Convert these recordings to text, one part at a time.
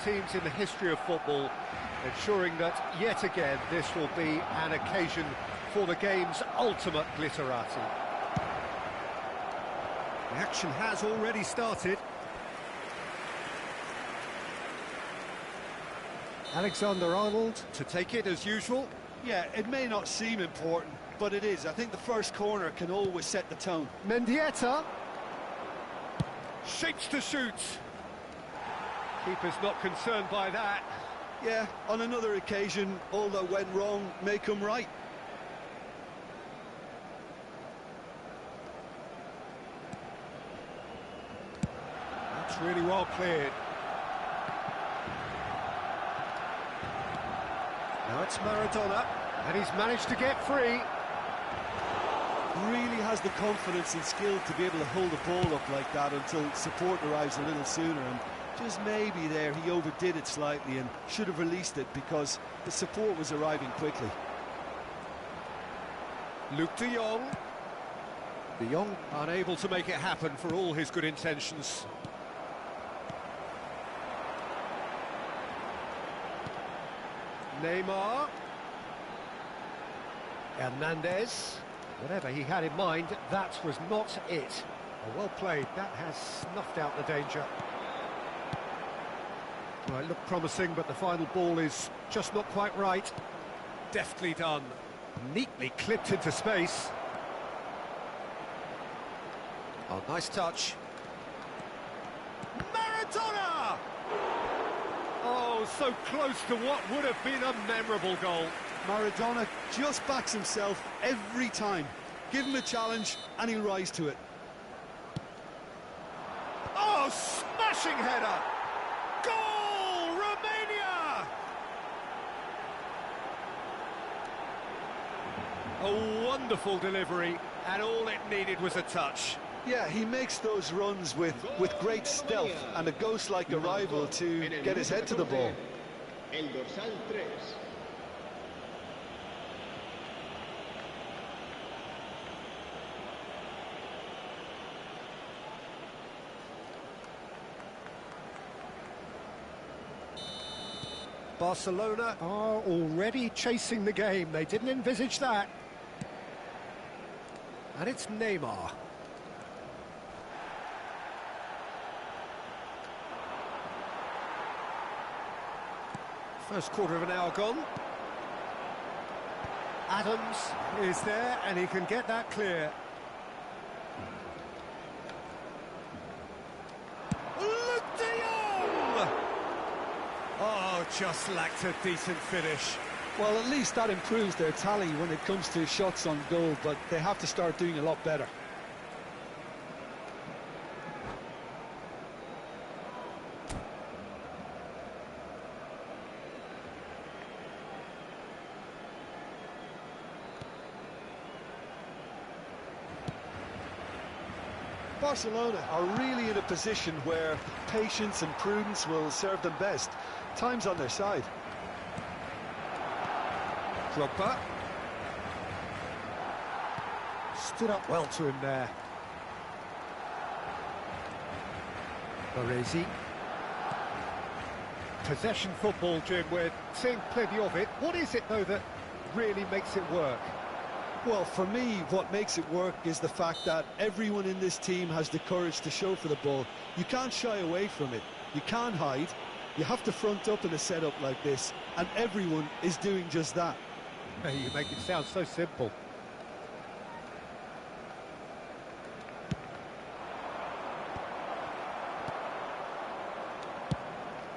teams in the history of football, ensuring that, yet again, this will be an occasion for the game's ultimate glitterati. The action has already started. Alexander-Arnold to take it as usual. Yeah, it may not seem important, but it is. I think the first corner can always set the tone. Mendieta. Shapes to shoot. Keeper's not concerned by that. Yeah, on another occasion, all that went wrong may come right. That's really well cleared. Now it's Maradona, and he's managed to get free. Really has the confidence and skill to be able to hold the ball up like that until support arrives a little sooner, and just maybe there he overdid it slightly and should have released it because the support was arriving quickly. Luke de Jong. De Jong unable to make it happen for all his good intentions. Neymar. Hernandez. Whatever he had in mind, that was not it. Oh, well played. That has snuffed out the danger. Well, it looked promising, but the final ball is just not quite right. Deftly done. Neatly clipped into space. Oh, nice touch. Maradona! Oh, so close to what would have been a memorable goal. Maradona just backs himself every time. Give him a challenge and he'll rise to it. Oh, smashing header! Goal, Romania! A wonderful delivery, and all it needed was a touch. Yeah, he makes those runs with great stealth and a ghost-like arrival to get his head to the ball. El dorsal 3. Barcelona are already chasing the game. They didn't envisage that. And it's Neymar. First quarter of an hour gone. Adams is there, and he can get that clear. Luke de Jong! Oh, just lacked a decent finish. Well, at least that improves their tally when it comes to shots on goal, but they have to start doing a lot better. Barcelona are really in a position where patience and prudence will serve them best. Time's on their side. Drogba. Stood up well to him there. Baresi. Possession football, Jim, we're seeing plenty of it. What is it, though, that really makes it work? Well, for me, what makes it work is the fact that everyone in this team has the courage to show for the ball. You can't shy away from it. You can't hide. You have to front up in a setup like this, and everyone is doing just that. You make it sound so simple.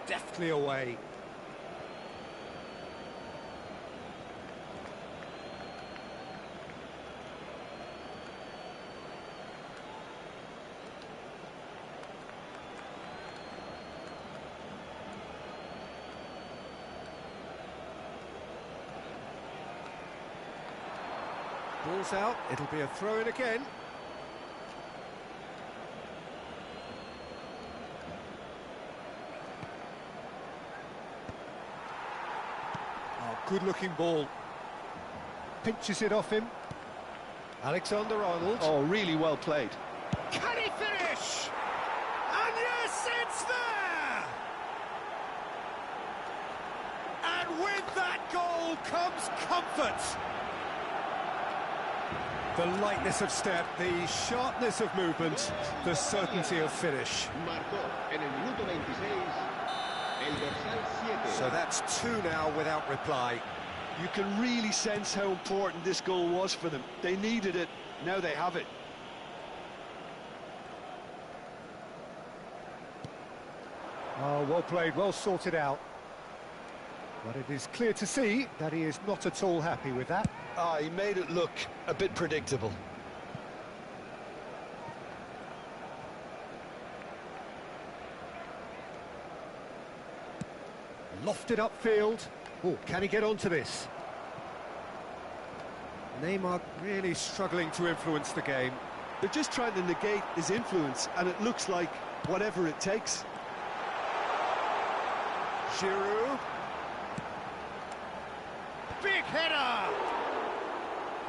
Deftly away. Ball's out, it'll be a throw-in again. Oh, good-looking ball. Pinches it off him. Alexander-Arnold. Oh, really well played. Can he finish? And yes, it's there! And with that goal comes comfort. The lightness of step, the sharpness of movement, the certainty of finish. Marcó en el minuto 26 el dorsal 7. So that's 2 now without reply. You can really sense how important this goal was for them. They needed it, now they have it. Oh, well played, well sorted out. But it is clear to see that he is not at all happy with that. He made it look a bit predictable. Lofted upfield. Oh, can he get onto this? Neymar really struggling to influence the game. They're just trying to negate his influence, and it looks like whatever it takes. Giroud. Big header!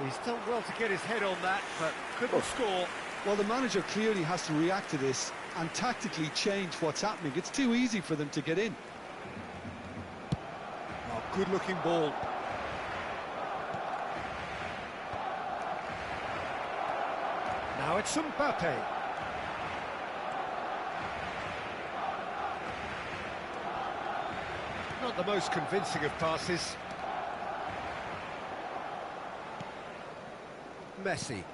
He's done well to get his head on that, but couldn't score. Well, the manager clearly has to react to this and tactically change what's happening. It's too easy for them to get in. Oh, good-looking ball. Now it's Mbappe. Not the most convincing of passes. Messi.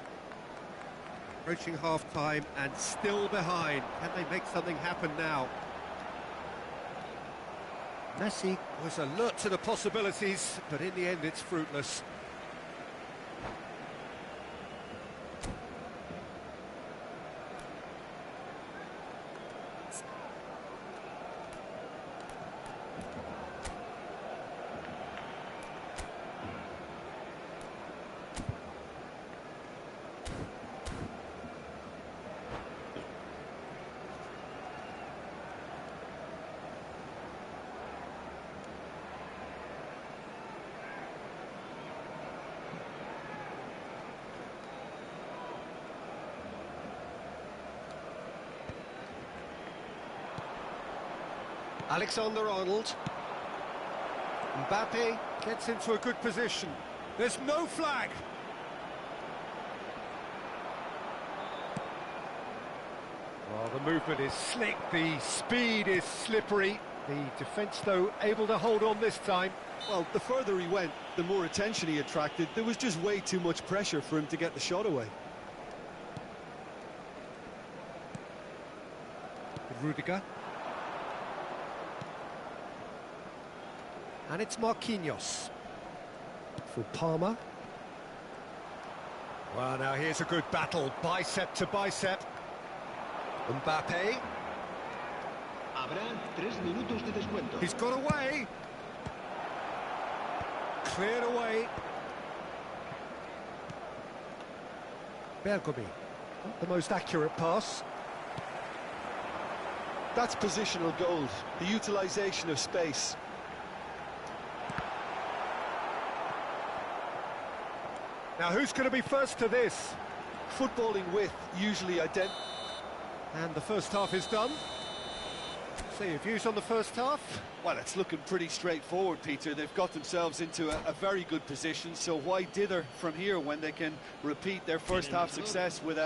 Approaching half-time and still behind. Can they make something happen now? Messi was alert to the possibilities, but in the end it's fruitless. Alexander-Arnold. Mbappe gets into a good position. There's no flag. Well, the movement is slick, the speed is slippery. The defence, though, able to hold on this time. Well, the further he went, the more attention he attracted. There was just way too much pressure for him to get the shot away. Rudiger. And it's Marquinhos. For Palmer. Well, now here's a good battle, bicep to bicep. Mbappe. Habrá 3 minutos de descuento. He's got away. Cleared away. Bergomi. Not the most accurate pass. That's positional gold, the utilisation of space. Now, who's going to be first to this? Footballing width usually identifies. And the first half is done. So your views on the first half? Well, it's looking pretty straightforward, Peter. They've got themselves into a very good position, so why dither from here when they can repeat their first half success with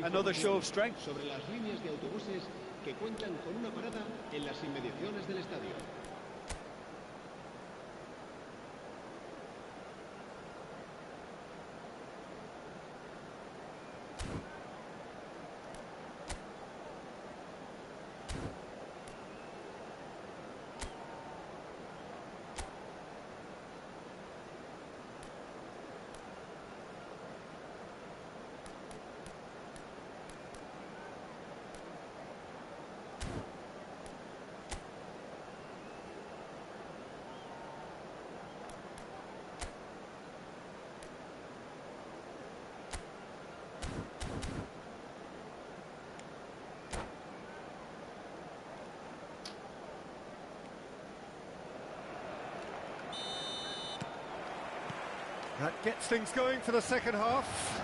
another show of strength? Sobre las líneas de autobuses que cuentan con una parada en las inmediaciones del estadio. That gets things going for the second half.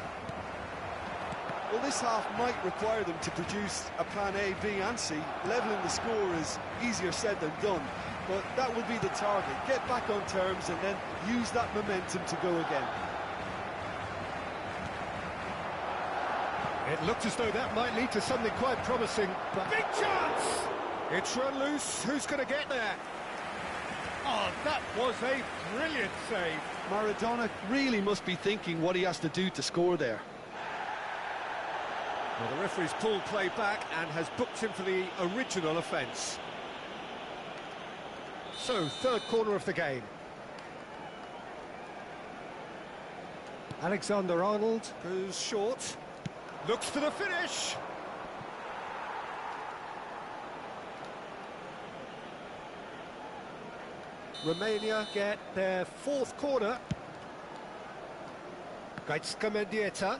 Well, this half might require them to produce a plan A, B and C. Levelling the score is easier said than done. but that will be the target. Get back on terms and then use that momentum to go again. It looked as though that might lead to something quite promising, but... Big chance! It's run loose. Who's going to get there? Oh, that was a brilliant save. Maradona really must be thinking what he has to do to score there. Well, the referee's pulled play back and has booked him for the original offence. So, third corner of the game. Alexander-Arnold goes short. Looks for the finish. Romania get their fourth corner. Gaitska Mendieta.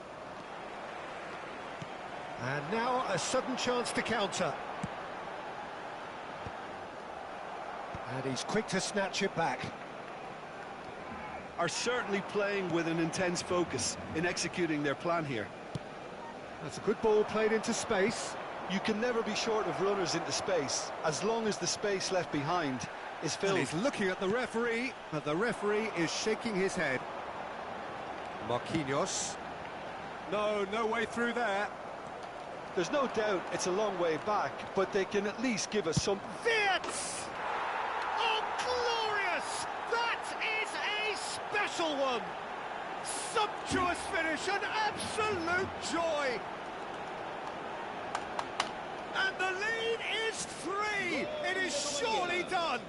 And now a sudden chance to counter. And he's quick to snatch it back. Are certainly playing with an intense focus in executing their plan here. That's a good ball played into space. You can never be short of runners into space, as long as the space left behind is filled. And he's looking at the referee, but the referee is shaking his head. Marquinhos. No way through there. There's no doubt it's a long way back, but they can at least give us some... Wirtz! Oh, glorious! That is a special one! Sumptuous finish, an absolute joy! And the lead is 3! It is surely done!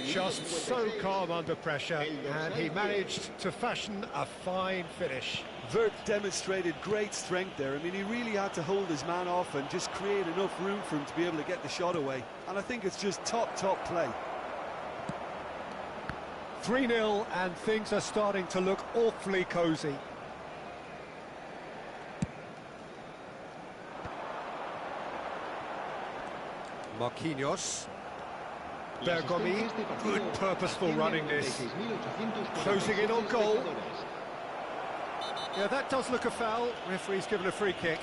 Just so calm under pressure, and he managed to fashion a fine finish. Wirtz demonstrated great strength there. I mean, he really had to hold his man off and just create enough room for him to be able to get the shot away. And I think it's just top play. 3-0, and things are starting to look awfully cosy. Marquinhos. Bergomi, good purposeful running this. Closing in on goal. Yeah, that does look a foul. Referee's given a free kick.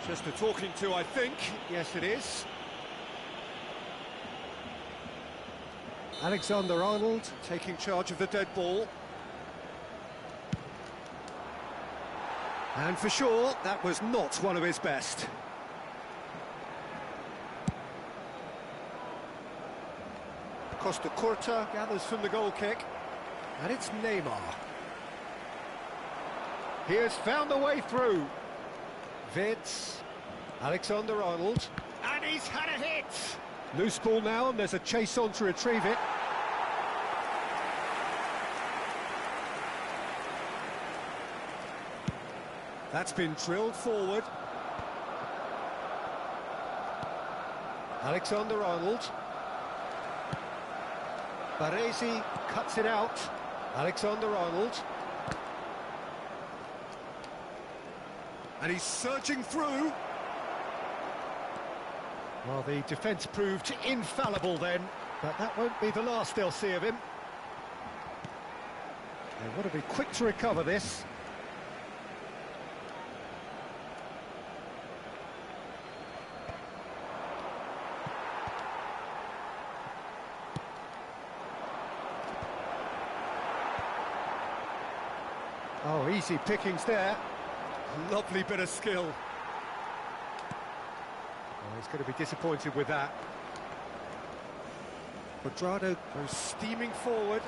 Just a talking to, I think. Yes, it is. Alexander-Arnold taking charge of the dead ball. And for sure, that was not one of his best. Costa Curta gathers from the goal kick. And it's Neymar. He has found a way through. Wirtz, Alexander-Arnold, and he's had a hit. Loose ball now, and there's a chase on to retrieve it. That's been drilled forward. Alexander-Arnold. Baresi cuts it out. Alexander-Arnold. And he's surging through. Well, the defence proved infallible then, but that won't be the last they'll see of him. They want to be quick to recover this. Oh, easy pickings there. Lovely bit of skill. Oh, he's going to be disappointed with that. Quadrado goes steaming forward.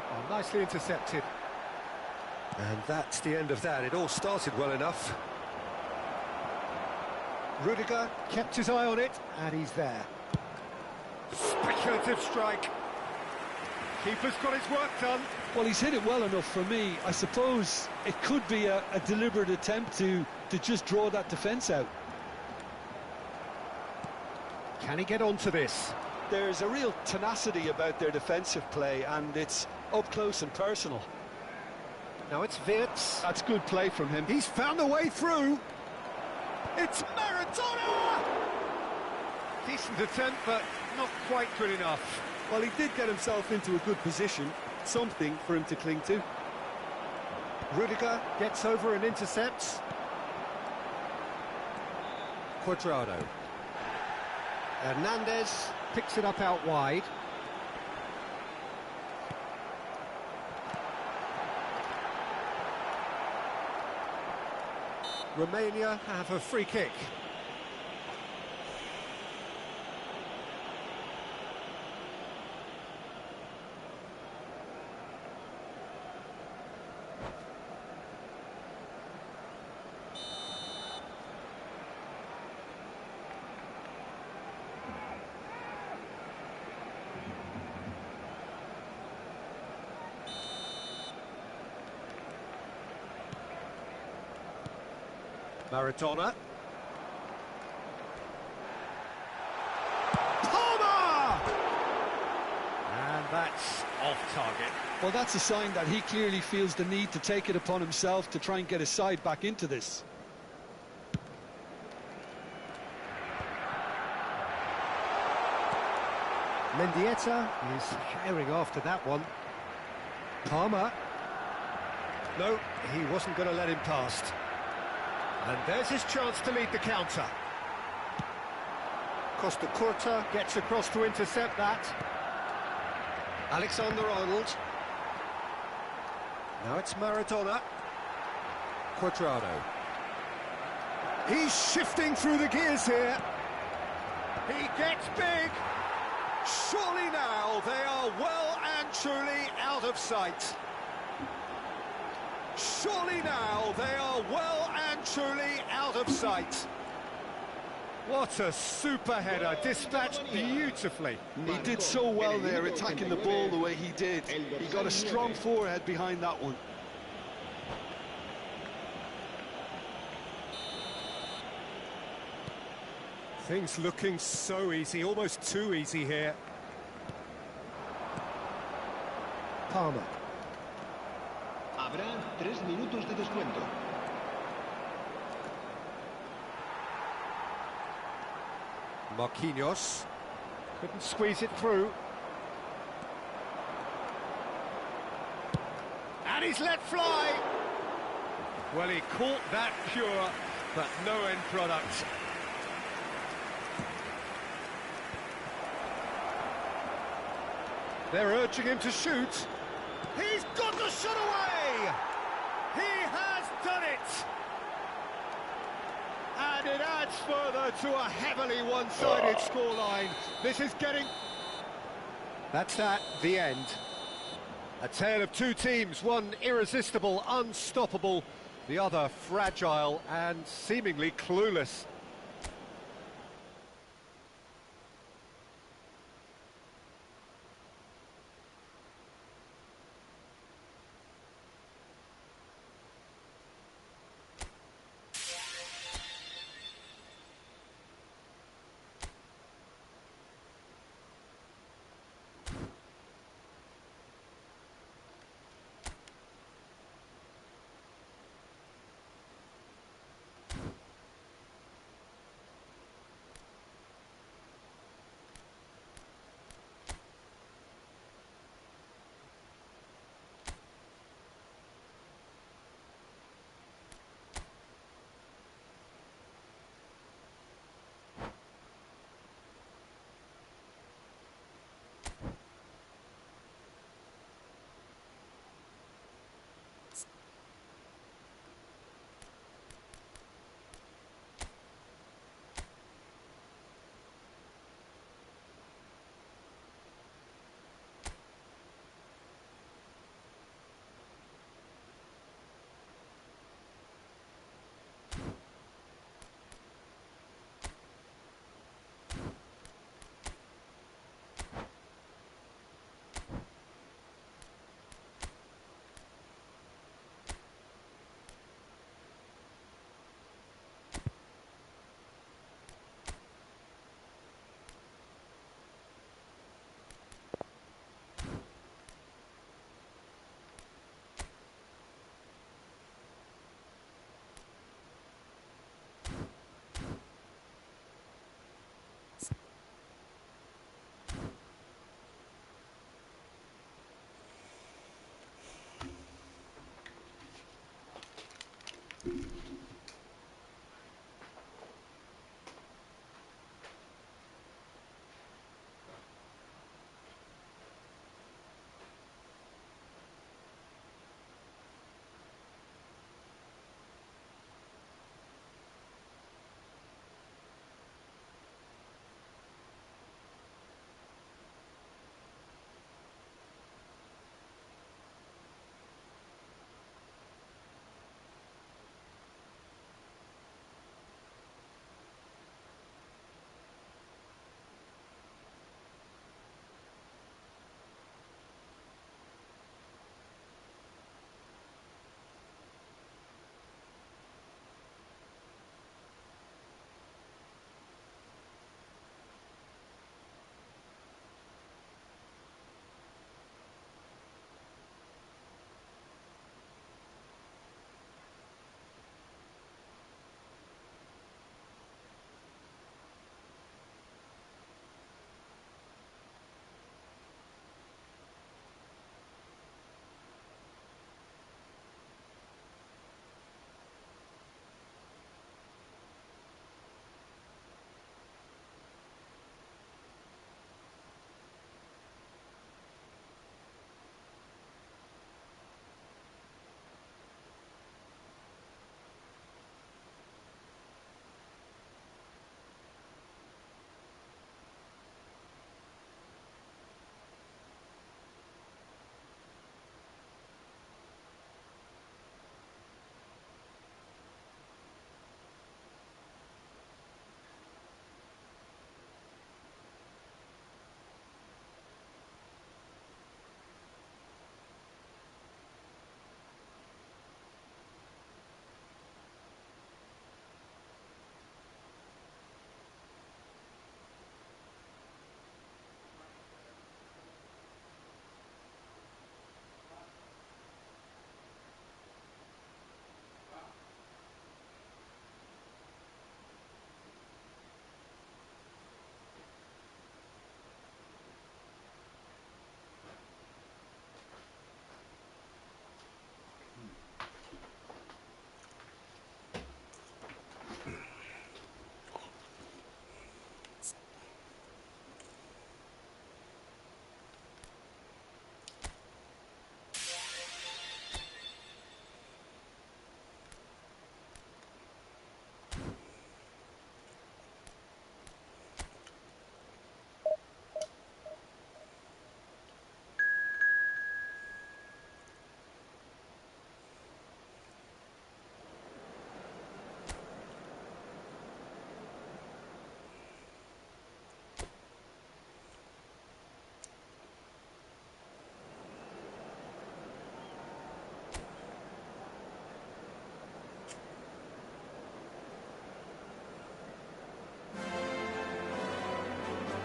Oh, nicely intercepted. And that's the end of that. It all started well enough. Rudiger kept his eye on it, and he's there. Speculative strike. Keeper's got his work done. Well, he's hit it well enough for me. I suppose it could be a deliberate attempt to just draw that defence out. Can he get onto this? There's a real tenacity about their defensive play, and it's up close and personal. Now it's Wirtz. That's good play from him. He's found a way through. It's Maradona! Decent attempt, but not quite good enough. Well, he did get himself into a good position, something for him to cling to. Rudiger gets over and intercepts. Cuadrado. Hernandez picks it up out wide. Romania have a free kick. Maradona. Palmer! And that's off target. Well, that's a sign that he clearly feels the need to take it upon himself to try and get his side back into this. Mendieta is herring after that one. Palmer. No, he wasn't going to let him past. And there's his chance to lead the counter. Costa Curta gets across to intercept that. Alexander-Arnold. Now it's Maradona. Cuadrado. He's shifting through the gears here. He gets big. Surely now they are well and truly out of sight. Surely now they are well and truly out of sight. What a super header, dispatched beautifully. He did so well there, attacking the ball the way he did. He got a strong forehead behind that one. Things looking so easy, almost too easy here. Palmer. Habrá 3 minutos de descuento. Marquinhos couldn't squeeze it through. And he's let fly. Well, he caught that pure, but no end product. They're urging him to shoot. He's got the shot away! He has done it! And it adds further to a heavily one-sided scoreline. This is getting... That's the end. A tale of two teams, one irresistible, unstoppable, the other fragile and seemingly clueless.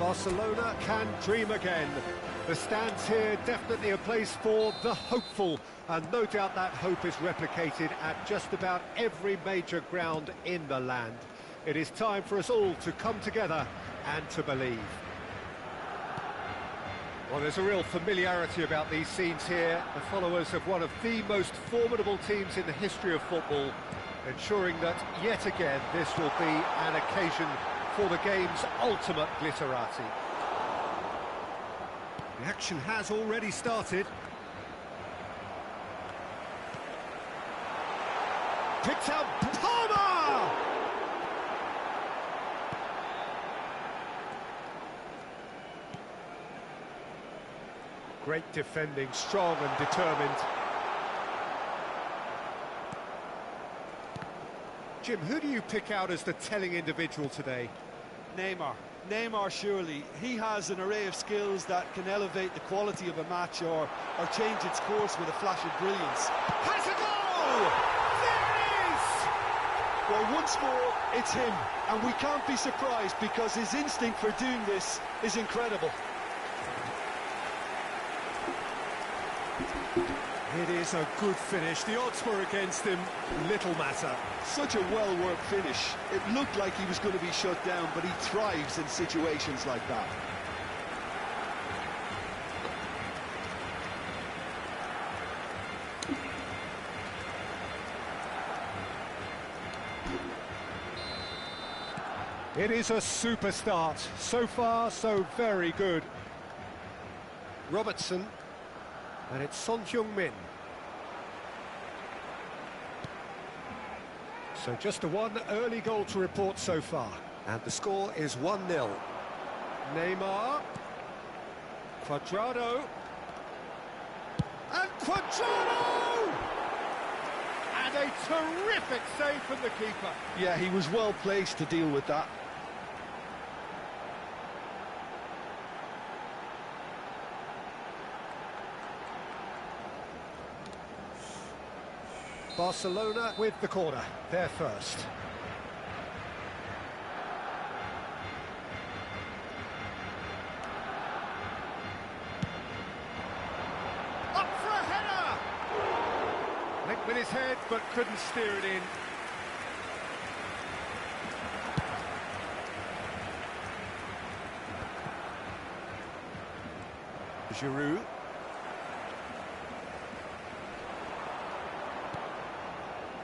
Barcelona can dream again. The stands here definitely a place for the hopeful, and no doubt that hope is replicated at just about every major ground in the land. It is time for us all to come together and to believe. Well, there's a real familiarity about these scenes here. The followers of one of the most formidable teams in the history of football, ensuring that yet again this will be an occasion for the game's ultimate glitterati. The action has already started. Picked up Palmer! Great defending, strong and determined. Jim, who do you pick out as the telling individual today? Neymar, surely. He has an array of skills that can elevate the quality of a match or change its course with a flash of brilliance. Has a goal! There it is! Well, once more, it's him, and we can't be surprised because his instinct for doing this is incredible. It is a good finish. The odds were against him. Little matter. Such a well-worked finish. It looked like he was going to be shut down, but he thrives in situations like that. It is a super start. So far, so very good. Robertson. And it's Son Heung-min. So just a one early goal to report so far. And the score is 1-0. Neymar. Cuadrado. And Cuadrado! And a terrific save from the keeper. Yeah, he was well placed to deal with that. Barcelona with the corner, they're first. Up for a header! Went with his head, but couldn't steer it in. Giroud.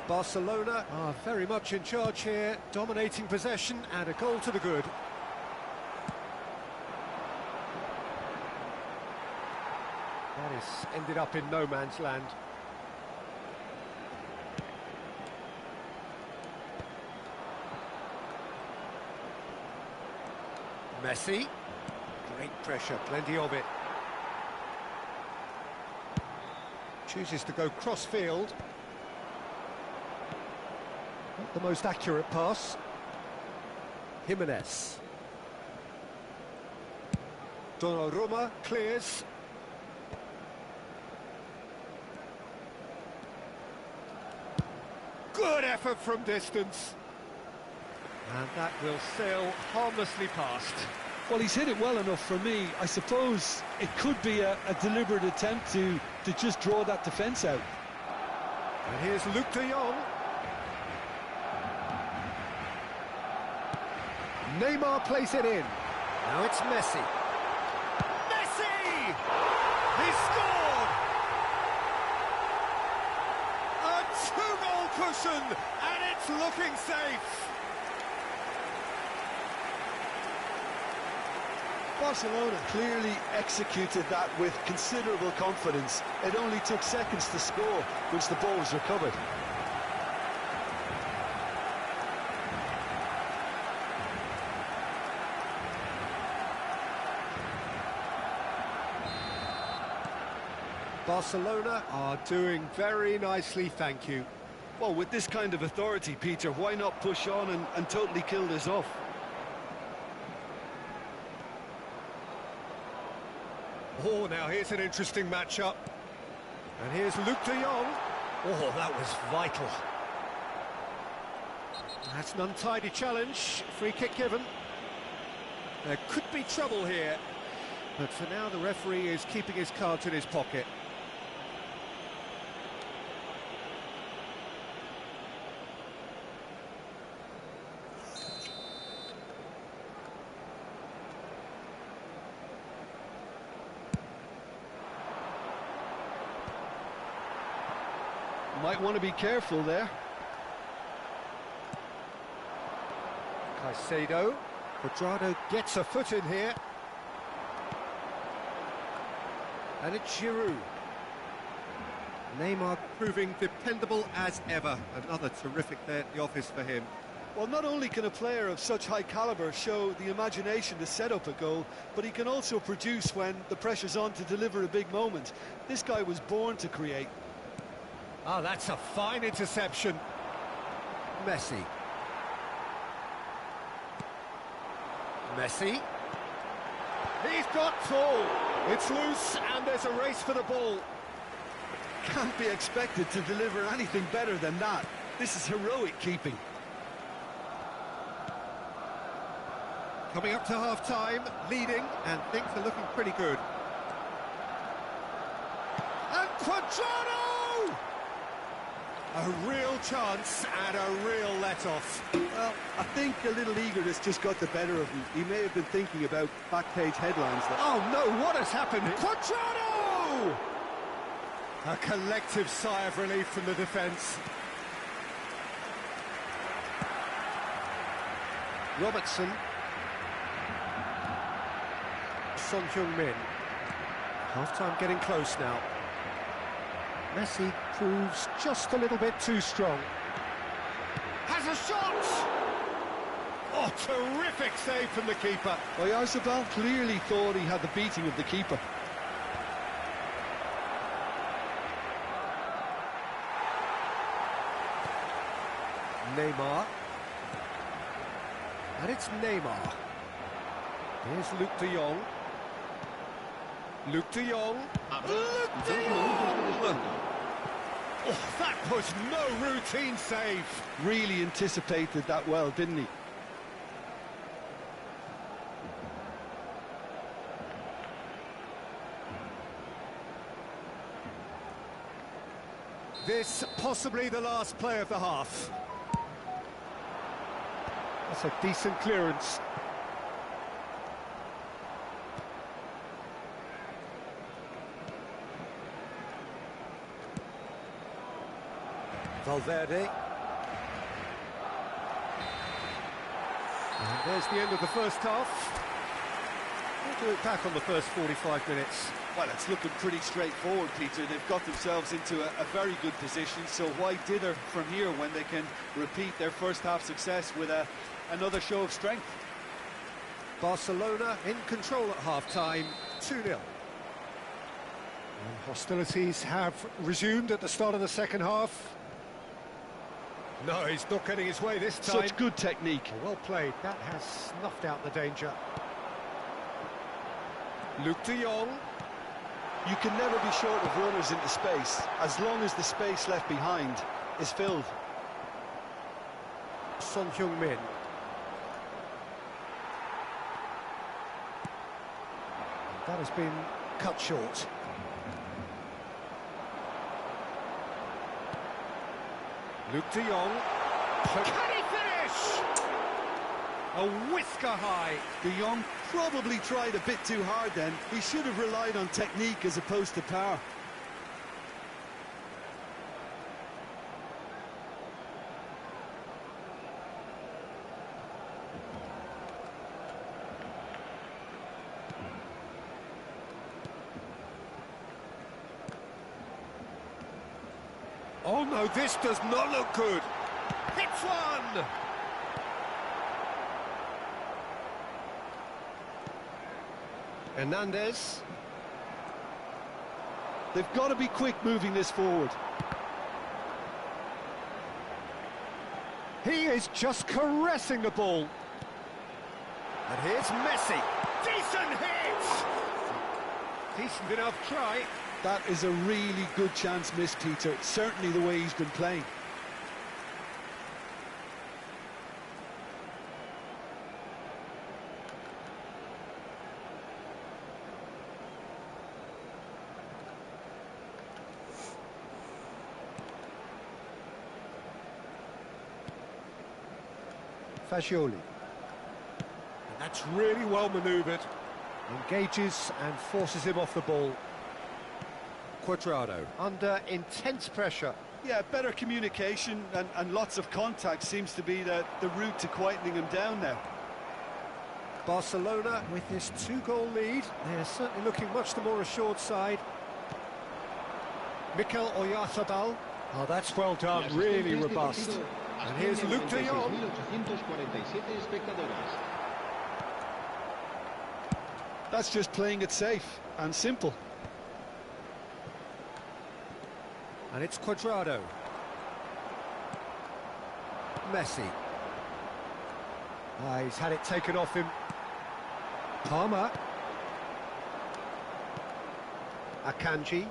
Barcelona are very much in charge here, dominating possession and a goal to the good. That is ended up in no man's land. Messi. Great pressure, plenty of it. Chooses to go cross-field. Not the most accurate pass. Jimenez. Donnarumma clears. Good effort from distance. And that will sail harmlessly past. Well, he's hit it well enough for me. I suppose it could be a deliberate attempt to just draw that defence out. And here's Luke de Jong. Neymar plays it in. Now it's Messi. Messi! He scored! A two-goal cushion, and it's looking safe. Barcelona clearly executed that with considerable confidence. It only took seconds to score once the ball was recovered. Barcelona are doing very nicely, thank you. Well, with this kind of authority, Peter, why not push on and totally kill this off? Oh, now here's an interesting matchup. And here's Luke de Jong. Oh, that was vital. That's an untidy challenge. Free kick given. There could be trouble here, but for now the referee is keeping his cards in his pocket. Might want to be careful there. Caicedo. Quadrado gets a foot in here. And it's Giroud. Neymar proving dependable as ever. Another terrific day at the office for him. Well, not only can a player of such high calibre show the imagination to set up a goal, but he can also produce when the pressure's on to deliver a big moment. This guy was born to create. Oh, that's a fine interception. Messi. Messi. He's got full. It's loose and there's a race for the ball. Can't be expected to deliver anything better than that. This is heroic keeping. Coming up to half-time, leading, and things are looking pretty good. And Quadrado! A real chance and a real let-off. Well, I think a little eagerness just got the better of him. He may have been thinking about back-page headlines. Oh no, what has happened? Quadrado! A collective sigh of relief from the defence. Robertson. Son Heung-min. Half-time getting close now. Messi proves just a little bit too strong. Has a shot! Oh, terrific save from the keeper. Oyarzabal clearly thought he had the beating of the keeper. Neymar. And it's Neymar. Here's Luke de Jong. Luke de Jong. Luke de Jong! Oh, that was no routine save. Really anticipated that well, didn't he? This possibly the last play of the half. That's a decent clearance. Valverde. And there's the end of the first half. We'll do it back on the first 45 minutes. Well, it's looking pretty straightforward, Peter. They've got themselves into a very good position, so why dither from here when they can repeat their first half success with another show of strength? Barcelona in control at half-time, 2-0. And hostilities have resumed at the start of the second half. No, he's not getting his way this time. Such good technique. Well played. That has snuffed out the danger. Luke de Jong. You can never be short of runners into space, as long as the space left behind is filled. Son Heung-min. That has been cut short. Luke de Jong. Can he finish? A whisker high. De Jong probably tried a bit too hard then. He should have relied on technique as opposed to power. Oh no, this does not look good. Hits one! Hernandez. They've got to be quick moving this forward. He is just caressing the ball. And here's Messi. Decent hit! Decent enough try. That is a really good chance missed, Peter. Certainly the way he's been playing. Fagioli. And that's really well manoeuvred. Engages and forces him off the ball. Cuadrado. Under intense pressure. Yeah, better communication and lots of contact seems to be the route to quietening him down now. Barcelona with this 2-goal lead. They're certainly looking much the more assured side. Mikel Oyarzabal. Oh, that's well done, really robust. And here's Luke de Jong. That's just playing it safe and simple. And it's Cuadrado. Messi. He's had it taken off him. Palmer. Akanji.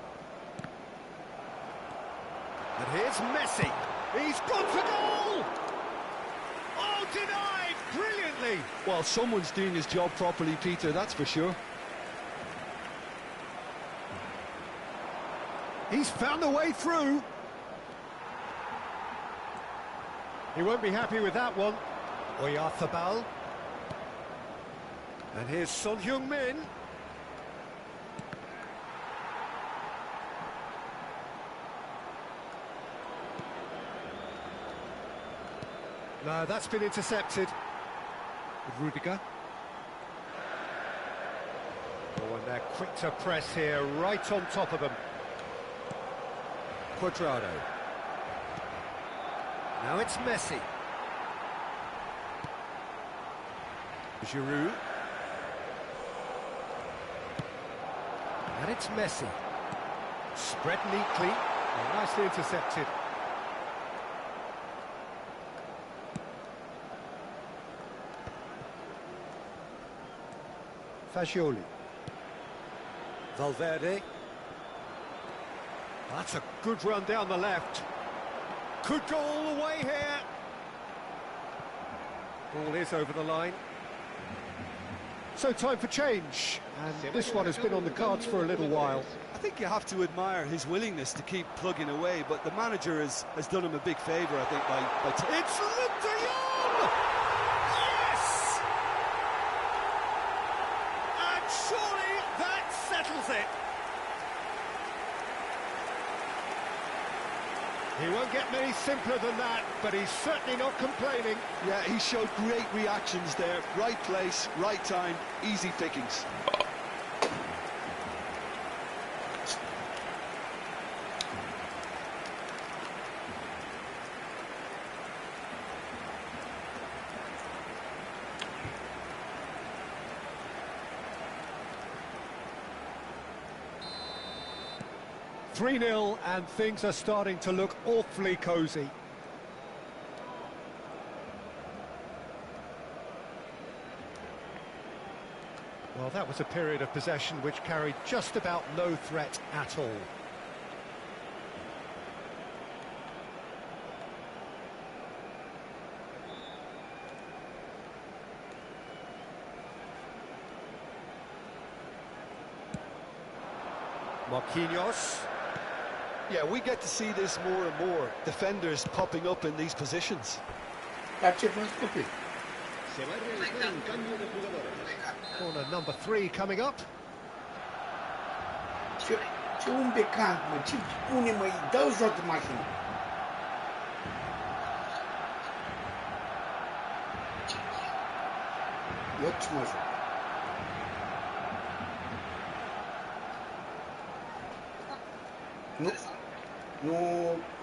And here's Messi. He's gone for goal! Oh, denied brilliantly! Well, someone's doing his job properly, Peter, that's for sure. He's found a way through. He won't be happy with that one. Oyarzabal. And here's Son Heung-min. No, that's been intercepted. With Rudiger. Oh, and they're quick to press here, right on top of them. Cuadrado. Now it's Messi. Giroud. And it's Messi. Spread neatly. Oh, nicely intercepted. Fagioli. Valverde. That's a good run down the left. Could go all the way here. Ball is over the line. So time for change, and this one has been on the cards for a little while. I think you have to admire his willingness to keep plugging away, but the manager has done him a big favour, I think, by it's Luke de Jong! Yes! And surely that settles it. He won't get many simpler than that, but he's certainly not complaining. Yeah, he showed great reactions there. Right place, right time, easy pickings. (3-0) and things are starting to look awfully cosy. Well, that was a period of possession which carried just about no threat at all. Marquinhos. Yeah, we get to see this more and more. Defenders popping up in these positions. Corner number 3 coming up.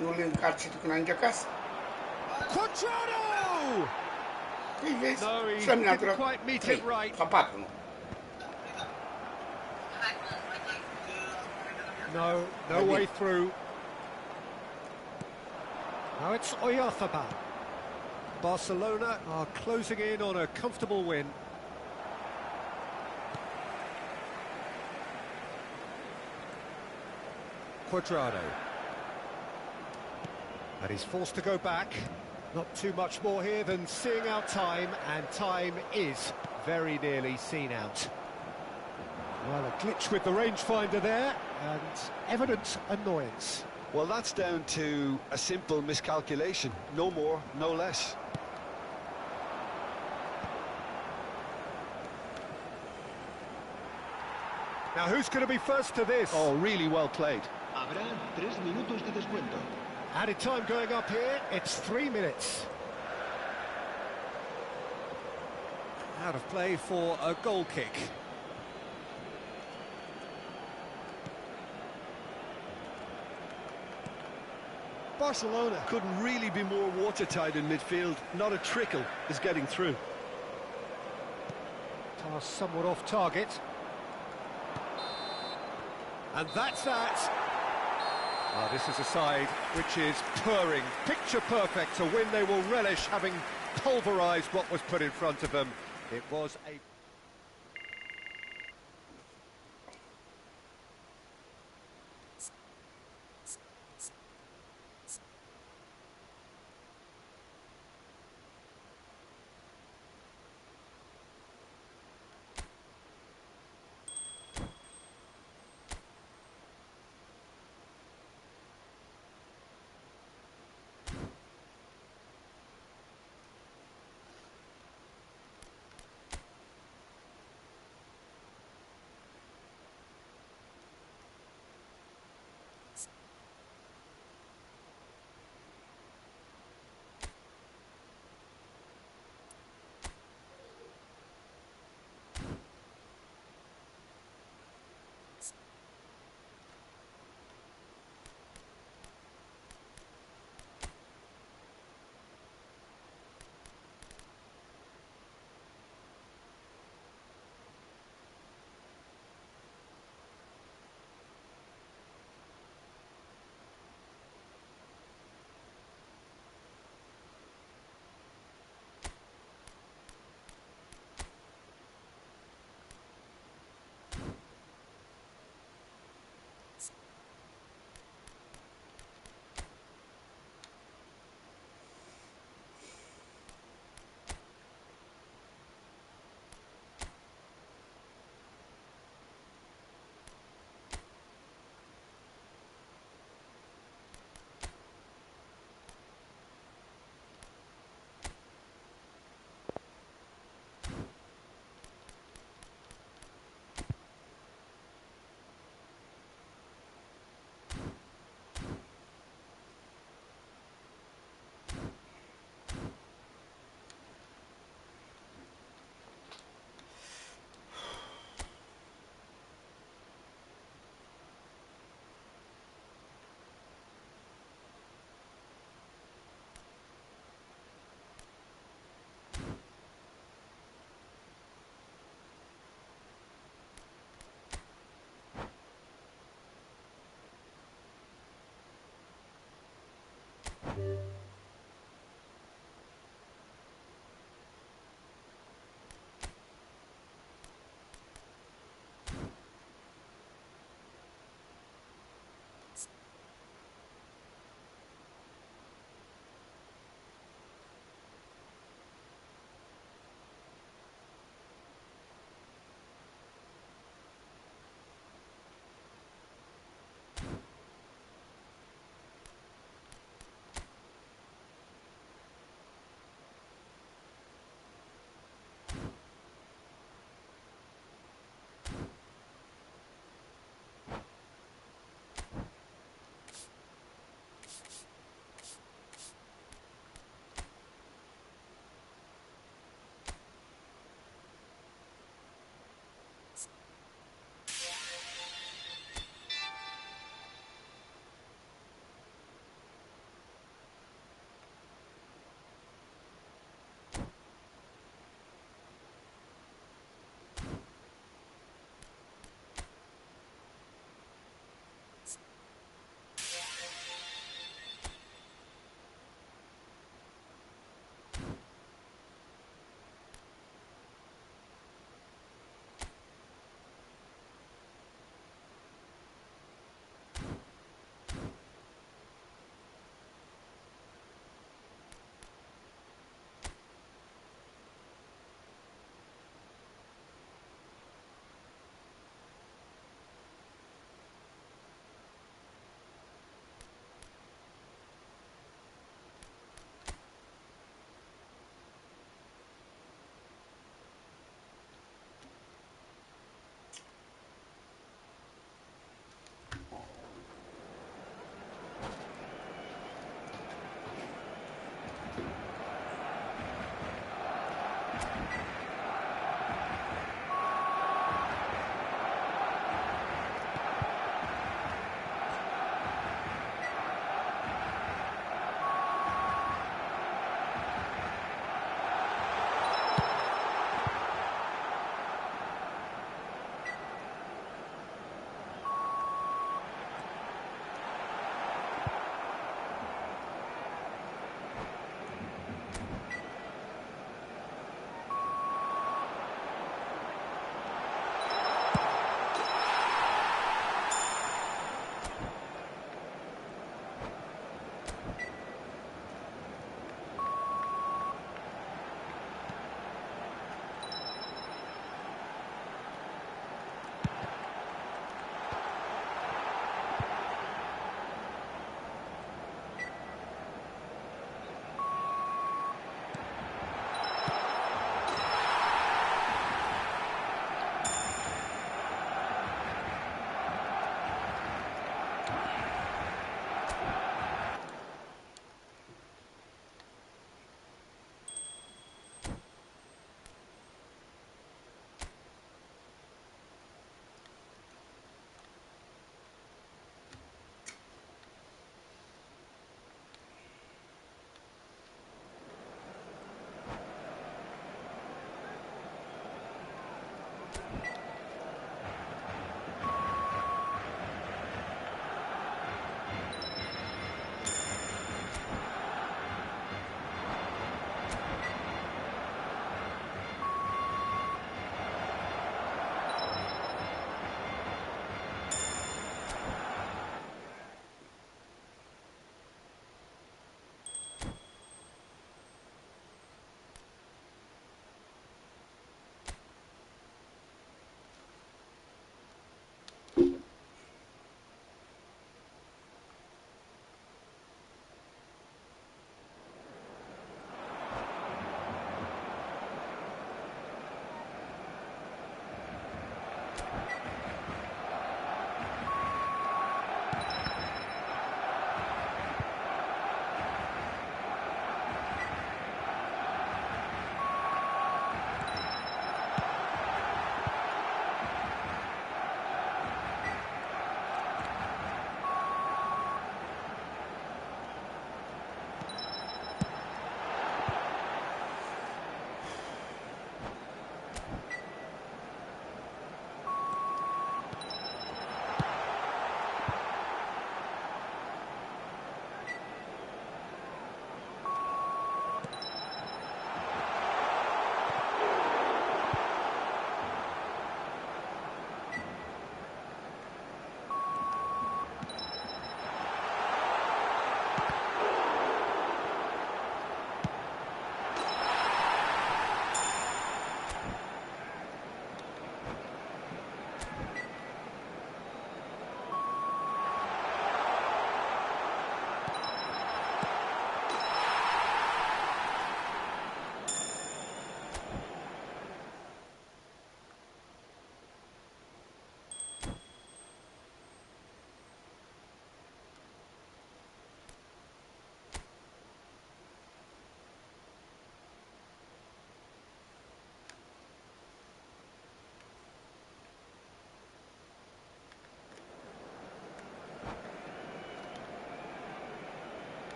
Nu le încarci tu când ai încercat? Cuadrado! Vezi? No, he Să-mi didn't natură. quite meet it right. Sau 4, nu? No, no way through. Now it's Oyarzabal. Barcelona are closing in on a comfortable win. Cuadrado. And he's forced to go back. Not too much more here than seeing out time, and time is very nearly seen out. Well, a glitch with the rangefinder there, and evident annoyance. Well, that's down to a simple miscalculation. No more, no less. Now, who's going to be first to this? Oh, really well played. Habrá 3 minutos de descuento. Added time going up here, it's 3 minutes. Out of play for a goal kick. Barcelona couldn't really be more watertight in midfield. Not a trickle is getting through. Pass somewhat off target. And that's that. This is a side which is purring, picture perfect, a win they will relish, having pulverised what was put in front of them. It was a...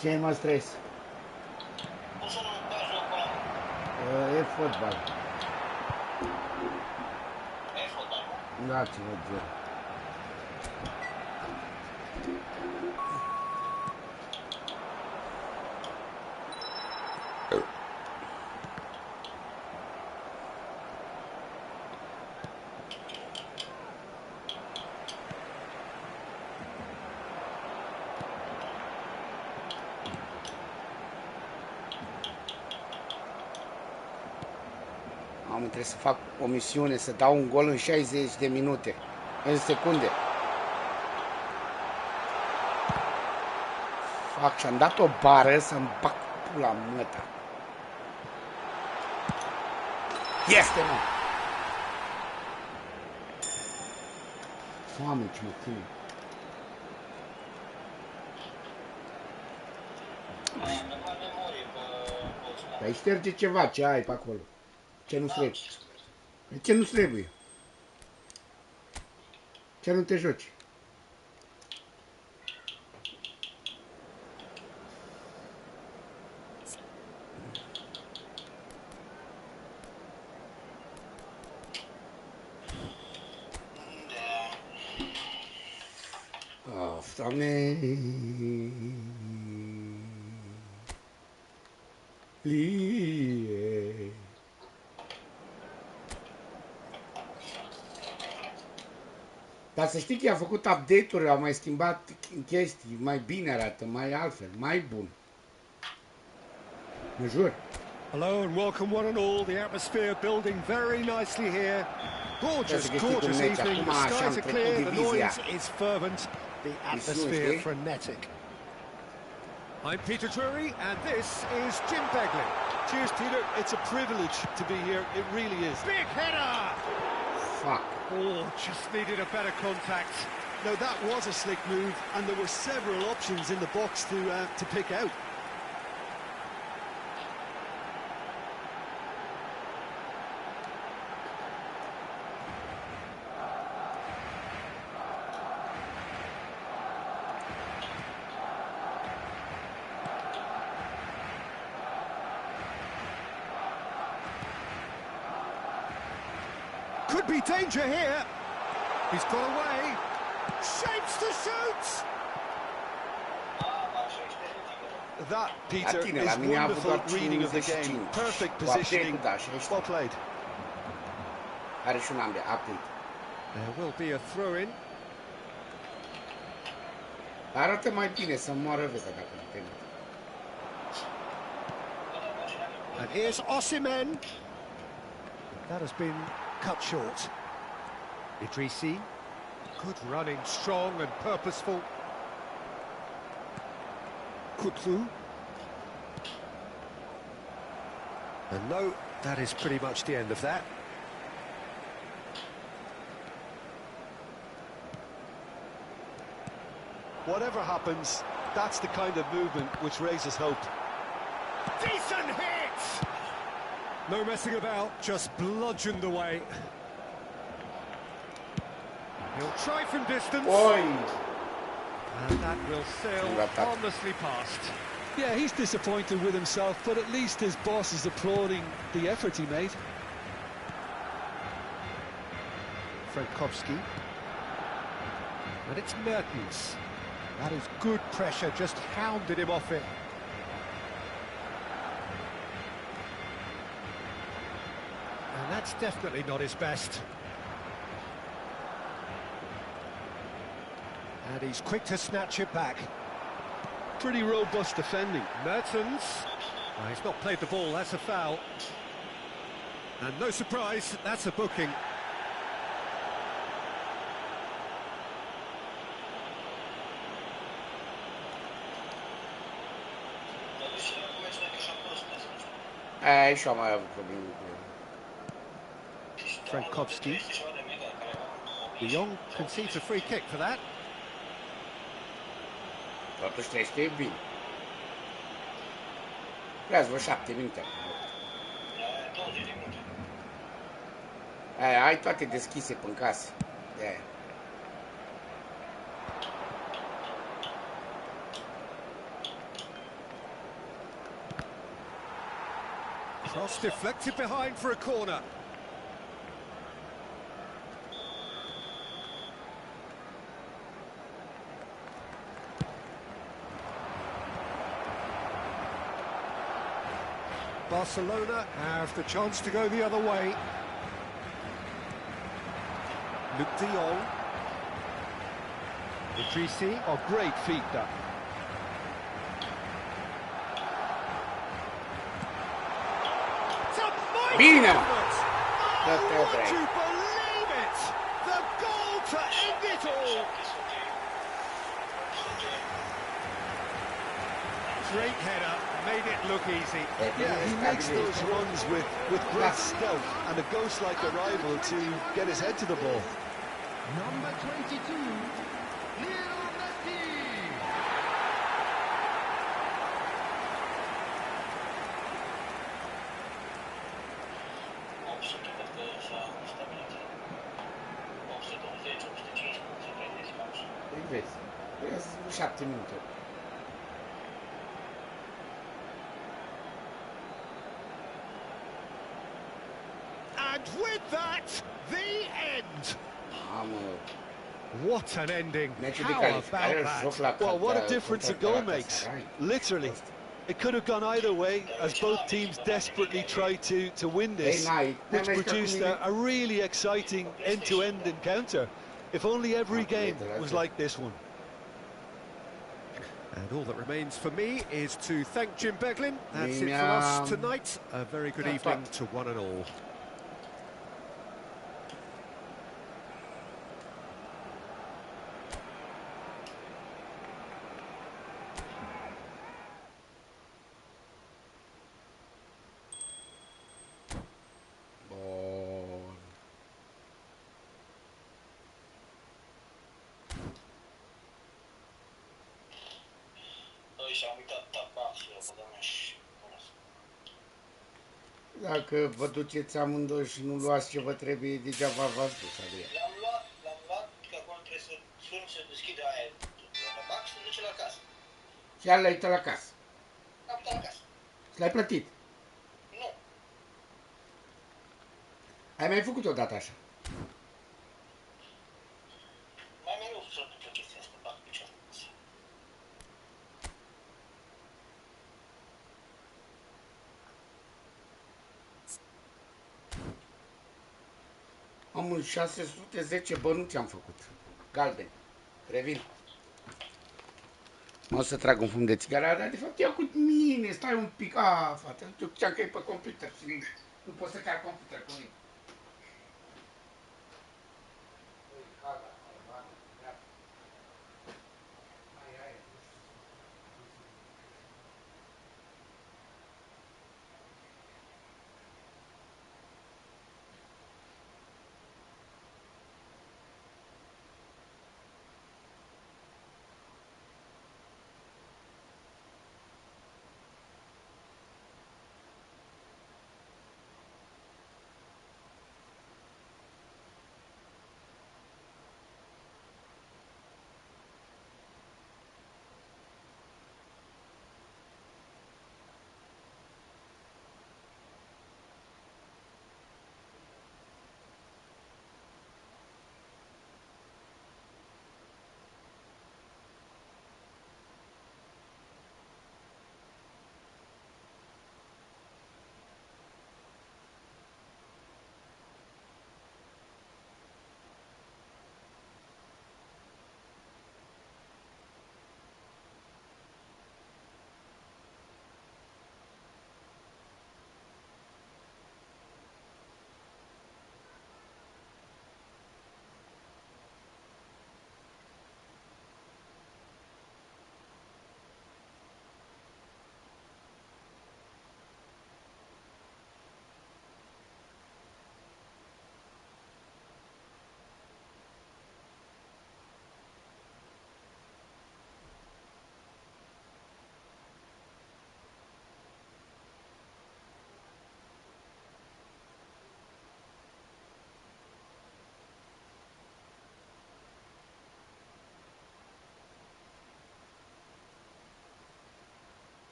Ce mă stres? E fotbal. Da, ce văd eu. Trebuie să fac o misiune, să dau un gol în 60 de minute, în secunde. Fac și-am dat o bară să-mi bag pula măta. Este, mă! Doamne, ce mă ține. Dar șterge ceva, ce ai pe acolo. Ce nu-ți trebuie? Ce nu-ți trebuie? Ce nu te joci? Of, Doamne! Lie! Dar să știi că i-a făcut update-uri, au mai schimbat chestii, mai bine arată, mai altfel, mai bun. Mă jur. Hello and welcome one and all. The atmosphere building very nicely here. Gorgeous, gorgeous evening. The skies are clear, the noise is fervent, the atmosphere frenetic. I'm Peter Drury and this is Jim Begley. Cheers, Peter. It's a privilege to be here. It really is. Big header! Fuck. Oh, just needed a better contact. Now that was a slick move, and there were several options in the box to pick out. Could be danger here. He's got away. Shapes to shoot. That, Peter, is wonderful reading of the game. Perfect positioning. Well played. Are și un an de update. There will be a throw-in. Arată mai bine să moară veta dacă nu te. And here's Osimhen. That has been cut short. Idrissi, good running, strong and purposeful. Kutlu. And no, that is pretty much the end of that. Whatever happens, that's the kind of movement which raises hope. Decent hit! No messing about, just bludgeoned away. He'll try from distance. Oi! And that will sail harmlessly past. Yeah, he's disappointed with himself, but at least his boss is applauding the effort he made. Frankowski. And it's Mertens. That is good pressure, just hounded him off it. And that's definitely not his best. And he's quick to snatch it back. Pretty robust defending. Mertens. Well, he's not played the ball, that's a foul. And no surprise, that's a booking. Și-o mai avut probleme cu el. Frankowski. De Jong concedes a free kick for that. Totuși trebuie să fie bine. Vreau-ți vreo 7 minute. Ai toate deschise pe-n casă. De-aia. Cross deflected behind for a corner. Barcelona have the chance to go the other way. Luc de Jong. Prietenii. Oh, great feat, that. Bine! Oh, would you believe it? The goal to end it all! Great header, made it look easy. Yeah, he makes those runs with great stealth and a ghost-like arrival to get his head to the ball. Number 22, Lionel Messi. Îi vezi. Vezi 7 minute. And with that, the end. Mamă, What an ending. meciul de How calificare, about joc la Well, what a contra difference a goal Galatasaray. makes. Literally. It could have gone either way, as both teams desperately tried to win this, which produced a really exciting end-to-end encounter. If only every game was like this one. And all that remains for me is to thank Jim Beglin. That's it for us tonight. A very good evening to one and all. Bun. Dacă vă duceți amândoi și nu luați ce vă trebuie, degeaba v-ați dus, Adrian. L-am luat, că acum trebuie să sun să deschide aia la bac și să duce la casă. Și al l-ai uitat la casă. L-am uitat la casă. Și l-ai plătit. Nu. Ai mai făcut odată așa. Mai mereu să duc chestia asta, bag piciorul. Am 610 bănuți am făcut. Galbeni. Revin. O să trag un fum de țigară, dar de fapt iau cu mine, stai un pic. Fată, eu știam că e pe computer și nu pot să car computer cu mine.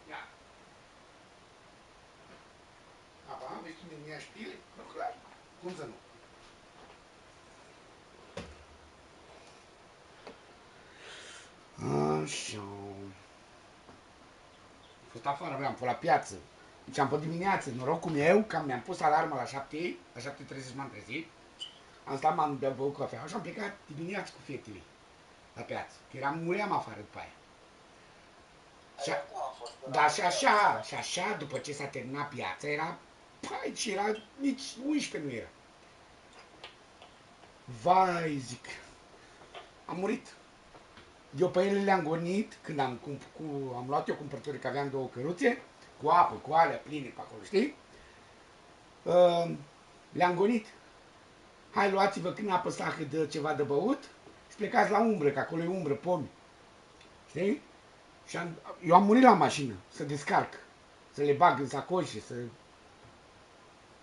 Ia. Aba, vezi cine mi-a știle? Nu, clar. Cum să nu? Așa. Am fost afară, am fost la piață. Deci am fost dimineață, norocul meu, că mi-am pus alarma la 7, la 7:30 m-am trezit. Am stat, m-am băut cafea și am plecat dimineață cu fetele la piață. Că muream afară după aia. Dar și așa, după ce s-a terminat piața, era, aici era, nici 11 nu era. Vai, zic, am murit. Eu pe ele le-am gonit când am luat eu cumpărături, că aveam 2 căruțe, cu apă, cu alea pline pe acolo, știi? Le-am gonit. Hai, luați-vă când apă sahă de ceva de băut și plecați la umbră, că acolo e umbră, pomi. Știi? Și eu am murit la mașină, să descarc, să le bag în sacoșe, să...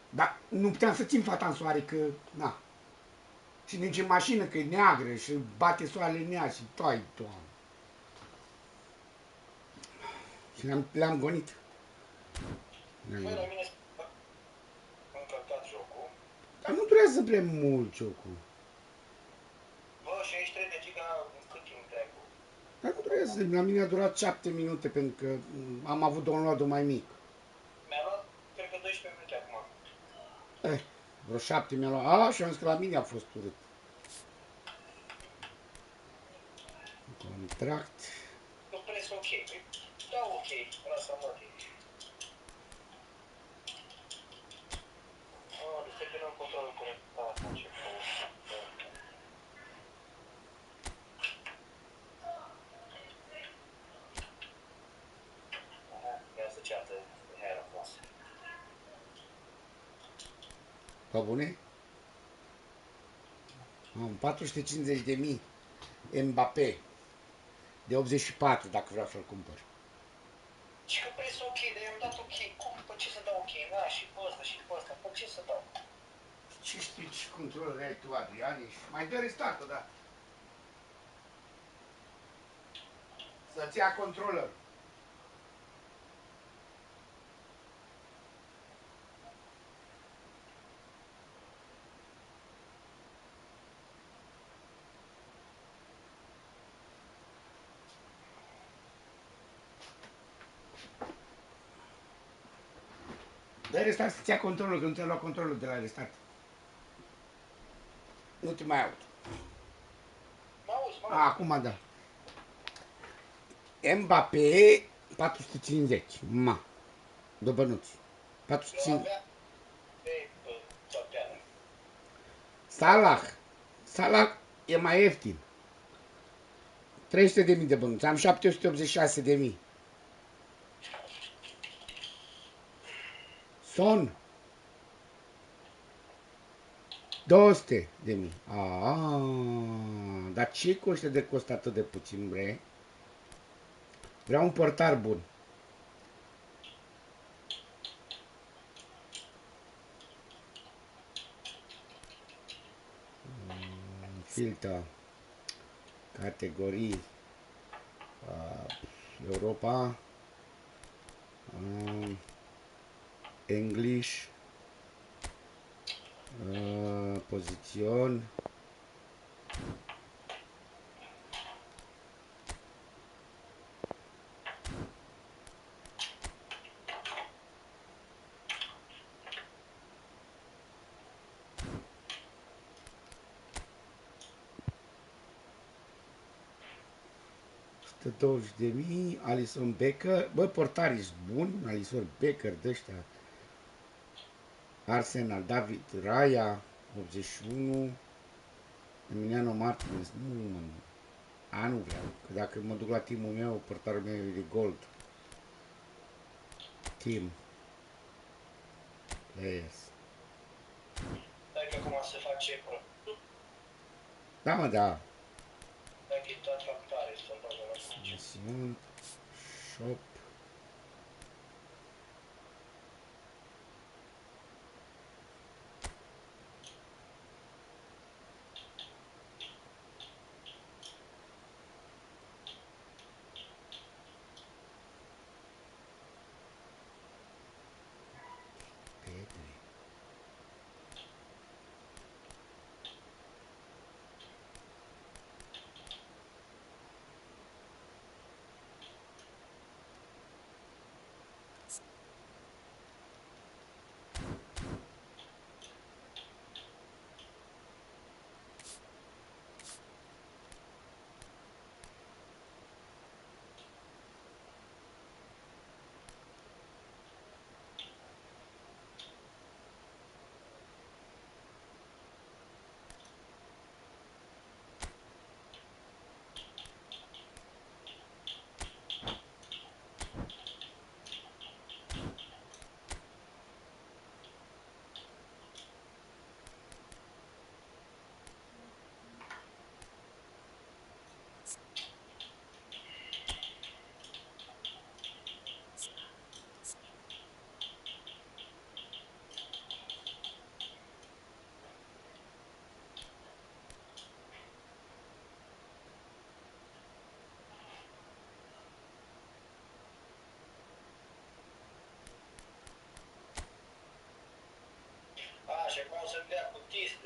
Dar nu puteam să țin fata în soare, că, na. Și nici în mașină, că e neagră și bate soarele în ea și toi, Doamne. Și le-am gonit. Băi, la mine am încărcat jocul. Dar nu durează prea mult jocul. Bă, 63 de giga în cât timp trebuie? Dar nu durează, la mine a durat 7 minute, pentru că am avut download-ul mai mic. Mi-a luat, cred că 12 minute acum. Vreo 7 mi-a luat. Și am zis că la mine a fost urât. Contract. Nu prins ok. Da, ok. Asta mă ok. Deci trebuie să am controlul conectat. Ia să ceartă aia la clasă. Pe bune? Am 450.000 Mbappé. De 84, dacă vreau să-l cumpăr. Și că prins ok, dar i-am dat ok. Cum? Pe ce să dau ok? Da, și pe ăsta, și pe ăsta. Pe ce să dau? Ce știi ce controlul ai tu, Adrian? Mai dă restart-o, da. Să-ți ia controller. Dă restart să-ți ia controlul, că nu ți-a luat controlul de la restart. Nu te mai aud. Mă auzi, mă. Acum da. Mbappé 450. Ma. Doi bănuți. 450. Pe țopeală. Salah e mai ieftin. 300.000 de bănuți. Am 786.000. Son. 200.000. Dar ce coște de costă atât de puțin, bre? Vreau un portar bun. Filtă. Categorii. Europa. English. Pozițion. De 20.000, Alison Becker, bă, portarii sunt buni, Alison Becker de ăștia, Arsenal, David Raya, 81, Emiliano Martinez, nu, mă, nu vreau, că dacă mă duc la teamul meu, portarul meu e de gold. Team. Players. Stai că acum se face pro. Da, mă, da. Dacă e tot factare, să bagă la face. Misiuni, shop.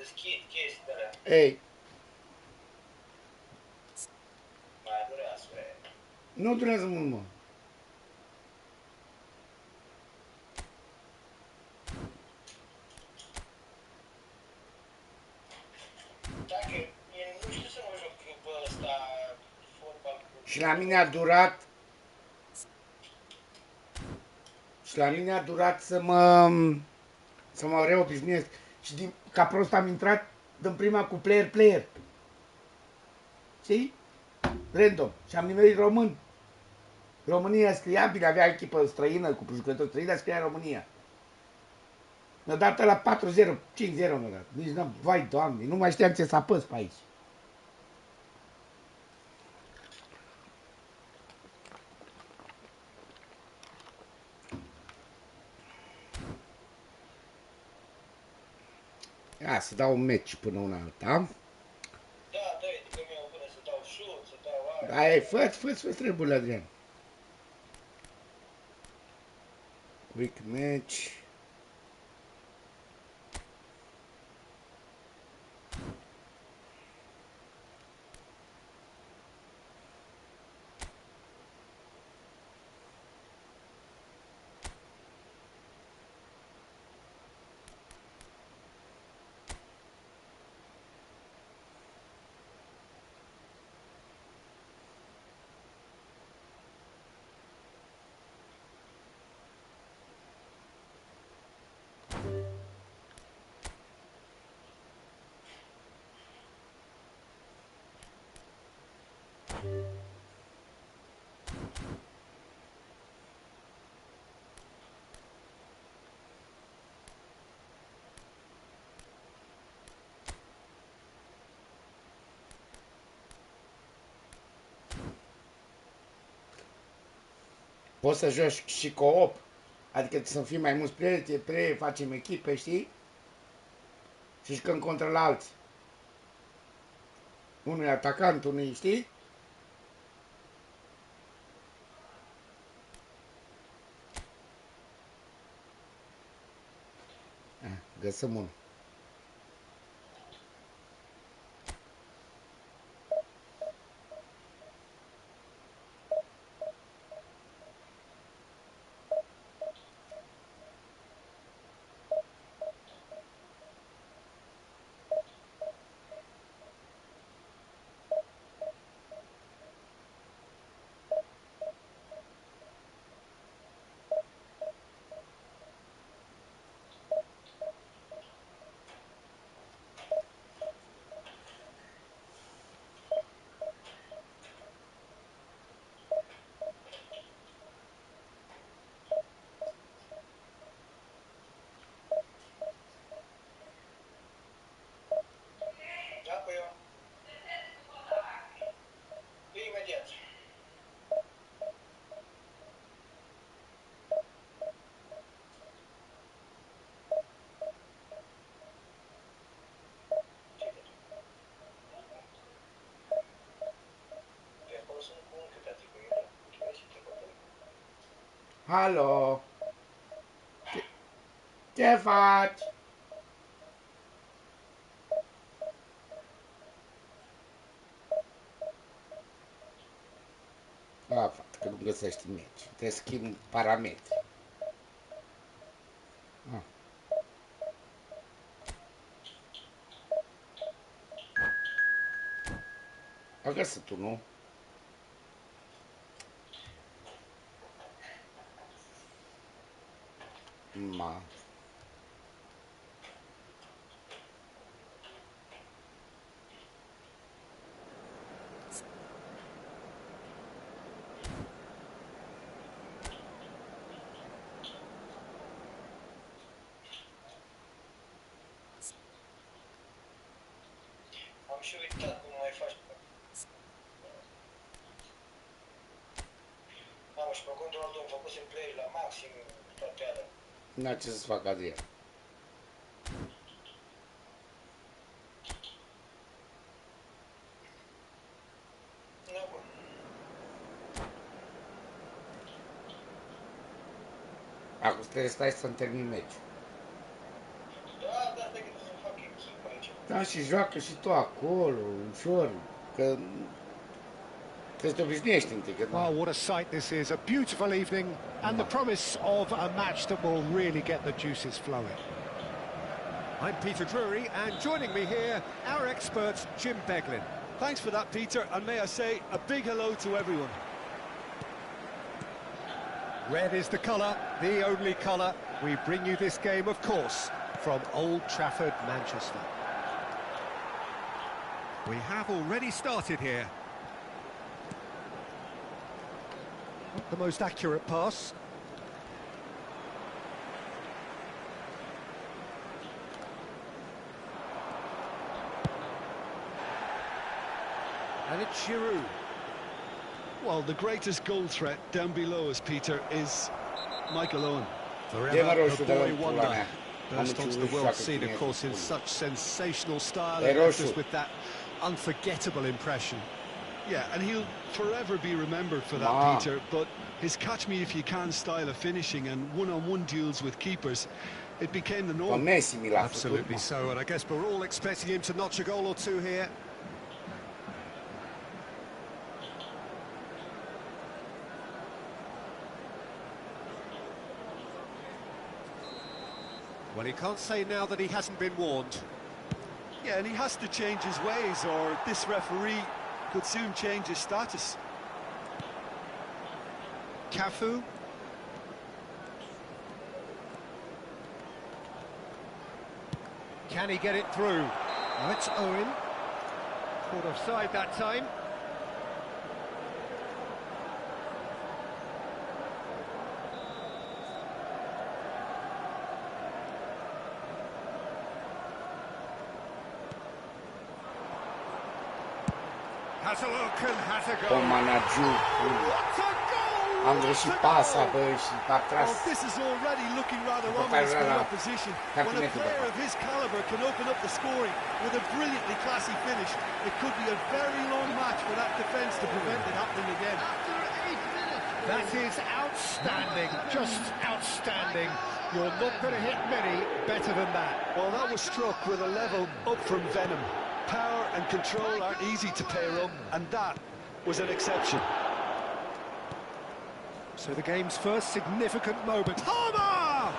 deschid chestiile. Ei, Mai durează, bă. nu durează mult, mă. Dacă nu știu să mă joc pe ăsta fotbal cu... Și la mine a durat... Și la mine a durat să mă reobișnuiesc. Și ca prost am intrat din prima cu player. Știi? Random. Și am nimerit român. România scria, bine, avea echipă străină cu jucători străini, dar scria România. Mi-a dat la 4-0, 5-0 mi-a dat. Nici n-am, vai, Doamne, nu mai știam ce să apăs pe aici. Ia, să dau un match până una alta. Da, dă-i, că mi-au până să dau șut, să dau aia. Aia, fă-ți treburile, Adrian. Quick match. Poți să joci și co-op, adică să fii mai mulți prieteni, facem echipe, știi? Și jucăm contra la alții. Unul e atacant, unul e, știi? Găsăm unul. Da, păi eu. Imediat. Pe acolo sunt cu un câte atribuire. Vezi și te hotărâi. Halo? Ce faci? Fată, că nu găsești meci. Te schimb parametri. Ah. A găsit unul. Ma. Am și uitat cum mai faci. Mamă, și pe control 2 am făcut play la maxim toate alea. N-a ce să fac, Adrian. Nu, bă. Acum trebuie să stai să-mi termin meci. Da, da, stai că trebuie să fac echipă aici. Da, și joacă și tu acolo, ușor, că trebuie să te obișnuiești întâi. Well, what a sight this is. A beautiful evening and the promise of a match that will really get the juices flowing. I'm Peter Drury, and joining me here, our expert, Jim Beglin. Thanks for that, Peter, and may I say a big hello to everyone. Red is the colour, the only colour. We bring you this game, of course, from Old Trafford, Manchester. We have already started here. Not the most accurate pass. And it's Giroud. Well, the greatest goal threat down below us, Peter, is Michael Owen. Forever the boy wonder. Burst onto the world scene, of course, in such sensational style, and left us with that unforgettable impression. Yeah, and he'll forever be remembered for that, Peter, but his catch-me-if-you-can style of finishing and one-on-one duels with keepers, it became the norm. Absolutely so, and I guess we're all expecting him to notch a goal or two here. Well, he can't say now that he hasn't been warned. Yeah, and he has to change his ways, or this referee could soon change his status. Cafu. Can he get it through? Now it's Owen. Caught offside that time. Has a look and has a goal. Am greșit pasa, bă, și a tras. Well, this is already looking rather ominous for the opposition. When a player of his caliber can open up the scoring with a brilliantly classy finish, it could be a very long match for that defence to prevent it happening again. That is outstanding, just outstanding. You're not going to hit many better than that. Well, that was struck with a level up from venom. Power and control aren't easy to pair up, and that was an exception. So the game's first significant moment. Homer!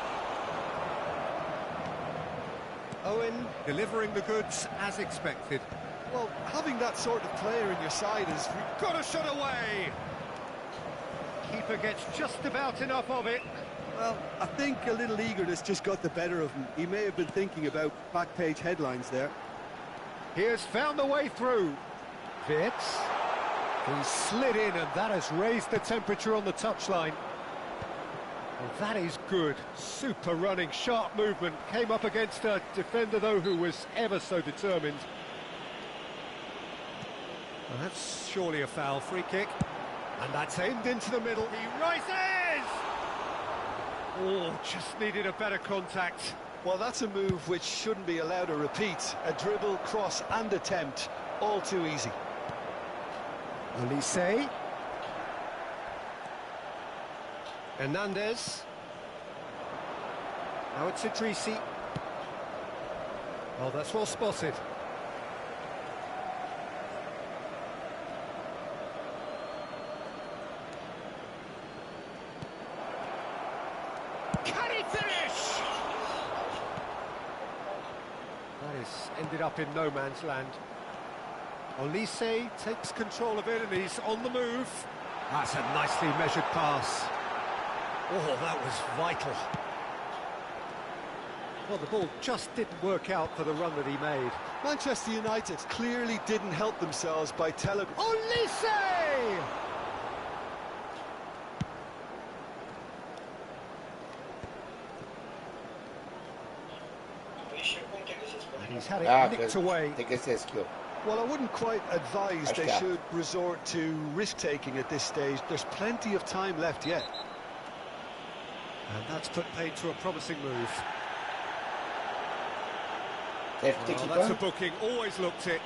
Owen delivering the goods as expected. Well, having that sort of player in your side is... Got a shot away! Keeper gets just about enough of it. Well, I think a little eagerness just got the better of him. He may have been thinking about back-page headlines there. He has found the way through. Fitz. He slid in, and that has raised the temperature on the touchline. Well, that is good. Super running, sharp movement. Came up against a defender, though, who was ever so determined. Well, that's surely a foul. Free kick. And that's aimed into the middle. He rises! Oh, just needed a better contact. Well, that's a move which shouldn't be allowed to repeat. A dribble, cross and attempt, all too easy. Olise. Hernandez. Now it's Idrissi. Oh, that's well spotted. Can he finish? That is ended up in no man's land. Olise takes control of it and he's on the move. That's a nicely measured pass. Oh, that was vital. Well, the ball just didn't work out for the run that he made. Manchester United clearly didn't help themselves by Olise! And he's had it nicked away. Well, I wouldn't quite advise they should resort to risk-taking at this stage. There's plenty of time left yet. And that's put paid to a promising move. Well, that's a booking, always looked it.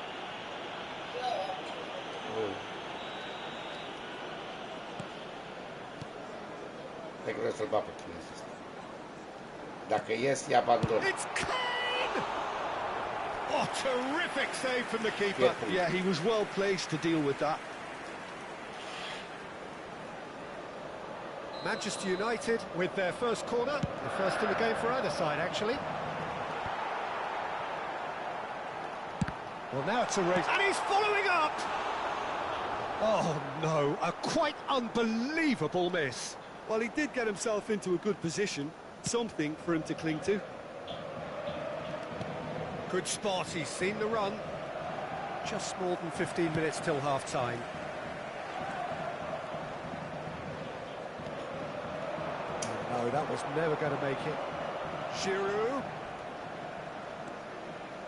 Dacă ies, ia abandon. It's Kane! Oh, terrific save from the keeper. Yeah, he was well placed to deal with that. Manchester United with their first corner, the first in the game for either side, actually. Well, now it's a race, and he's following up! Oh, no, a quite unbelievable miss. Well, he did get himself into a good position, something for him to cling to. Good spot, he's seen the run. Just more than 15 minutes till half-time. No, that was never going to make it. Giroud.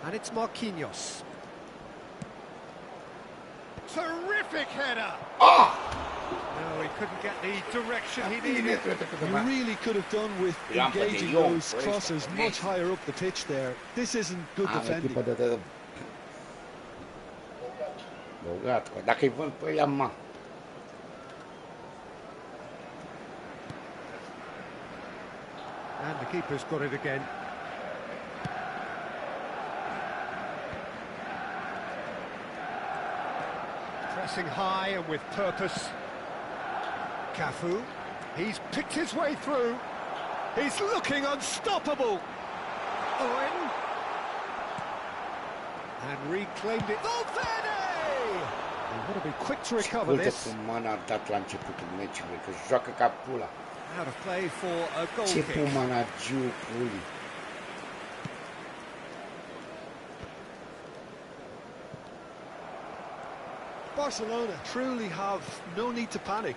And it's Marquinhos. Terrific header! Ah! No, he couldn't get the direction he needed. You really could have done with engaging those crosses much higher up the pitch there. This isn't good defending. Bogat, dacă-i vând pe ea, ma. And the keeper's got it again. Pressing high and with purpose. Cafu, he's picked his way through. He's looking unstoppable. Owen. And reclaimed it. Valverde! He's got to be quick to recover this. Cum m-a dat la începutul meciului, că joacă ca pula. Out of play for a goal Ce kick. pumanagiu puli. Barcelona truly have no need to panic.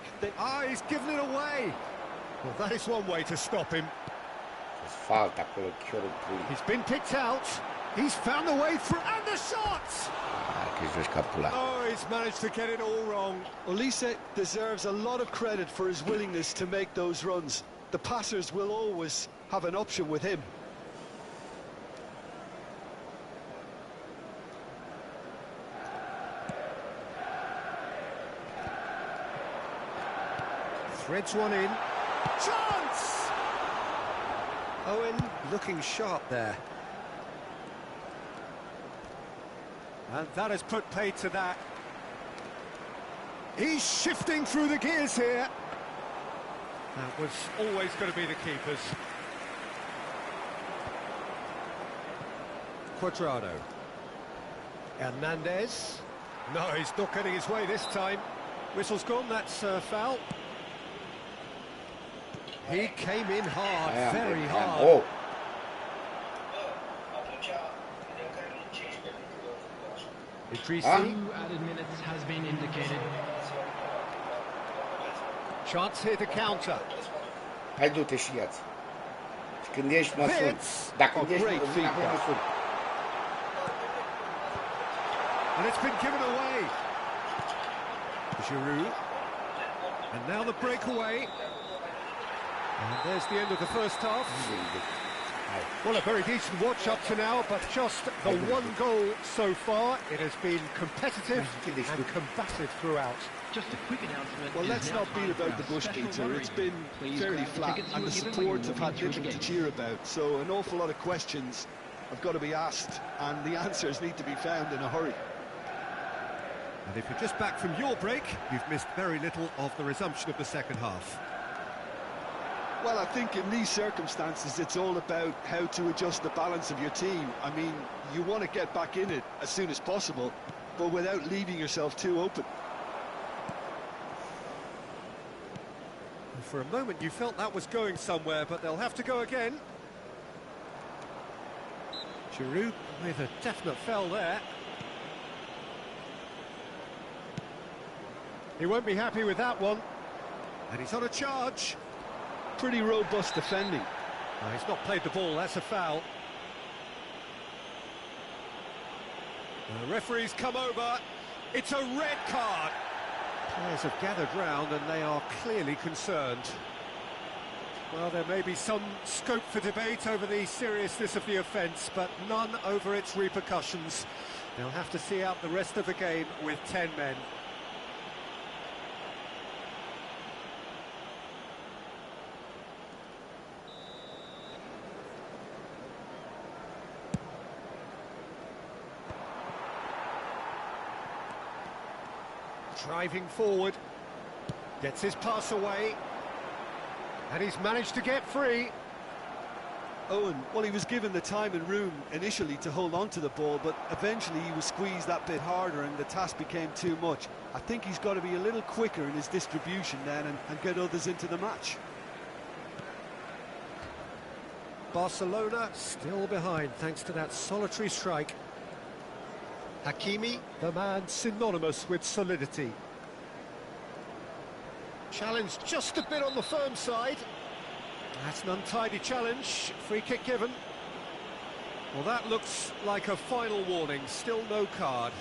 He's given it away. Well, that is one way to stop him. Falta acolo, chiorul puli. He's been picked out. He's found the way through, and the shots! Că joci ca pula. Oh, he's managed to get it all wrong. Olise deserves a lot of credit for his willingness to make those runs. The passers will always have an option with him. Threads one in. Chance! Owen looking sharp there. And that has put paid to that. He's shifting through the gears here. That was always going to be the keeper's. Cuadrado. Hernandez. No, he's not getting his way this time. Whistle's gone, that's foul. He came in hard, very hard. Oh. Idrissi. 2 added minutes has been indicated. Chance here to counter. Hai du-te și ia-ți. Și când ești, mă sun. Dacă ești, vin apoi mă sun. And it's been given away. Giroud. And now the breakaway. And there's the end of the first half. Well, a very decent watch up to now, but just the one goal so far. It has been competitive and combative throughout. Just a quick announcement. Well, let's not beat about the bush, Peter. It's been fairly flat, and the support have had little to cheer about. So an awful lot of questions have got to be asked, and the answers need to be found in a hurry. And if you're just back from your break, you've missed very little of the resumption of the second half. Well, I think in these circumstances, it's all about how to adjust the balance of your team. I mean, you want to get back in it as soon as possible, but without leaving yourself too open. For a moment, you felt that was going somewhere, but they'll have to go again. Giroud with a definite foul there. He won't be happy with that one. And he's on a charge. Pretty robust defending. No, he's not played the ball, that's a foul. The referee's come over. It's a red card. Players have gathered round and they are clearly concerned. Well, there may be some scope for debate over the seriousness of the offence, but none over its repercussions. They'll have to see out the rest of the game with 10 men. Driving forward. Gets his pass away. And he's managed to get free. Owen, well, he was given the time and room initially to hold on to the ball, but eventually he was squeezed that bit harder and the task became too much. I think he's got to be a little quicker in his distribution then and get others into the match. Barcelona still behind thanks to that solitary strike. Hakimi, the man synonymous with solidity. Challenge just a bit on the firm side. That's an untidy challenge. Free kick given. Well, that looks like a final warning. Still no card.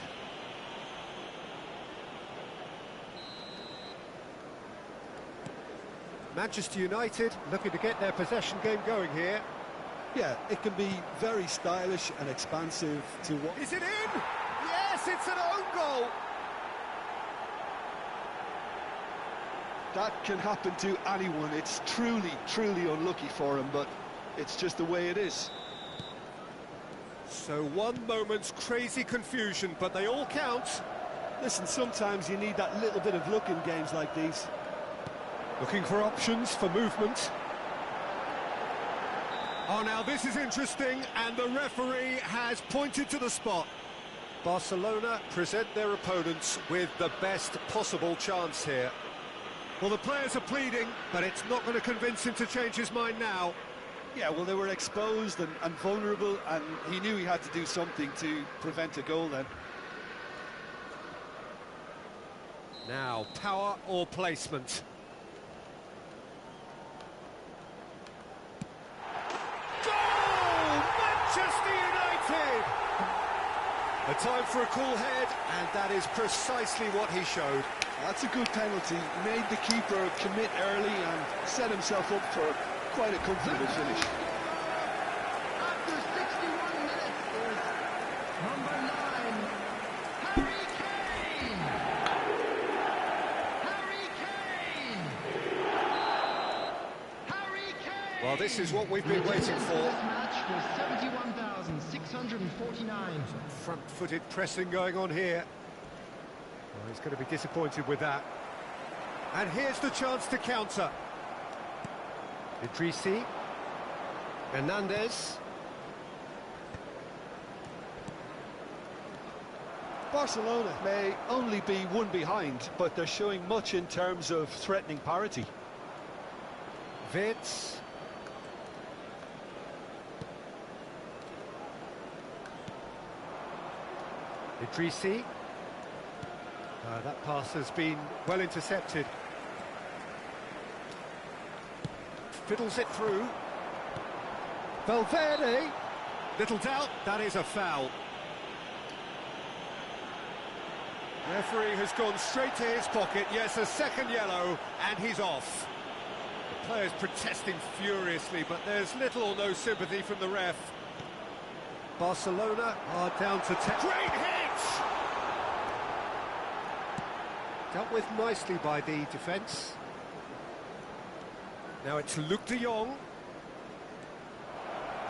Manchester United looking to get their possession game going here. Yeah, it can be very stylish and expansive to what... Is it in? Yes, it's an own goal. That can happen to anyone. It's truly, truly unlucky for him, but it's just the way it is. So one moment's crazy confusion, but they all count. Listen, sometimes you need that little bit of luck in games like these. Looking for options for movement. Oh, now this is interesting, and the referee has pointed to the spot. Barcelona present their opponents with the best possible chance here. Well, the players are pleading, but it's not going to convince him to change his mind now. Yeah, well, they were exposed and vulnerable, and he knew he had to do something to prevent a goal then. Now, power or placement? Goal! Manchester United! A time for a cool head, and that is precisely what he showed. That's a good penalty. Made the keeper commit early and set himself up for quite a comfortable finish. After 61 minutes is number 9, Harry Kane! Harry Kane! Harry Kane! Well, this is what we've been waiting for. This match was 71,649. Front-footed pressing going on here. Well, he's going to be disappointed with that. And here's the chance to counter. Idrissi. Hernandez. Barcelona may only be one behind, but they're showing much in terms of threatening parity. Vitz. Idrissi. That pass has been well intercepted. Fiddles it through. Valverde. Little doubt, that is a foul. Referee has gone straight to his pocket. Yes, a second yellow, and he's off. The players protesting furiously, but there's little or no sympathy from the ref. Barcelona are down to 10. Great hit! Dealt with nicely by the defence. Now it's Luc de Jong.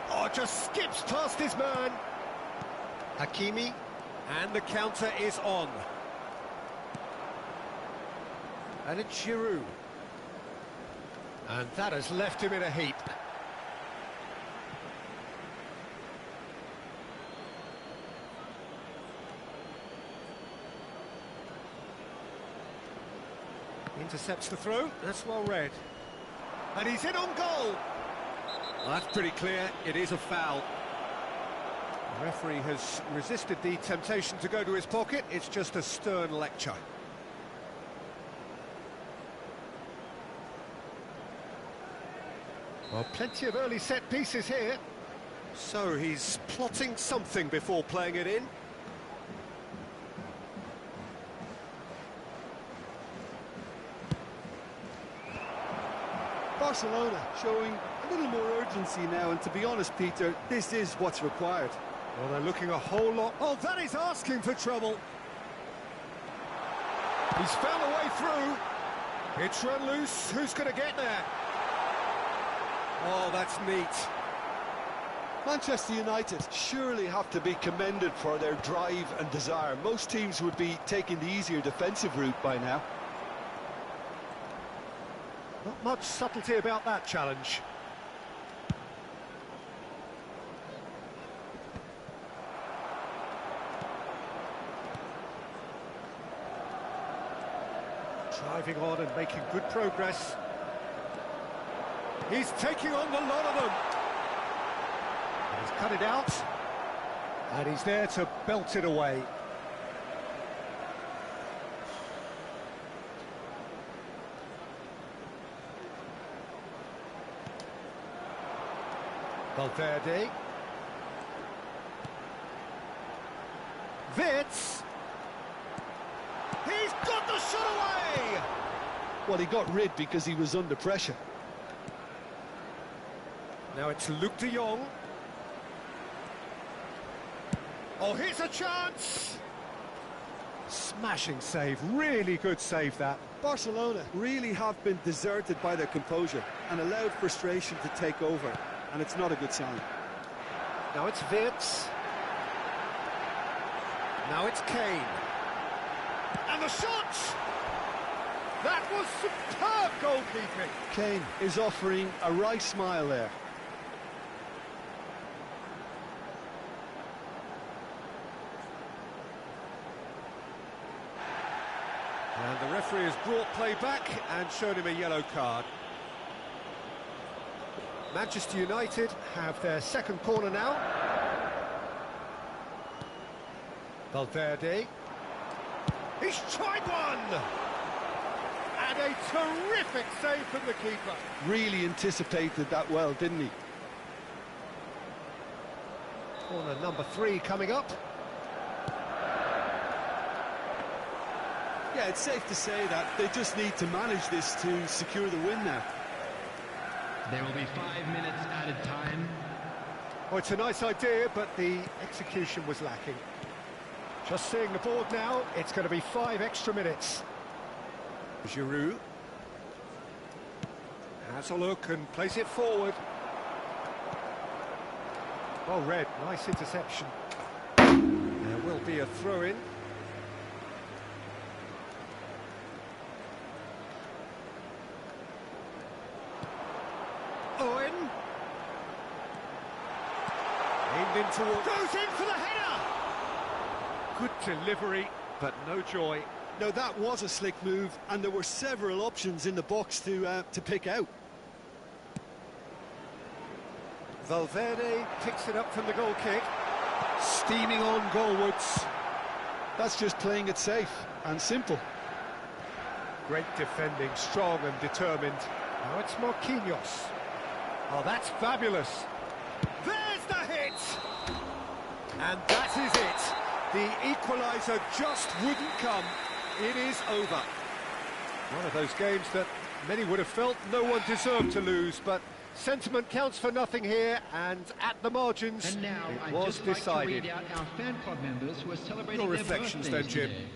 Oh, just skips past his man. Hakimi, and the counter is on. And it's Giroud. And that has left him in a heap. Intercepts the throw, that's well read. And he's in on goal! Well, that's pretty clear, it is a foul. The referee has resisted the temptation to go to his pocket, it's just a stern lecture. Well, plenty of early set pieces here. So he's plotting something before playing it in. Barcelona showing a little more urgency now, and to be honest, Peter, this is what's required. Well, they're looking a whole lot... Oh, that is asking for trouble. He's found a way through. It's run loose. Who's going to get there? Oh, that's neat. Manchester United surely have to be commended for their drive and desire. Most teams would be taking the easier defensive route by now. Not much subtlety about that challenge. Driving on and making good progress. He's taking on the lot of them. He's cut it out, and he's there to belt it away. Valverde. Wits. He's got the shot away! Well, he got rid because he was under pressure. Now it's Luke de Jong. Oh, here's a chance! Smashing save, really good save that. Barcelona really have been deserted by their composure and allowed frustration to take over, and it's not a good sign. Now it's Wits. Now it's Kane. And the shot! That was superb goalkeeping. Kane is offering a wry smile there. And the referee has brought play back and shown him a yellow card. Manchester United have their second corner now. Valverde. He's tried one! And a terrific save from the keeper. Really anticipated that well, didn't he? Corner number 3 coming up. Yeah, it's safe to say that they just need to manage this to secure the win now. There will be 5 minutes added time. Oh, it's a nice idea, but the execution was lacking. Just seeing the board now, it's going to be 5 extra minutes. Giroud has a look and plays it forward. Well read, nice interception. There will be a throw-in. Owen. Aimed in toward... Goes in for the header! Good delivery, but no joy. Now that was a slick move, and there were several options in the box to pick out. Valverde picks it up from the goal kick. Steaming on goalwards. That's just playing it safe and simple. Great defending, strong and determined. Now it's Marquinhos. Oh, that's fabulous. There's the hit! And that is it. The equaliser just wouldn't come. It is over. One of those games that many would have felt no one deserved to lose, but sentiment counts for nothing here, and at the margins, And now it I'd was just like decided. to read out our fan club members who are celebrating Your their reflections birthdays then, Jim. today.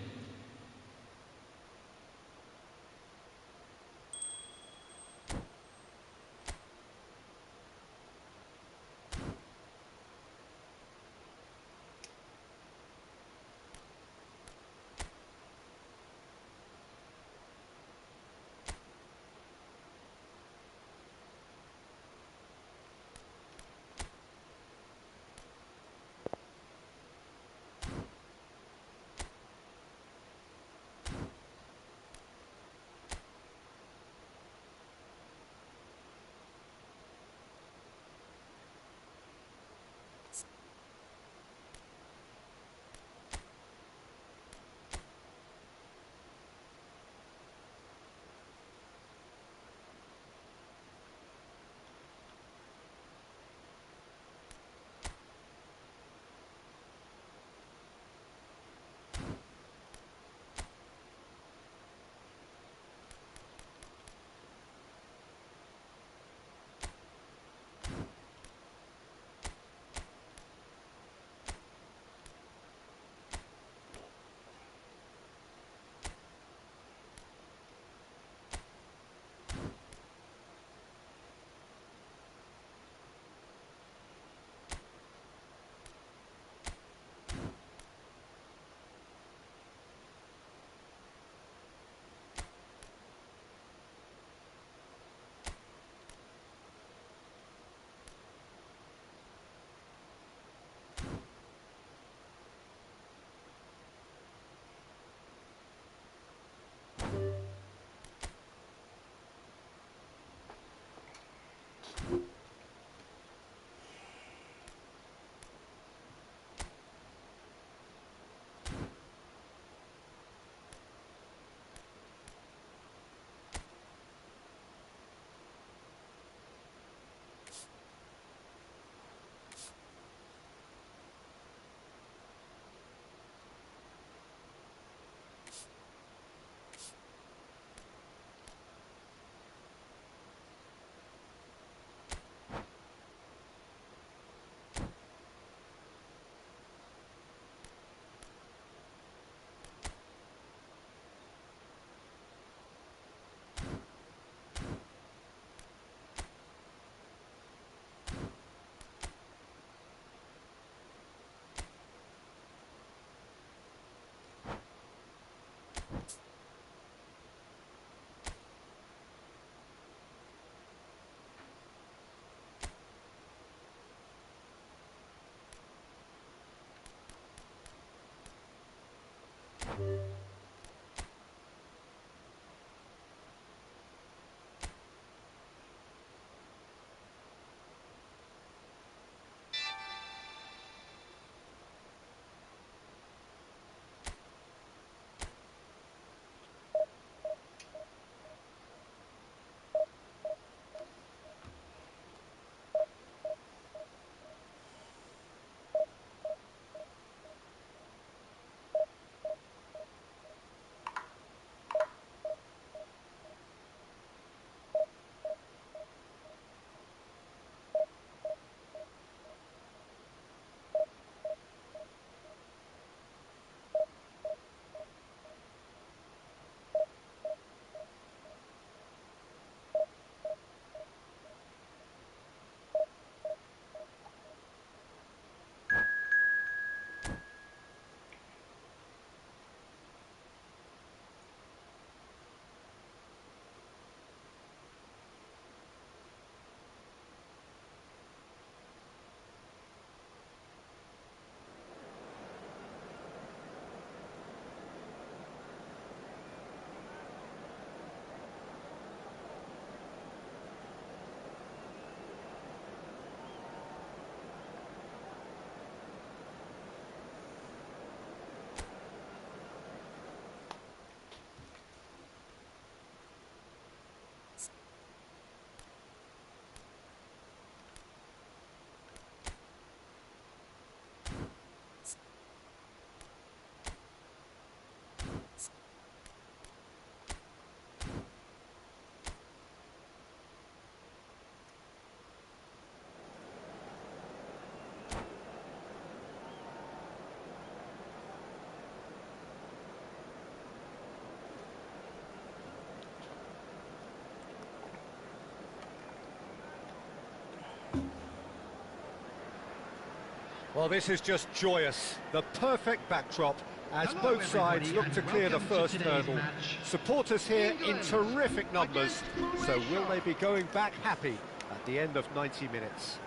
Well, this is just joyous. The perfect backdrop as both sides look to clear the first hurdle. Supporters here in terrific numbers, so will they be going back happy at the end of 90 minutes?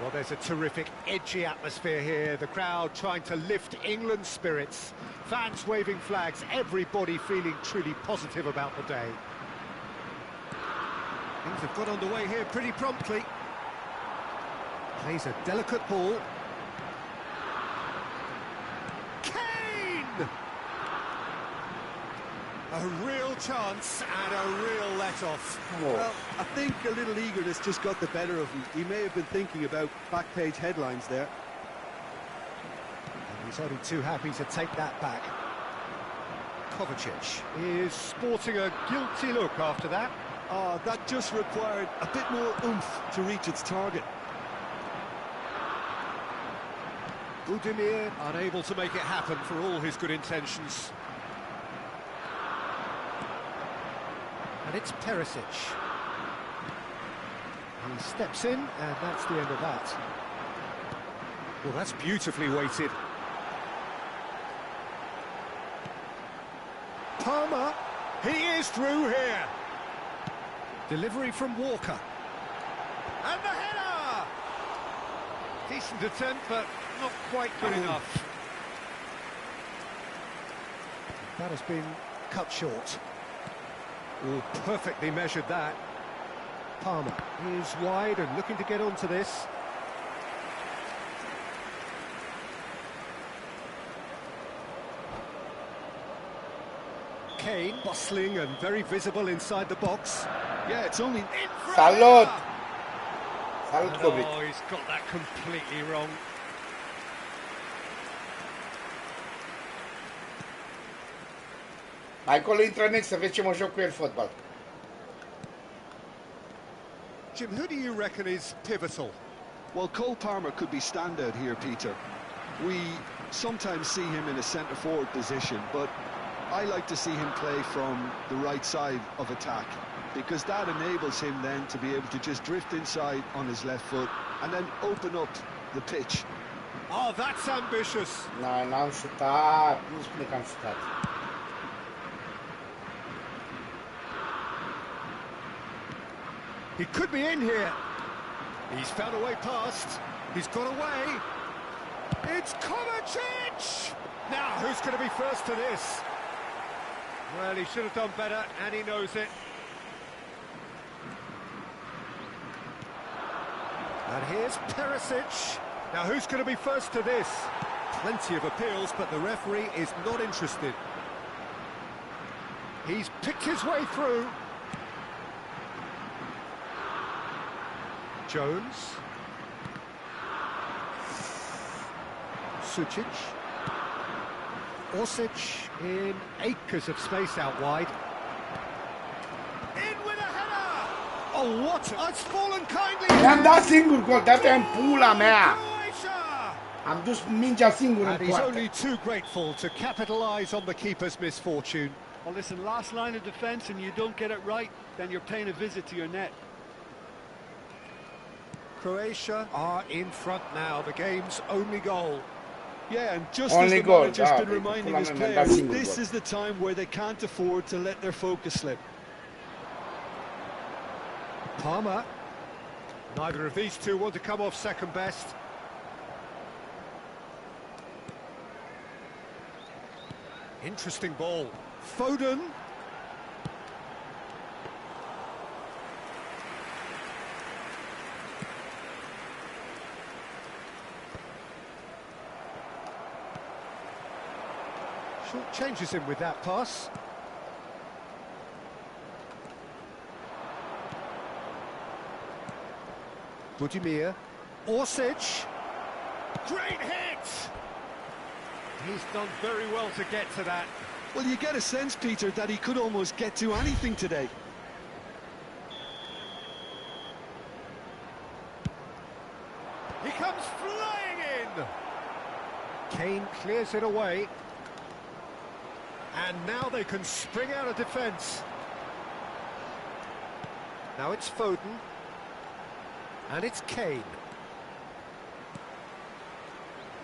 Well, there's a terrific, edgy atmosphere here. The crowd trying to lift England's spirits. Fans waving flags, everybody feeling truly positive about the day. Things have got underway here pretty promptly. Plays a delicate ball. Kane! A real chance and a real let-off. Well, I think a little eagerness just got the better of him. He may have been thinking about back-page headlines there. And he's only too happy to take that back. Kovacic is sporting a guilty look after that. That just required a bit more oomph to reach its target. Budimir unable to make it happen for all his good intentions. And it's Perisic. He steps in, and that's the end of that. Well, that's beautifully weighted. Palmer, he is through here. Delivery from Walker. And the header! Decent attempt, but not quite good enough. That has been cut short. Oh, perfectly measured that. Palmer is wide and looking to get onto this. Kane bustling and very visible inside the box. Yeah, it's only... Salut! Salut, Kovic. Oh, he's got that completely wrong. Acolo intră Nex să vezi ce mă joc cu el fotbal. Jim, who do you reckon is pivotal? Well, Cole Palmer could be standout here, Peter. We sometimes see him in a centre-forward position, but I like to see him play from the right side of attack, because that enables him then to be able to just drift inside on his left foot and then open up the pitch. Oh, that's ambitious. N-am șutat, nu spune că am șutat. He could be in here. He's found a way past. He's got away. It's Kovacic! Now, who's going to be first to this? Well, he should have done better, and he knows it. And here's Perisic. Now, who's going to be first to this? Plenty of appeals, but the referee is not interested. He's picked his way through. Jones. Sucic. Orsic in acres of space out wide. In with a header! Oh, what? It's fallen kindly. I-am dat singur gol, dă-te în pula mea! Am dus mingea singur în And he's poartă. only too grateful to capitalise on the keeper's misfortune. Well, listen, last line of defence and you don't get it right, then you're paying a visit to your net. Croatia are in front now, the game's only goal. Yeah, and just Only as the goal, manager's been da, reminding pula his mea, players, mi-am dat singur this gol. is the time where they can't afford to let their focus slip. Palmer. Neither of these two want to come off second best. Interesting ball. Foden. Short changes him with that pass. Budimir. Orsic. Great hit! He's done very well to get to that. Well, you get a sense, Peter, that he could almost get to anything today. He comes flying in! Kane clears it away. And now they can spring out of defence. Now it's Foden. And it's Kane.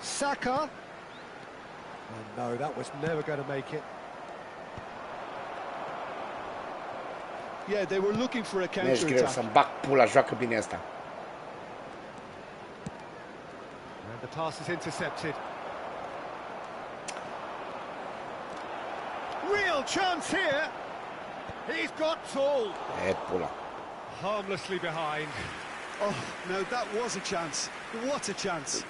Saka. Oh no, that was never going to make it. Yeah, they were looking for a Mi-ești greu counter-attack. să-mi bag pula, joacă bine asta. And the pass is intercepted. Real chance here. He's got tall. E pula. Harmlessly behind. Oh, now that was a chance. What a chance.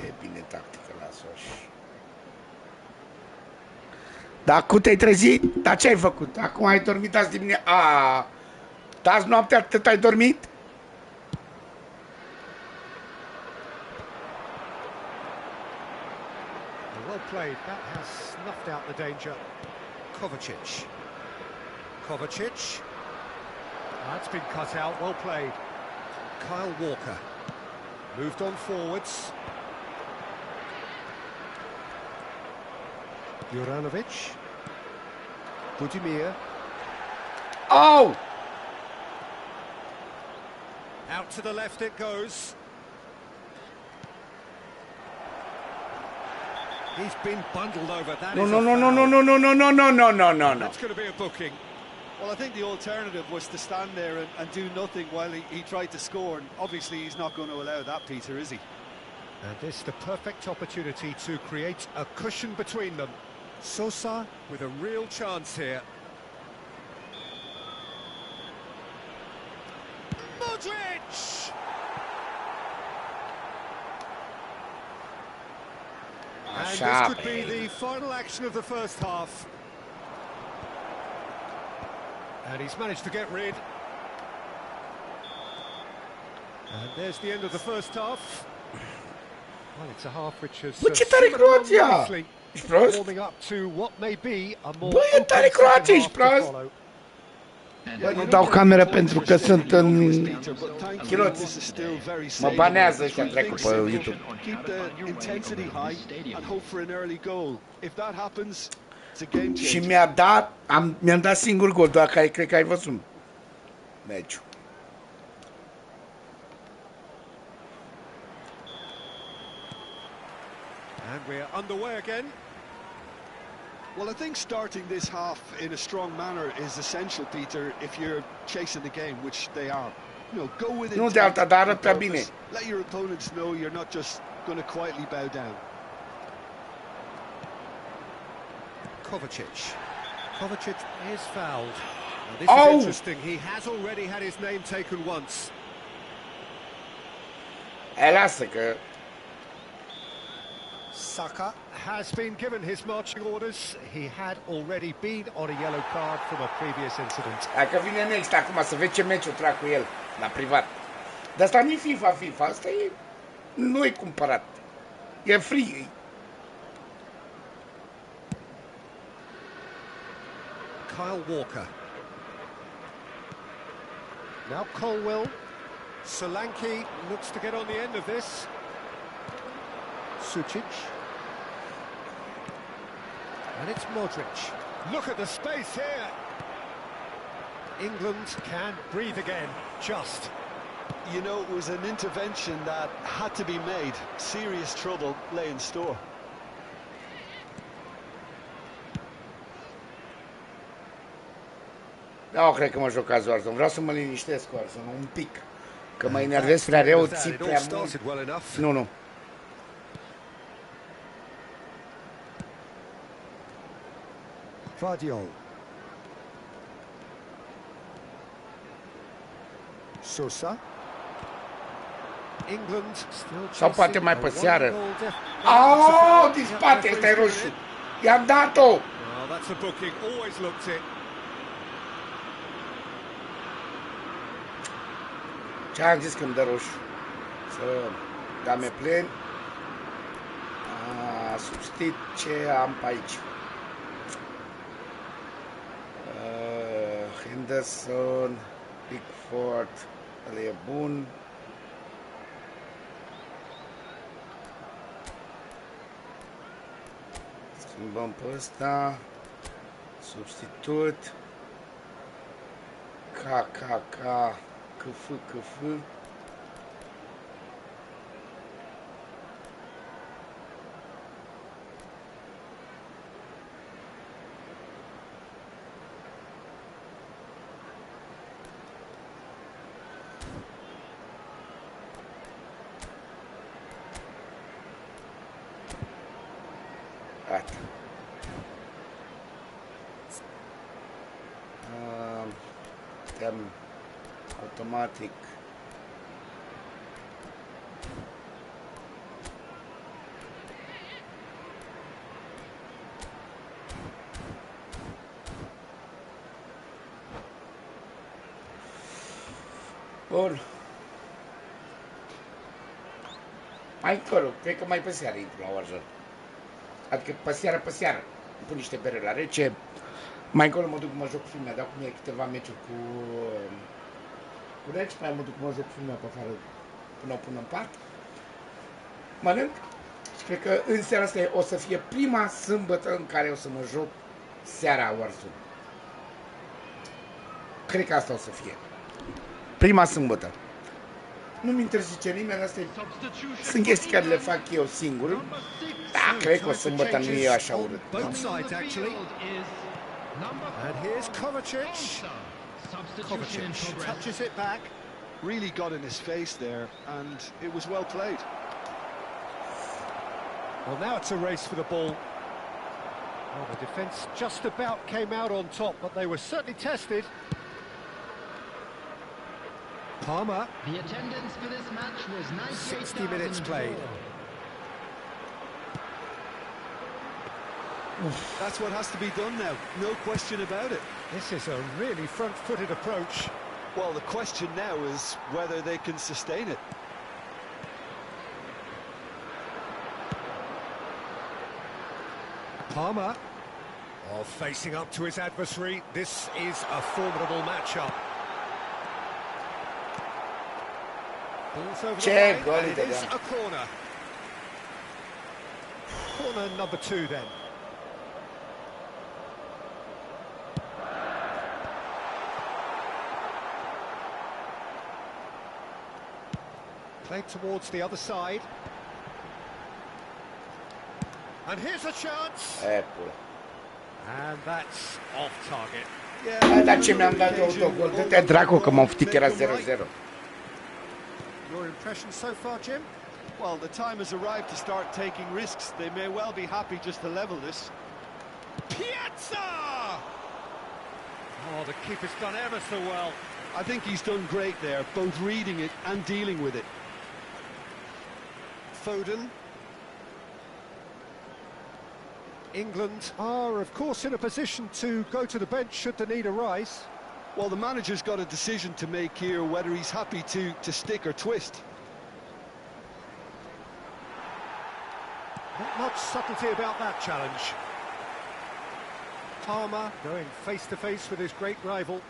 E bine tactică, lasă-o și... Dar cum te-ai trezit? Dar ce ai făcut? Acum ai dormit azi dimineața? Azi noaptea atât ai dormit? Well played. That has snuffed out the danger. Kovacic. Kovacic. That's been cut out. Well played. Kyle Walker. Moved on forwards. Juranovic. Budimir. Oh! Out to the left it goes. He's been bundled over. That No, is no, a no, no, foul. no, no, no, no, no, no, no, no, no. That's going to be a booking. Well, I think the alternative was to stand there and do nothing while he tried to score. And obviously he's not going to allow that, Peter, is he? And this the perfect opportunity to create a cushion between them. Sosa with a real chance here. Modric! And this could be the final action of the first half. And he's managed to get rid. And there's the end of the first half. Well, it's a half which has Bă, ce tare Croația! Ești prost? warming up to what may be a more Bă, e tare open Croația, second ești half to prost? follow. Bă, nu dau cameră pentru că sunt în chiloți. Mă banează ăștia trecu pe YouTube. Keep the intensity high and hope for an early goal. If that happens, it's a game Și changer. mi-am dat singur gol, doar că cred că ai văzut meciul. And we're underway again. Well, I think starting this half in a strong manner is essential, Peter, if you're chasing the game, which they are. You know, go with Nu de alta, intent, dar with arăt bine. purpose. Let your opponents know you're not just going to quietly bow down. Kovacic is fouled. Now, this is interesting. He has already had his name taken once. Lasă că... Saka has been given his marching orders. He had already been on a yellow card from a previous incident. Dacă vine next acum să vezi ce meci o trag cu el, la privat. Dar asta nu-i FIFA, asta e... Nu e cumpărat. E free. Kyle Walker. Now Colwell. Solanke looks to get on the end of this. Sucic. And it's Modric. Look at the space here. England can breathe again, just. You know, it was an intervention that had to be made. Serious trouble lay in store. Da, cred că mă joc azi Warzone. Vreau să mă liniștesc cu Warzone un pic. Că mă enervez prea rău, țip prea mult. Nu. Vardiol. Sosa. England still sau poate mai pe seară. Au, din spate, ăsta e roșu. I-am dat-o. Oh, that's a booking. Always looked it. Ce-am zis că îmi dă roșu? Să dame plen. Substitut ce am pe aici. Henderson, Pickford, ăla e bun. Schimbăm pe ăsta. Substitut. KF. Gata. Dăm automatic. Bun. Mai încolo, cred că mai pe seară intru la Warzone. Adică pe seară, îmi pun niște bere la rece. Mai încolo mă duc, mă joc cu filmea, dar acum e câteva meciuri cu reci, mai mă duc, mă joc cu filmea pe afară până în pat. Mănânc și cred că în seara asta o să fie prima sâmbătă în care o să mă joc seara Warzone. Cred că asta o să fie. Prima sâmbătă. Nu-mi interzice nimeni, astea sunt chestii care le fac eu singur. Da, cred că o sâmbătă nu e așa urât. And here's Kovacic. Kovacic touches it back. Really got in his face there, and it was well played. Well, now it's a race for the ball. Well, the defence just about came out on top, but they were certainly tested. Palmer. The attendance for this match was 60 minutes played. That's what has to be done now, no question about it. This is a really front-footed approach. Well, the question now is whether they can sustain it. Palmer. Oh, facing up to his adversary. This is a formidable matchup. Ball's over the line, and it is a corner. Corner number 2 then. Played towards the other side. And here's a chance. And that's off target. Bă, dar ce mi-am dat de autogol? Dă-te dracu că m-am făcut că era 0-0. Your impression so far, Jim? Well, the time has arrived to start taking risks. They may well be happy just to level this. Piazza! Oh, the keeper's done ever so well. I think he's done great there, both reading it and dealing with it. Foden. England are, of course, in a position to go to the bench should the need arise. Well, the manager's got a decision to make here, whether he's happy to stick or twist. Not much subtlety about that challenge. Palmer going face-to-face with his great rival.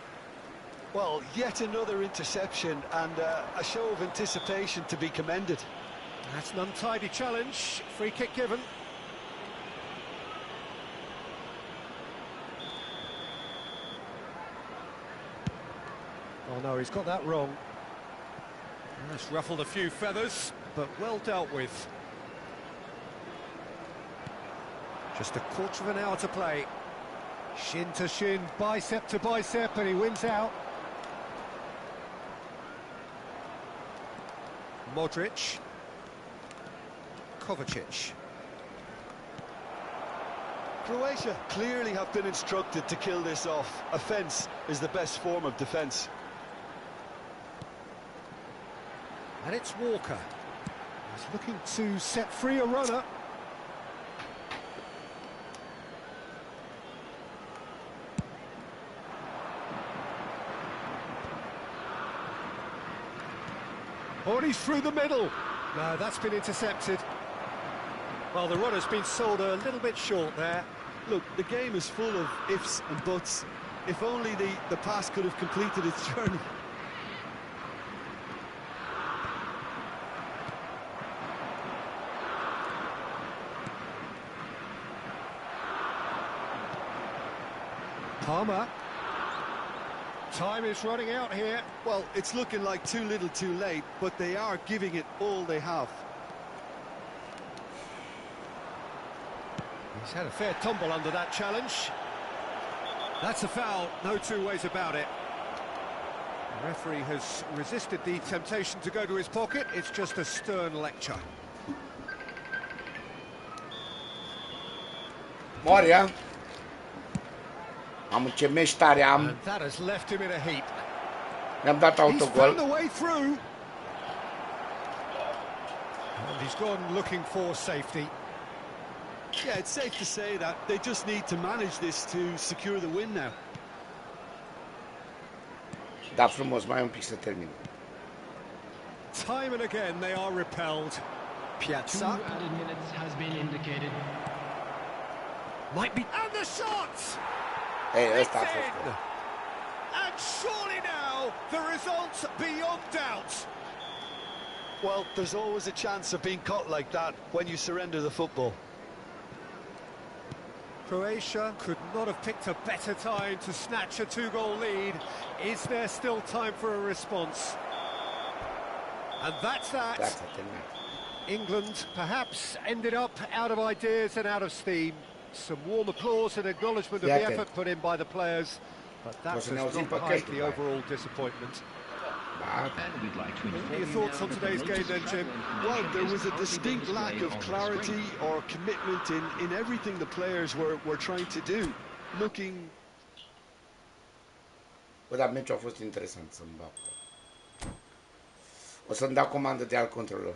Well, yet another interception and a show of anticipation to be commended. That's an untidy challenge. Free kick given. Oh no, he's got that wrong. That's ruffled a few feathers, but well dealt with. Just a quarter of an hour to play. Shin to shin, bicep to bicep, and he wins out. Modric. Kovacic. Croatia clearly have been instructed to kill this off. Offence is the best form of defence. And it's Walker. He's looking to set free a runner. Oh, and he's through the middle. No, that's been intercepted. Well, the runner's been sold a little bit short there. Look, the game is full of ifs and buts. If only the pass could have completed its journey. Palmer. Time is running out here. Well, it's looking like too little too late, but they are giving it all they have. He's had a fair tumble under that challenge. That's a foul, no two ways about it. The referee has resisted the temptation to go to his pocket. It's just a stern lecture. Moria. Am ce meci tare am. And that has left him in a heap. Mi-am dat He's found autogol. the way through. And he's gone looking for safety. Yeah, it's safe to say that they just need to manage this to secure the win now. Da frumos, mai un pic să termin. Time and again they are repelled. 2 Piazza added minutes has been indicated. might be... And the shot! Ei, It's ăsta a fost. in! And surely now, the result beyond doubt. Well, there's always a chance of being caught like that when you surrender the football. Croatia could not have picked a better time to snatch a two-goal lead. Is there still time for a response? And that's that. That's terminat. England perhaps ended up out of ideas and out of steam. Some warm applause and acknowledgement of the Yeah, effort put in by the players, but that Was does ne auzim not pe hide căști, the bai. overall disappointment. Da. And we'd like to What inform are your you thoughts now on that the today's game latest then, Jim? travel Well, information there is was a currently distinct being lack of displayed on the clarity screen. or commitment in everything the players were trying to do. Looking... Bă, dar meciul a fost interesant să-mi bag. O să-mi dau comandă de alt controlor.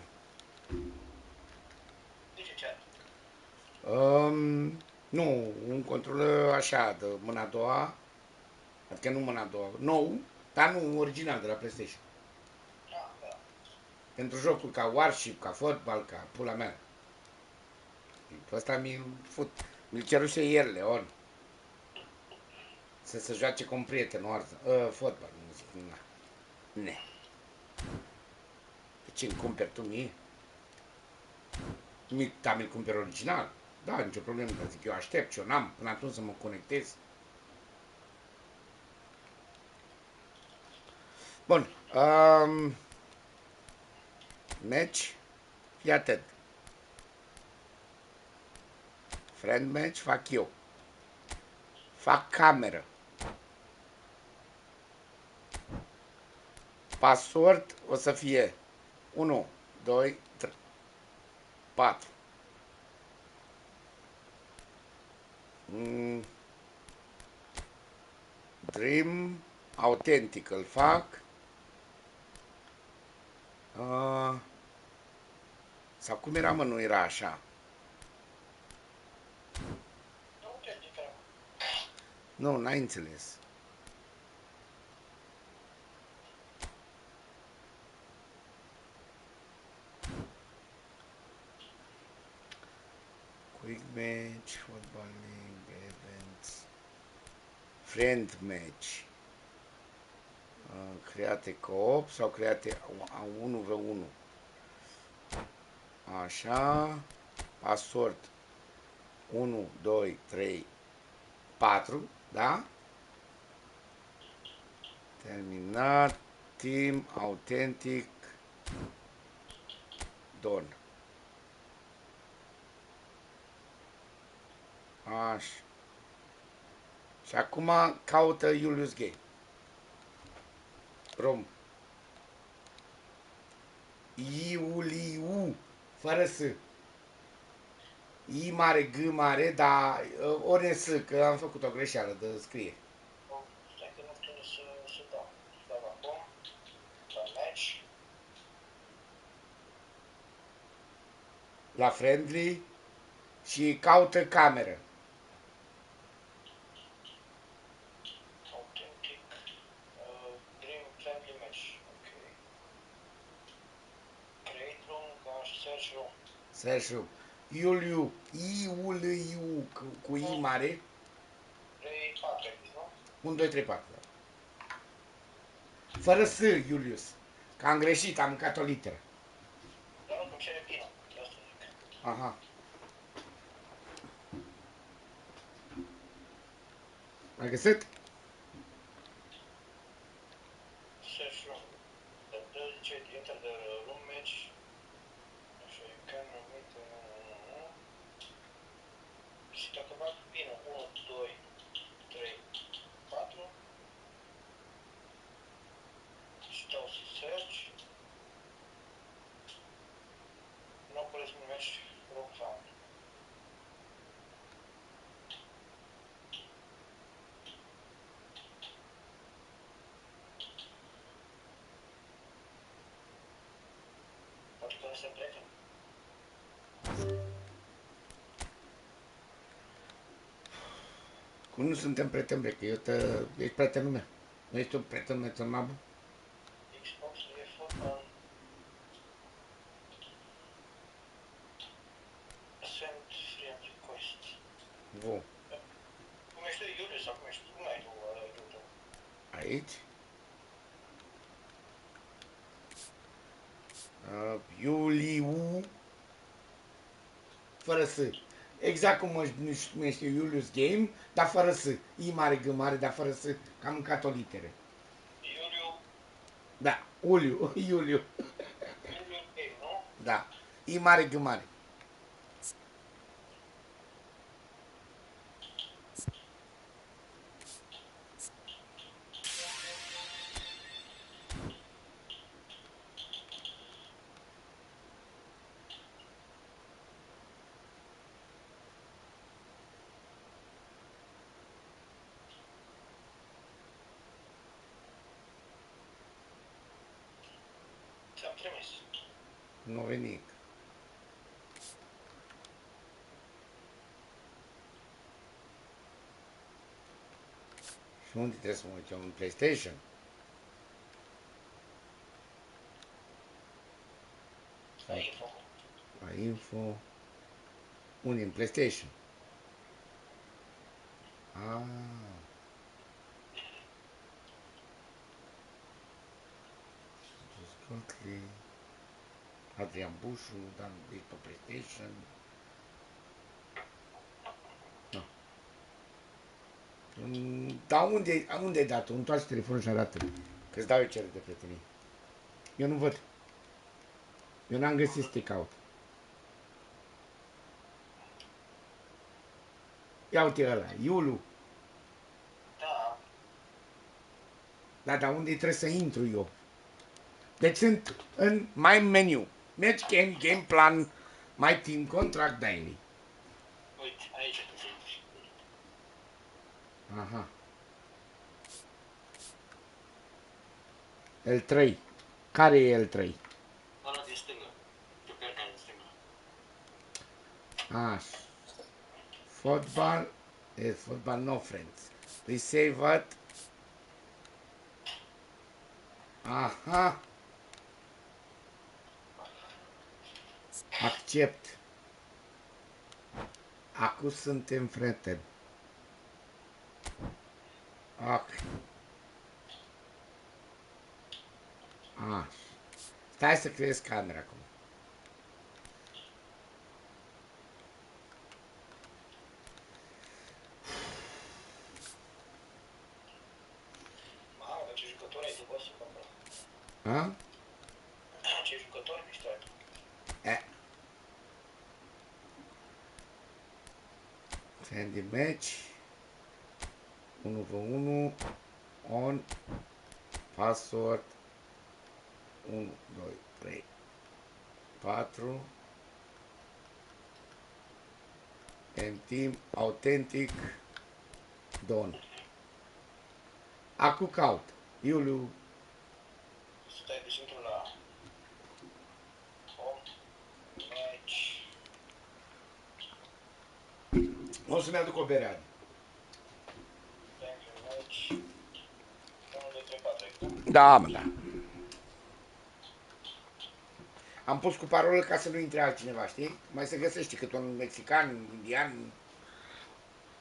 De ce? Nu, un controlor așa, de mâna a doua. Adică nu mâna a doua, nou, dar nu original de la PlayStation. Ah, da. Pentru jocul ca Warship, ca fotbal, ca pula mea. Pe ăsta mi-l ceruse ieri, Leon. Să se joace cu un prieten, Warzone, fotbal, nu zic, na. Ne. De ce îmi cumperi tu mie? Da, mi-l cumperi original. Da, nicio problemă, dar zic, eu aștept și eu n-am până atunci să mă conectez. Bun. Match. Fii atent. Friend match fac eu. Fac cameră. Password o să fie 1, 2, 3, 4. Dream autentic îl fac. Sau cum era, mă, nu era așa? Nu, n-ai înțeles. Quick match, footballing, events, friend match. Create co-op sau create 1v1. Așa. Password 1, 2, 3, 4, da? Terminat. Team autentic. Done. Așa. Și acum caută Julius Gay. Rom. Iuliu. Fără S. I mare, G mare, dar ori S, că am făcut o greșeală de scrie. Stai că nu știu să dau. Dau acum. La match. La friendly. Și caută cameră. Authentic. Dream family match. Ok. Create room ca și search room. Search room. Iuliu. Iuliu. Cu I mare. 3, 4, nu? 1, 2, 3, 4. Fără S, Iulius. Că am greșit, am mâncat o literă. Dar nu cum cere pinul. De asta zic. Aha. Ai găsit? Search room. Dar zice enter the room match. Așa, you can omit. Și dacă bag pinul 1, 2, 3, 4. Și dau să search. Nu apăresc un match room found. Poate că nu se plecă. Cum nu suntem prieteni, că ești prietenul meu. Nu ești un prieten meu, ți-l mabu? Xbox e fotbal. Send friend request. Vo. Cum ești tu, Iulius, sau cum ești tu? Cum ai tu ăla-i tău? Aici. Iuliu. Fără S. Exact cum numește Julius Game, dar fără S. I mare, G mare, dar fără S. Că am mâncat o litere. Iuliu. Da. Uliu. Iuliu. Iuliu Game, nu? Da. I mare, G mare. Ți-am trimis. Nu veni. Și unde trebuie să mă uit eu? În PlayStation? La info. La info. Unde? În PlayStation? Ah. Scotty. Adrian Bușu, Dan Big pe PlayStation. No. Dar unde ai dat-o? Întoarce telefonul și arată. Că-ți dau eu cerere de prietenie. Eu nu văd. Eu n-am găsit să te caut. Ia uite ăla, Iulu. Da, dar unde trebuie să intru eu? Deci sunt în My Menu. Match Game, Game Plan, My Team, Contract Daily. Uite, aici te intri. Aha. L3. Care e L3? Ăla din stânga. Pe partea din stânga. Așa. Football. Yes, football, no friends. Please say what? Aha. Accept. Acum suntem prieteni. Ok. Așa. Stai să creez camera acum. Mamă, dar ce jucători ai tu, bă, să acolo. Ha? Ce jucători mișto ai tu. Send the match. 1v1. On. Password. 1, 2, 3, 4. And team. Authentic. Done. Acum caut. Iuliu. Stai, deci intru la home, match. O să-mi aduc o bere. Thank you, match. 1, 2, 3, 4, ai. Da, mă, da. Am pus cu parolă ca să nu intre altcineva, știi? Mai se găsește cât un mexican, indian.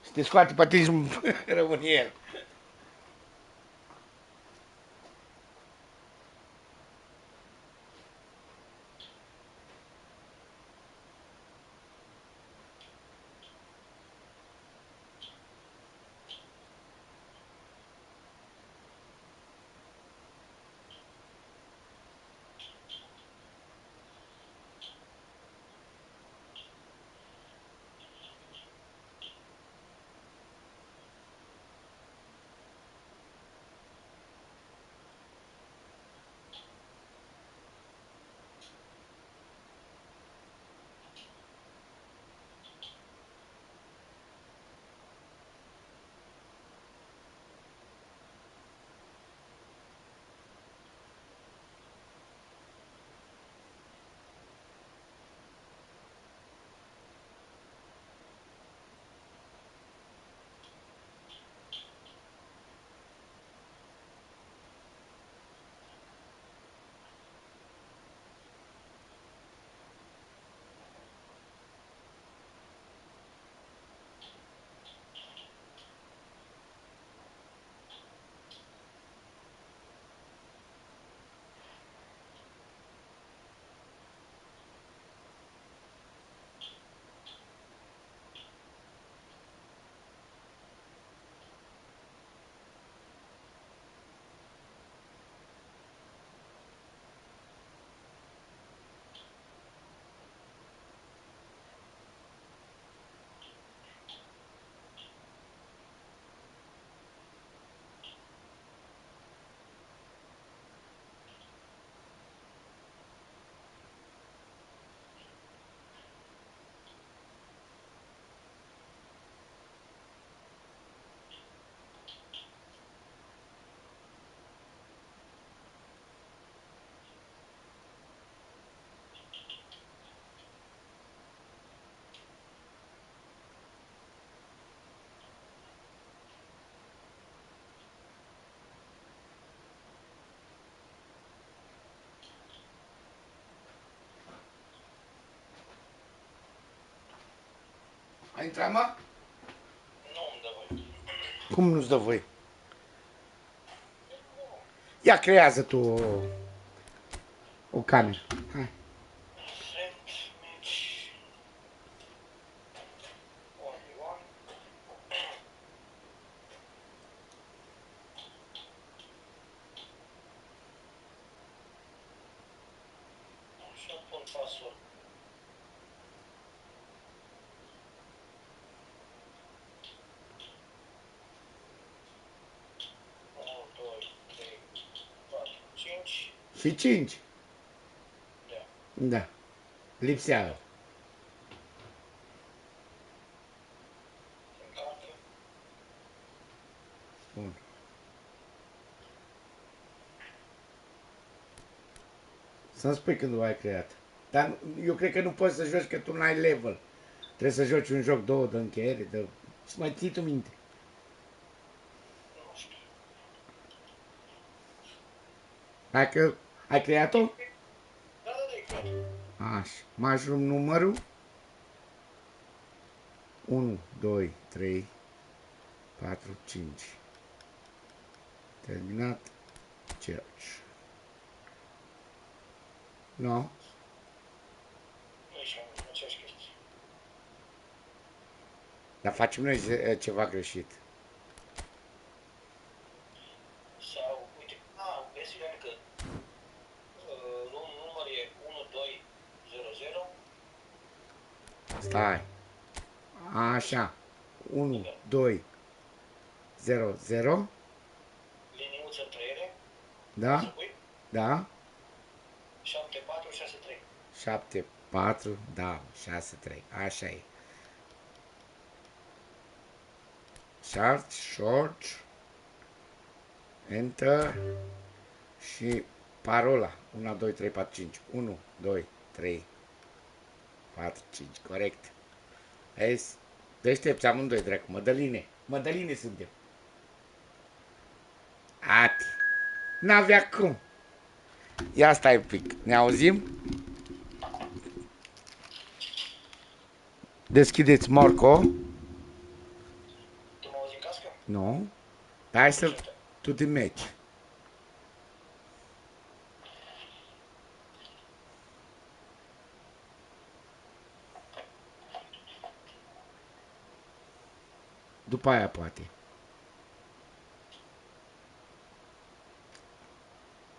Să te scoate patism, rămâne el. Ai intrat, mă? Nu îmi dă voi. Cum nu-ți dă voie? Ia, creează tu o cameră. Hai. Send match. Only one. Așa pun password. 1, 2, 3, Și 5. Da. Lipsea. Bun. Să-mi spui când o ai creat. Dar eu cred că nu poți să joci că tu n-ai level. Trebuie să joci un joc 2 de încheiere, de... Să mai ții tu minte. Dacă ai creat-o? Da, da, da. Așa. Mushroom numărul? 1, 2, 3, 4, 5. Terminat. Church. Nu? Nu ești în aceeași chestie. Dar facem noi ceva greșit. Sau, uite, găsirea că număr e 1200. Stai. Așa. 1, 2, 0, 0. Liniuță între ele. Da? Da? 7463. 7, 4, da, 6, 3. Așa e. Short, Enter și parola. 1, 2, 3, 4, 5. 1, 2, 3, 4, 5. Corect. Vezi? Deștepți amândoi, dracu. Mădăline suntem. Ati. N-avea cum. Ia stai un pic. Ne auzim? Deschideți Marco. Tu mă auzi în cască? Nu. Hai să... Tu te meci. După aia poate.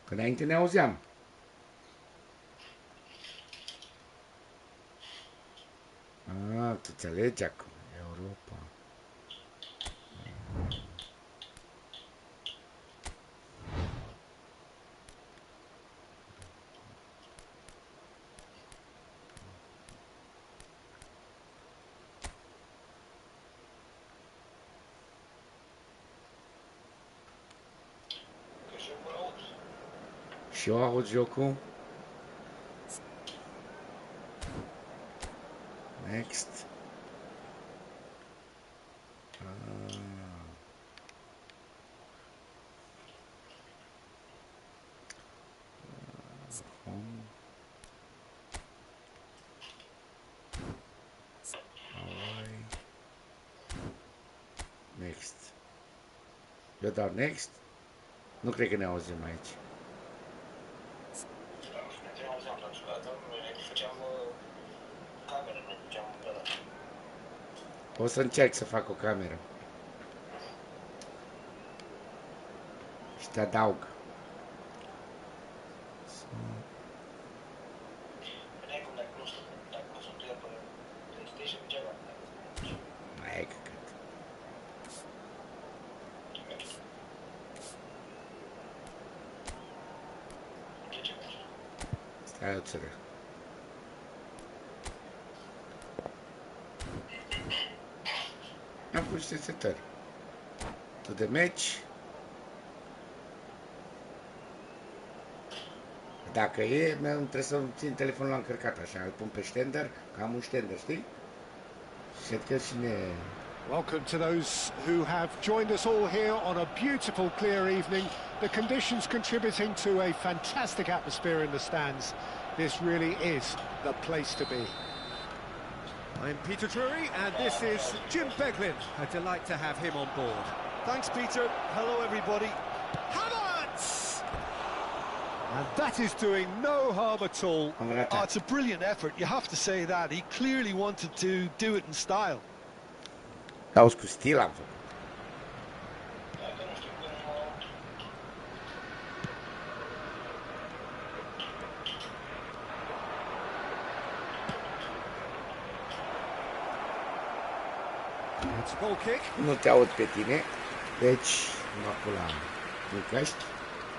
Că înainte ne auzeam. Tu înțelegi acum. Europa. Și eu aud jocul. Next. Home. Hawaii. Next. Eu dau next. Nu cred că ne auzim aici. O să încerc să fac o cameră. Și te adaug. Mai e căcat. Stai o țără. Am pus niște setări. Tu de meci. Dacă e, trebuie să țin telefonul la încărcat așa, îl pun pe ștender, că am un ștender, știi? Și cred că cine... Welcome to those who have joined us all here on a beautiful, clear evening. The conditions contributing to a fantastic atmosphere in the stands. This really is the place to be. I'm Peter Drury, and this is Jim Beglin. A delight to have him on board. Thanks, Peter. Hello, everybody. Havertz! And that is doing no harm at all. Oh, it's a brilliant effort, you have to say that. He clearly wanted to do it in style. Auzi, cu stil am făcut. It's a goal kick. Nu te aud pe tine, deci mă pula în căști.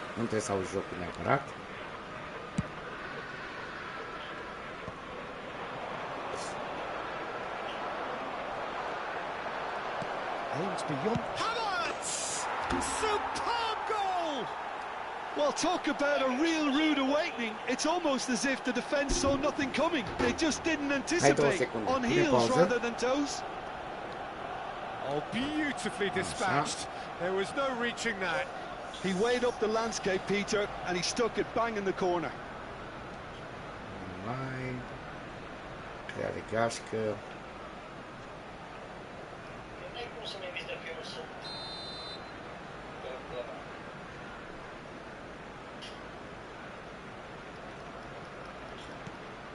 Nu trebuie să auzi jocul neapărat. Aims beyond. Havertz! Superb goal! Well, talk about a real rude awakening. It's almost as if the defence saw nothing coming. They just didn't anticipate. On heels rather than toes. Oh, beautifully dispatched. There was no reaching that. He weighed up the landscape, Peter, and he stuck it bang in the corner. Mai creare gașcă. N-ai cum să mi-ai dacă eu sunt.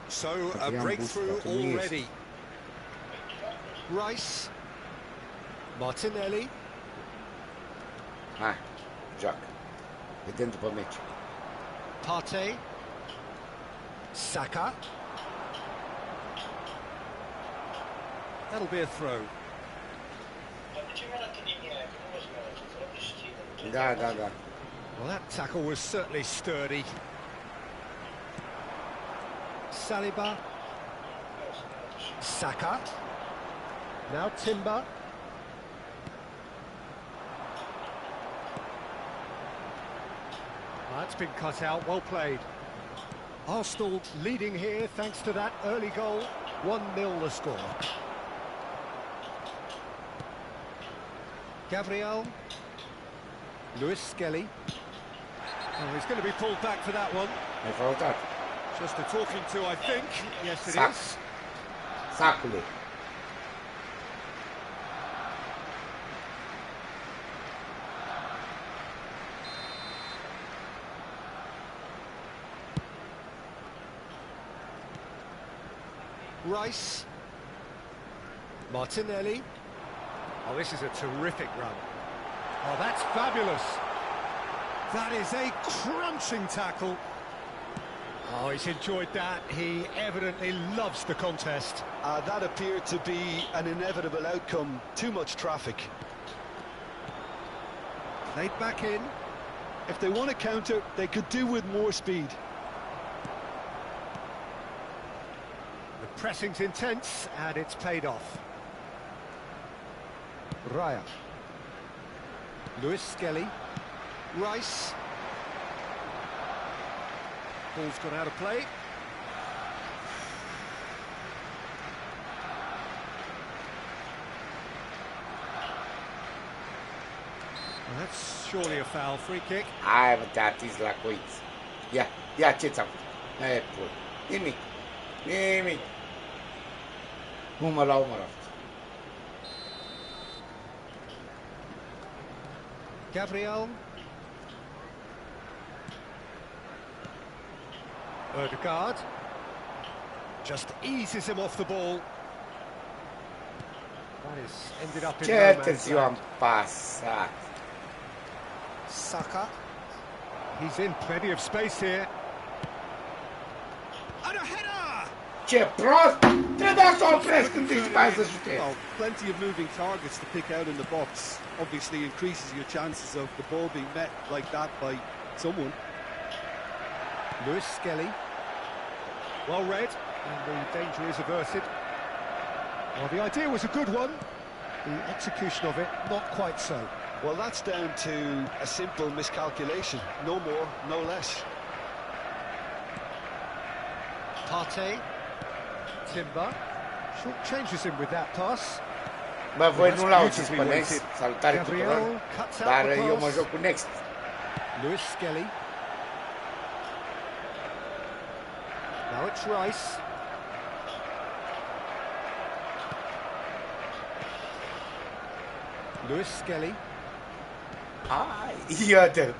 So, a breakthrough already. Rice. Martinelli. Hai, joacă. Vedem după meci. Partey. Saka. That'll be a throw. Dar de ce mi-a dat în linia aia? Că nu văd mai ce fără de știi. Da. Well, that tackle was certainly sturdy. Saliba. Saka. Now Timber. That's been cut out, well played. Arsenal leading here thanks to that early goal. 1-0 the score. Gabriel. Lewis Skelly. Oh, he's going to be pulled back for that one. Ai faultat. Just a talking to, I think. Yes, it Sac. is. Sacule. Rice. Martinelli. Oh, this is a terrific run. Oh, that's fabulous. That is a crunching tackle. Oh, he's enjoyed that. He evidently loves the contest. That appeared to be an inevitable outcome. Too much traffic. Laid back in. If they want to counter, they could do with more speed. The pressing's intense, and it's paid off. Raya. Lewis Skelly. Rice. Ball's gone out of play. Well, that's surely a foul. Free kick. Hai, mă, te atizi la coiți. Ia, ce ți-am făcut? E, pur. Nimic. Umăr la umăr. Gabriel. Odegaard. Just eases him off the ball. That is ended up in Ce no man's târziu am land. pasat. Saka. He's in plenty of space here. And a header! Ce prost! Trebuia să opresc când îi mai să șute. Well, plenty of moving targets to pick out in the box. Obviously increases your chances of the ball being met like that by someone. Lewis Skelly. Well read, and the danger is averted. Well, the idea was a good one. The execution of it, not quite so. Well, that's down to a simple miscalculation. No more, no less. Partey. Timber. Short changes him with that pass. Bă, voi That's nu l-auziți pe beautifully Next. weighted. Salutare tuturor. Gabriel cuts out Dar the eu mă pass. joc cu Next. Lewis Skelly. Now it's Rice. Lewis Skelly. Ai, iată.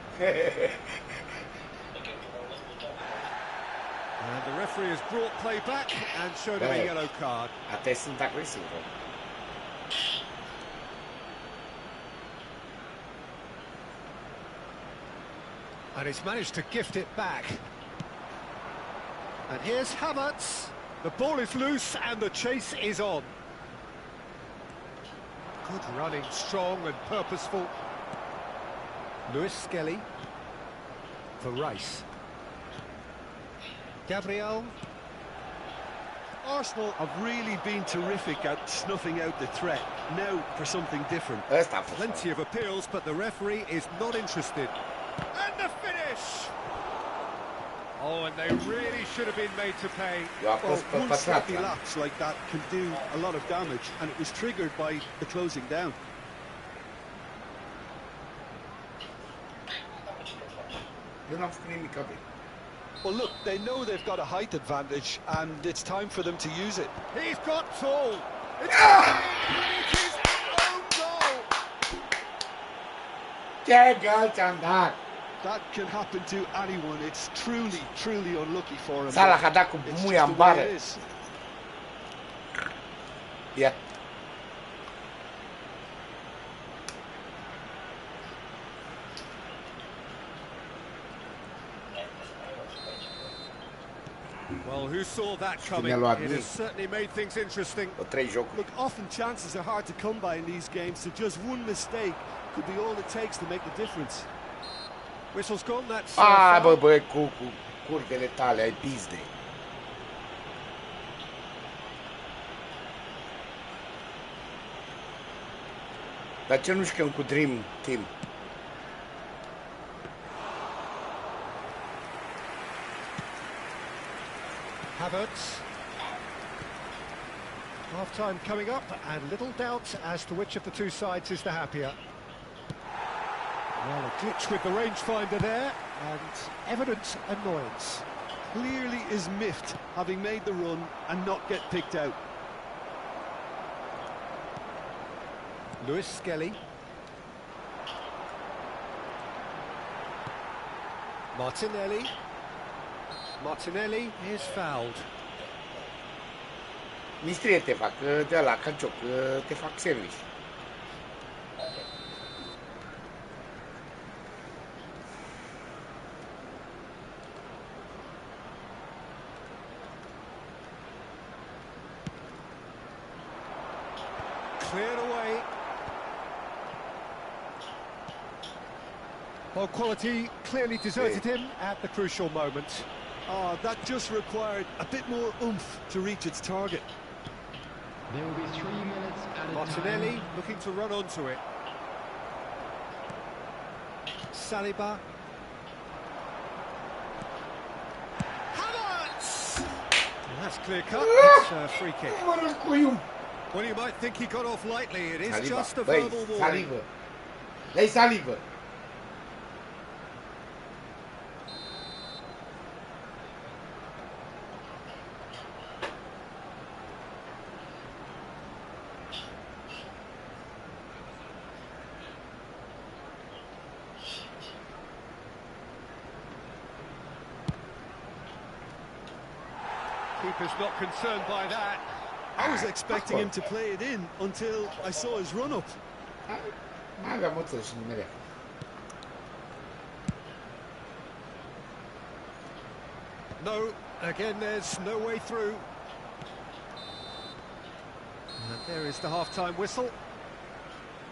And the referee has brought play back and showed him a Bă, yellow card. Atât sunt agresiv. And he's managed to gift it back. And here's Havertz. The ball is loose and the chase is on. Good running, strong and purposeful. Lewis Skelly for Rice. Gabriel. Arsenal have really been terrific at snuffing out the threat. Now for something different. Ăsta a fost. Plenty of appeals, but the referee is not interested. And the finish! Oh, and they really should have been made to pay. Eu a fost pe One pătrat. sloppy lapse like that can do a lot of damage, and it was triggered by the closing down. Eu n-am făcut nimic, Gabi. Well, look, they know they've got a height advantage, and it's time for them to use it. He's got tall. It's it is own goal. Ce gol ți-am dat! That can happen to anyone. It's truly, truly unlucky for him. Salah a dat cu It's muia just în the way bară. it is. Ia. Well, who saw that coming? It has certainly made things interesting. O 3 jocuri. Look, often chances are hard to come by in these games, so just one mistake could be all it takes to make the difference. Whistle's gone, that's... Ai, foul. bă, cu curvele tale, ai pizde. Dar ce nu jucăm cu Dream Team? Havertz. Half-time coming up, and little doubt as to which of the two sides is the happier. Well, a glitch with the rangefinder there, and evident annoyance. Clearly is miffed, having made the run and not get picked out. Lewis Skelly. Martinelli. Martinelli is fouled. Mistrie te fac, de ăla, cacioc, te fac service. Cleared away. Well, quality clearly deserted him at the crucial moment. Oh, that just required a bit more oomph to reach its target. There will be 3 minutes at a Martinelli time. looking to run onto it. Saliba. Havertz! Well, that's clear cut. It's a free kick. Mă răcuiu. Well, you might think he got off lightly. It is Saliba, just a băi, verbal warning. salivă. Dă-i salivă. Keeper's not concerned by that. I was expecting him to play it in until I saw his run-up. Mai aveam oțel și nimerea. No, again, there's no way through. And there is the half-time whistle.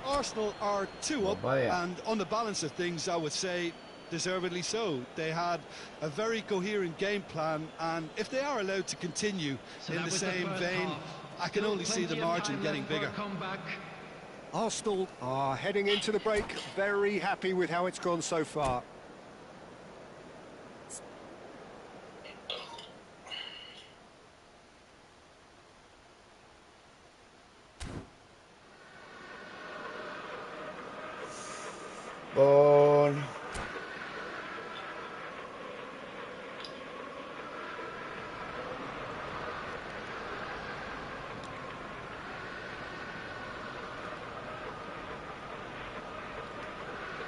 Arsenal are 2 up, Baya. and on the balance of things, I would say deservedly so. They had a very coherent game plan, and if they are allowed to continue So in that the was same first vein, half. I can Still only see the plenty of margin time getting left for a bigger. comeback. Arsenal are heading into the break very happy with how it's gone so far. Bun.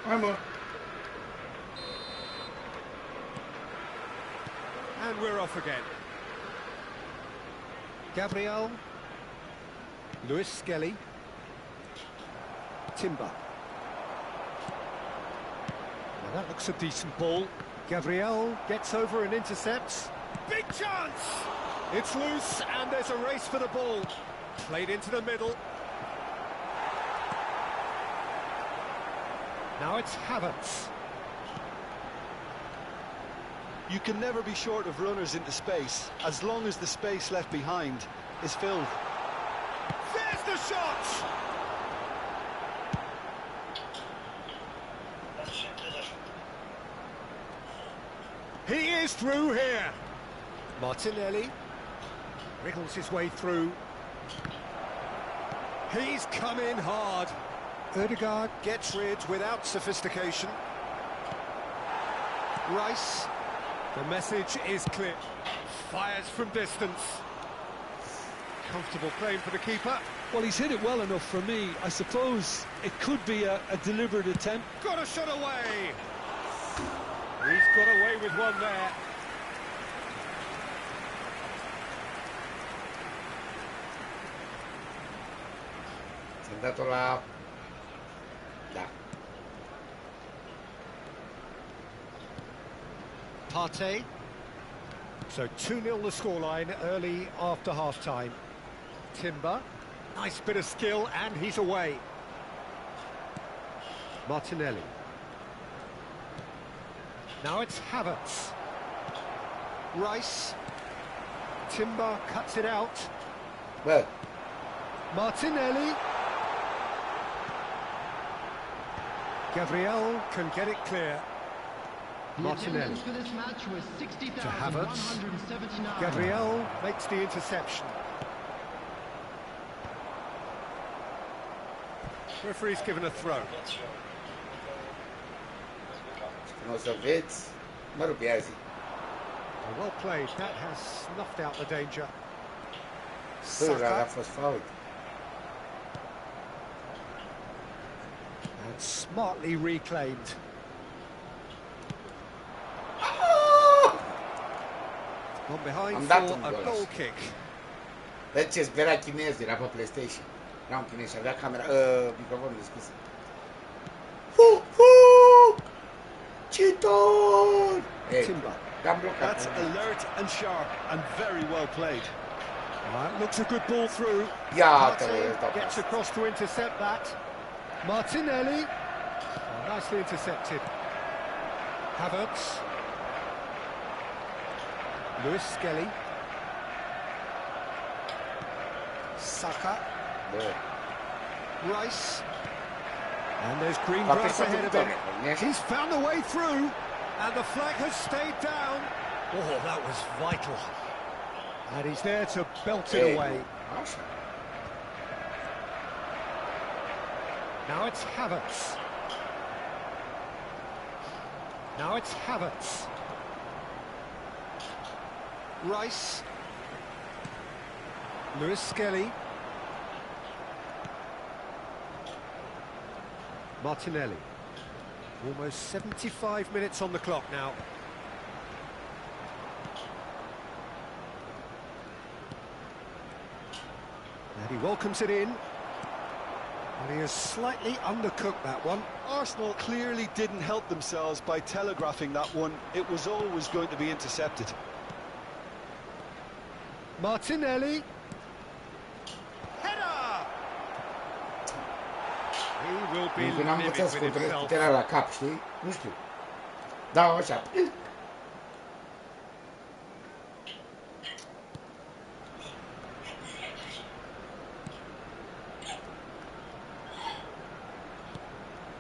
Hai, mă. And we're off again. Gabriel. Lewis Skelly. Timber. Well, that looks a decent ball. Gabriel gets over and intercepts. Big chance! It's loose and there's a race for the ball. Played into the middle. Now it's Havertz. You can never be short of runners into space, as long as the space left behind is filled. There's the shot! He is through here. Martinelli wriggles his way through. He's come in hard. Ødegaard gets rid without sophistication. Rice. The message is clear. Fires from distance. Comfortable claim for the keeper. Well, he's hit it well enough for me. I suppose it could be a deliberate attempt. Got a shot away. He's got away with one there. S-a dat-o la... Da. Partey. So 2-0 the scoreline early after half-time. Timber. Nice bit of skill and he's away. Martinelli. Now it's Havertz. Rice. Timber cuts it out. Bă, Martinelli. Gabriel can get it clear. Martinelli For this match was to Havertz. 60,179. Gabriel makes the interception. Referee's given a throw. când o să vezi, mă rup, ia zi. Well played. That has snuffed out the danger. Bă, a Saka fost fault. and smartly reclaimed. Gone behind Am for dat un a gol goal așa. kick. Vezi ce spera chinez, era pe PlayStation. Era un chinez și avea camera, microfonul deschis. Ce tot! Ei, Timber. am blocat. That's alert and sharp and very well played. Looks a good ball through. Iată-l, Partey gets across to intercept that. Martinelli. Nicely intercepted. Havertz. Lewis Skelly. Saka. Bă, Rice. And there's green va grass pe ahead of totul, him. He's found a way through. And the flag has stayed down. Oh, that was vital. And he's there to belt it away. Așa. Now it's Havertz. Now it's Havertz. Rice. Lewis Skelly. Martinelli. Almost 75 minutes on the clock now. And he welcomes it in. And he has slightly undercooked that one. Arsenal clearly didn't help themselves by telegraphing that one. It was always going to be intercepted. Martinelli. Header! He will be Când am livid învățat with să himself. puterea la cap, știi? Nu știu. Da, așa.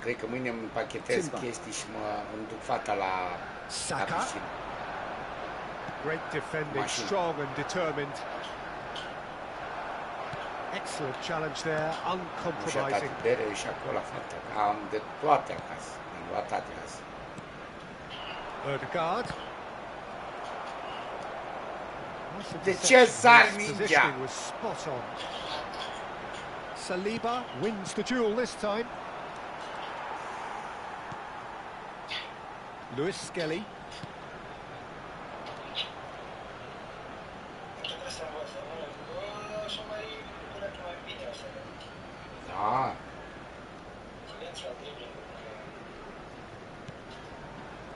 Cred că mâine îmi împachetez Timber. chestii și îmi duc fata la Saka. piscină. Great defending, Machine. strong and determined. Excellent challenge there, Nu și-a dat uncompromising. bere și acolo la fata. Am de toate acasă. Am luat toate azi. Ødegaard. De ce sar His mingea? positioning was spot on. Saliba wins the duel this time. Lewis Skelly. Da.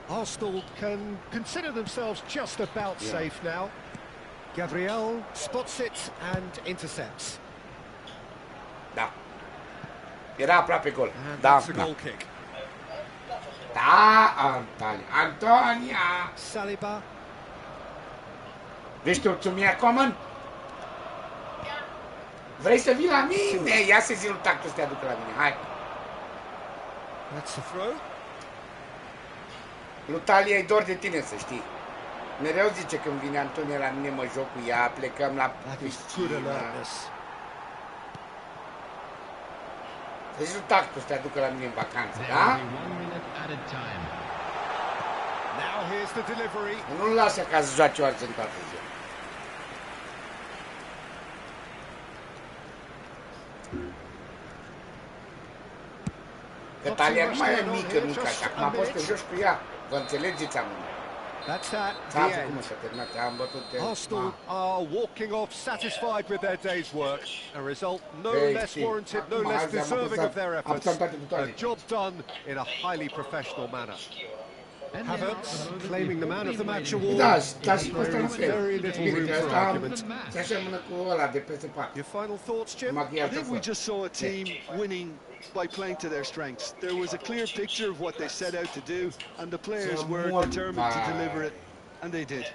Arsenal can consider themselves just about Yeah. safe now. Gabriel spots it and intercepts. Da. Era aproape gol. And Da, that's a da. goal kick. Da, Antonia! Saliba. Vrei să ți-o mie common? Vrei să vii la mine? Ia să zi lui Tactu să te aducă la mine, hai! That's the throw. Lui Talia e dor de tine, să știi. Mereu zice când vine Antonia la mine, mă joc cu ea, plecăm la piscină. Să zici lui Tactu să te aducă la mine în vacanță, da? Now here's the delivery. Nu-l lasă ca să joace Warzone toată ziua. Că Talia nu mai e mică, nu ca așa. Acum poți să te joci cu ea. Vă înțelegeți amândoi. That's that. Ți-am făcut, mă, s-a terminat. Am bătut de... Arsenal are walking off satisfied with their day's work. A result no less warranted, no less deserving of their efforts. A job done in a highly professional manner. Havertz claiming the man of the match award. Da, dar și pe ăsta la fel. Very little room for argument. Se aseamănă cu ăla de peste pat. Your final thoughts, Jim? I think we just saw a team winning by playing to their strengths. There was a clear picture of what they set out to do, and the players were determined to deliver it, and they did.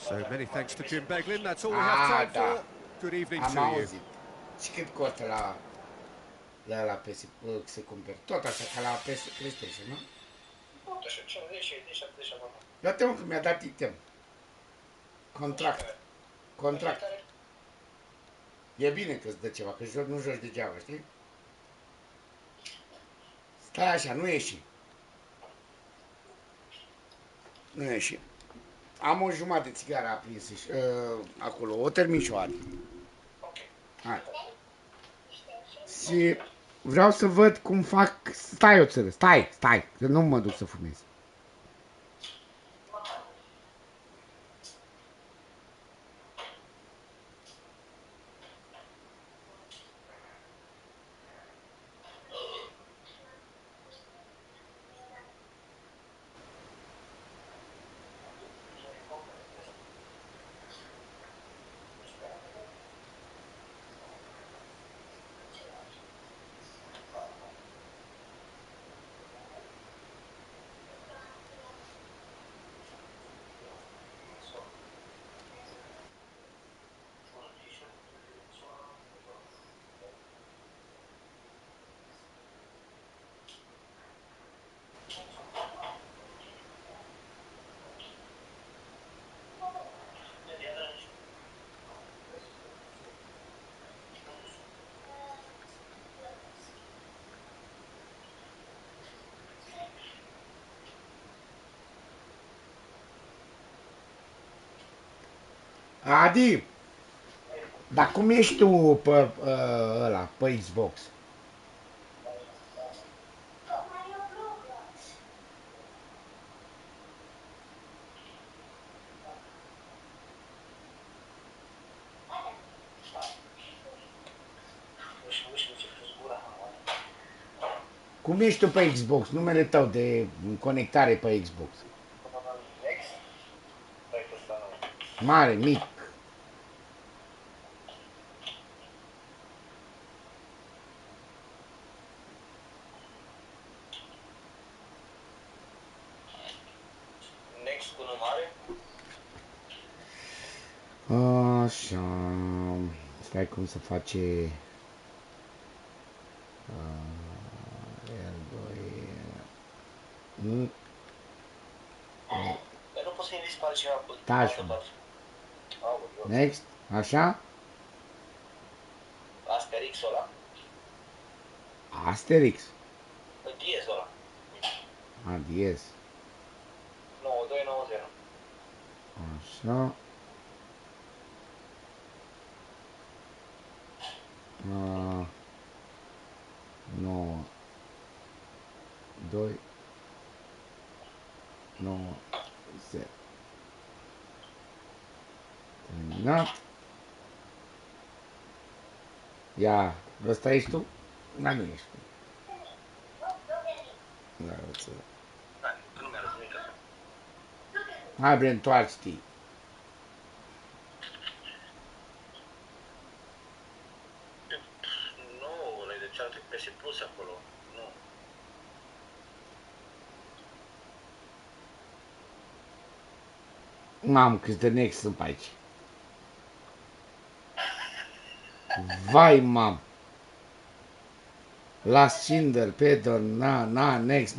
So many thanks to Jim Beglin. That's all we have time for. Good evening to you. Și cât costă la PS, se cumperi? Tot așa, ca la PlayStation, nu? Așa, 50, 60, 70, acolo. Dă-te mă că mi-a dat item. Contract. E bine că-ți dă ceva, că nu joci degeaba, știi? Stai așa, nu ieși. Nu ieși. Am o jumătate de țigară aprinsă și, acolo, o termin și o are. Hai. Și vreau să văd cum fac... Stai o țără, stai, că nu mă duc să fumez. Adi, dar cum ești tu pe ăla, pe Xbox? Cum ești tu pe Xbox? Numele tău de conectare pe Xbox. Mare, mic. Next cu numare? Așa. Stai cum se face. Dar nu poți să-i dispari ceva pe... Taci. Next. Așa. Asterix-ul ăla? Asterix. Diezul ăla. Diez. 9290. Așa. 9 2 9 0. Terminat. Ia, ăsta ești tu? Da, nu ești tu. Da, înțeleg. Nu mi-a răzut nimic așa. Hai, bre, întoarce-te. Nu, ăla e de cealaltă PS Plus acolo. Nu. Mamă, câți de next sunt pe aici. Vai, mam. Last Cinder, Pedro, next.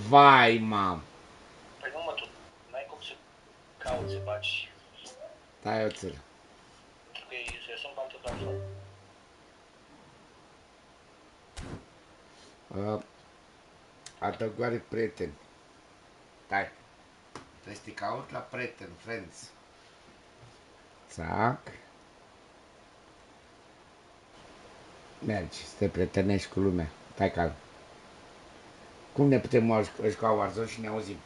Vai, mam. Păi nu mă, tu n-ai cum să cauți, să faci, Stai o țără. pentru că eu sunt altă platformă. Adăugare prieteni. Stai. Trebuie să te caut la prieten, friends. Țac. Mergi, să te prietenești cu lumea. Stai calm. Cum ne putem juca Warzone și ne auzim?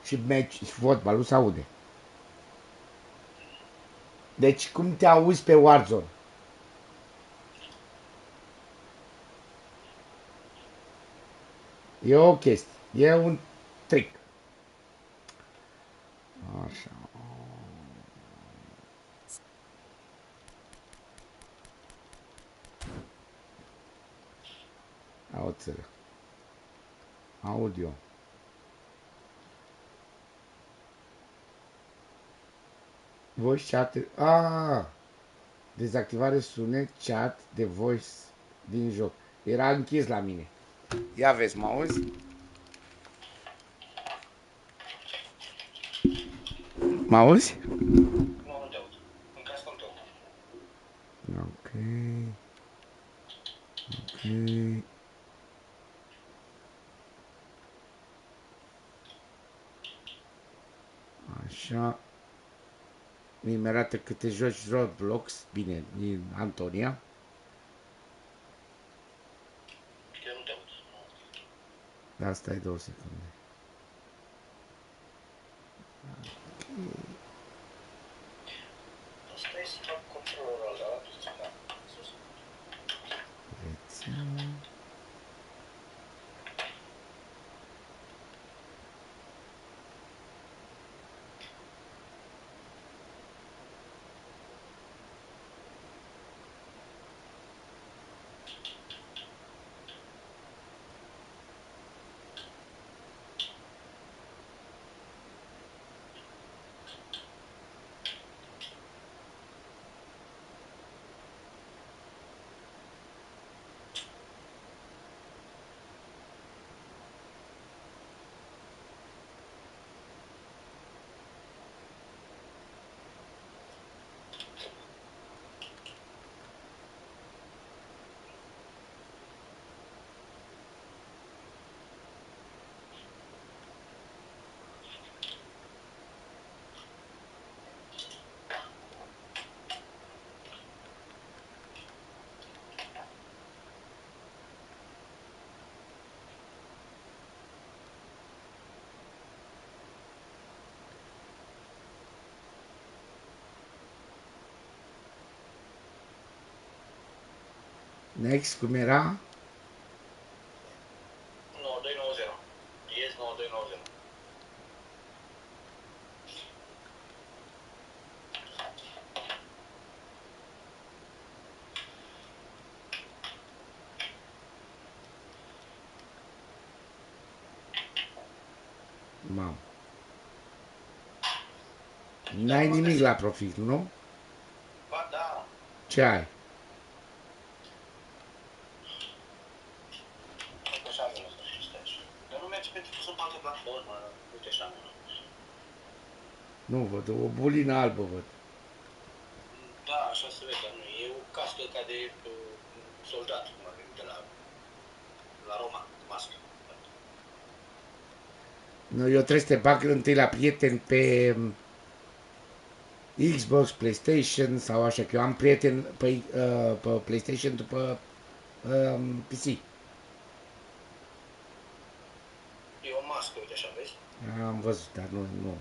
Și meci, și fotbalul se aude. Deci cum te auzi pe Warzone? E o chestie, e un trick. Așa. Auțără. Audio. Voice chat. Dezactivare sunet chat de voice din joc. Era închis la mine. Ia vezi, mă auzi? Mă auzi? Nu te aud. Încă ascult tot. Ok. Așa. Mi arată că te joci Roblox. Bine, din Antonia. Eu nu te aud. Da, stai 2 secunde. Asta e să fac controlul ăla. Da, sus. Rețea. Next, cum era? 9290. Yes, 9290. Mamă. N-ai nimic la profil, nu? Ba da. Ce ai? Uite așa mi-a lăsat și stai așa. Dar nu merge pentru că sunt pe altă platformă. Uite așa mi-a lăsat. Nu văd, o bulină albă văd. Da, așa se vede, dar nu. E o cască ca de soldat, cum ar veni, de la Roma, mască. Nu, eu trebuie să te bag întâi la prieteni pe Xbox, PlayStation sau așa, că eu am prieteni pe PlayStation după PC. E o mască, uite așa, vezi? Am văzut, dar nu.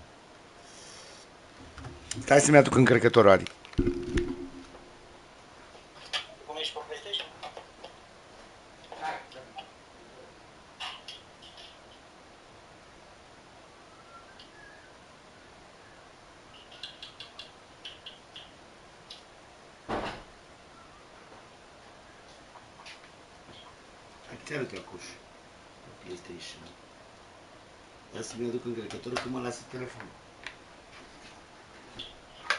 Stai să-mi aduc încărcătorul, Adi. Cum ești pe PlayStation? Ți-arăt la cuș. PlayStation. Ia să mi-aduc încărcătorul că mă lasă telefonul.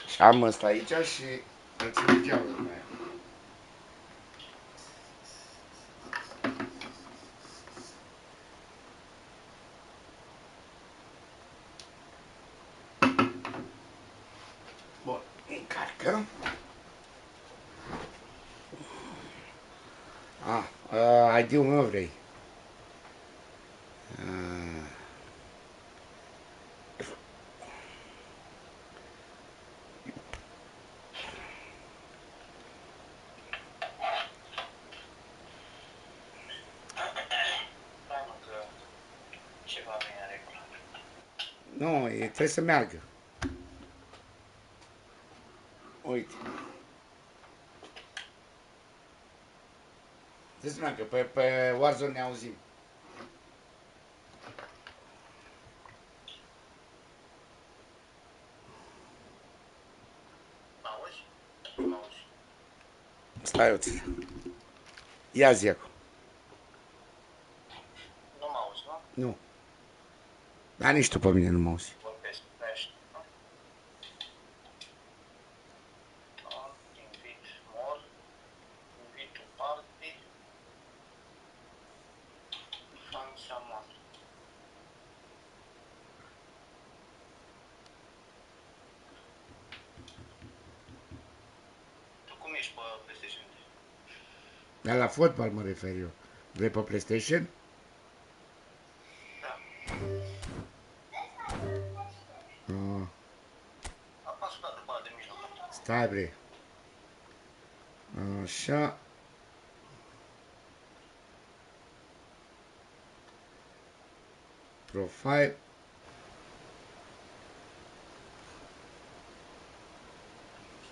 Și am ăsta aici și îl țin geamul după aia. Bun, încarcă. ID-ul meu vrei. Ceva nu e în regulă. Nu, trebuie să meargă. Uite. Trebuie să meargă, pe Warzone ne auzim. Mă auzi? Nu mă auzi. Stai o țin. Ia zi acum. Nu mă auzi, nu? Nu. Dar nici tu pe mine nu mă auzi. Vorbesc, nești, nu? Invit more, invit to party, find someone. Tu cum ești pe PlayStation? Dar la fotbal mă refer eu. Vrei pe PlayStation? Da. Apasă dată pe ăla de mijloc. Stai bre. Așa. Profile.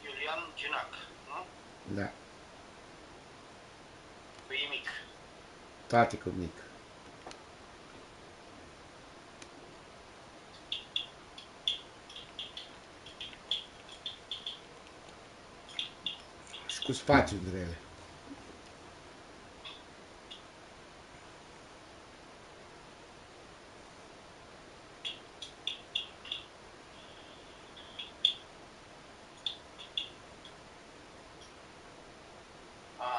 Iulian Ginac, nu? Da. Cu E mic. Toate cu mic. Și cu spațiu între ele.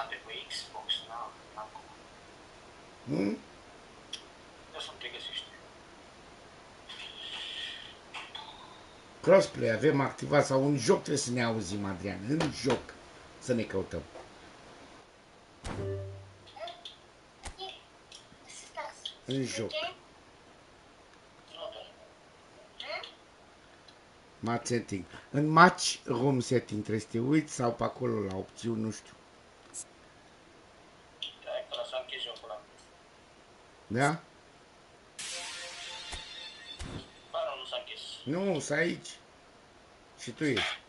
De cu Xbox, n-am cum. Eu să-mi te găsești. Crossplay avem activat sau în joc trebuie să ne auzim, Adrian. În joc să ne căutăm. În joc. Match setting. În match room setting trebuie să te uiți sau pe acolo la opțiuni, nu știu. Hai că s-a închis jocul ăla. Da? Ba nu s-a închis. Nu, să aici. Și tu ești.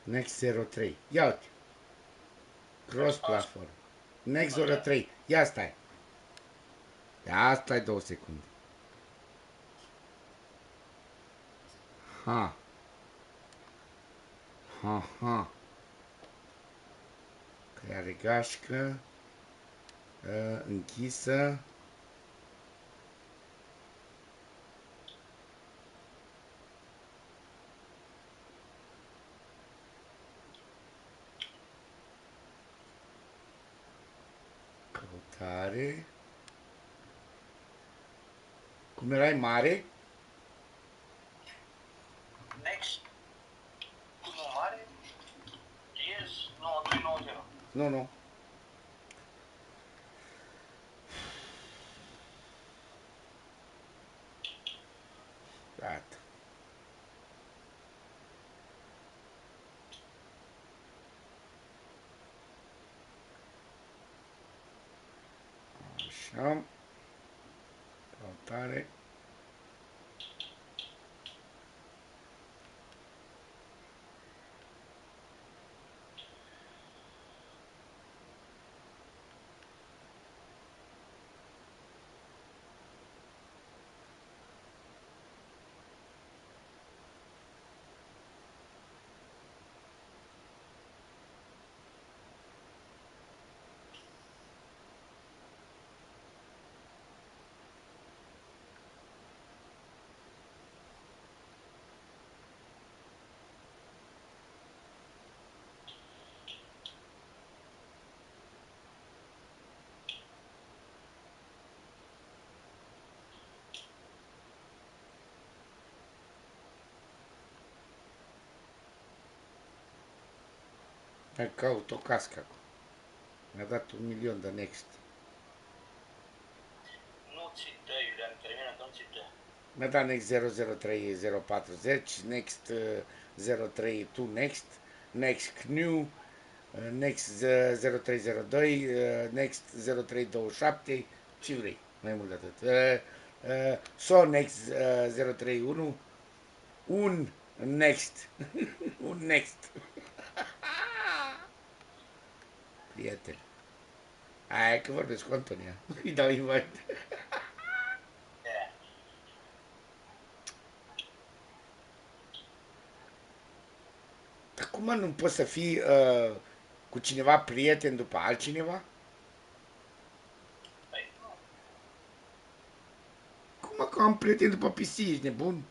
Next 03. Ia uite. Cross platform. Next 03. Ia stai. Ia stai 2 secunde. Ha. Ha. Creare gașcă. Închisă. Căutare. Cum erai mare? Next. Nu mare. Yes 9290. Nu. Gata. Așa. Căutare. Hai caut o cască acum. Mi-a dat 1.000.000 de next. Nu ți dă, Iulian, termină că nu ți dă. Mi-a dat next 003040, next 03 to next, next new, next 0302, next 0327, ce vrei, mai mult de atât. So next 031, un next, un next. Prieten. Hai că vorbesc cu Antonia, îi dau invite. Dar cum nu poți să fii cu cineva prieten după altcineva? Păi, nu. Cum că am prieten după pisici, ești nebun?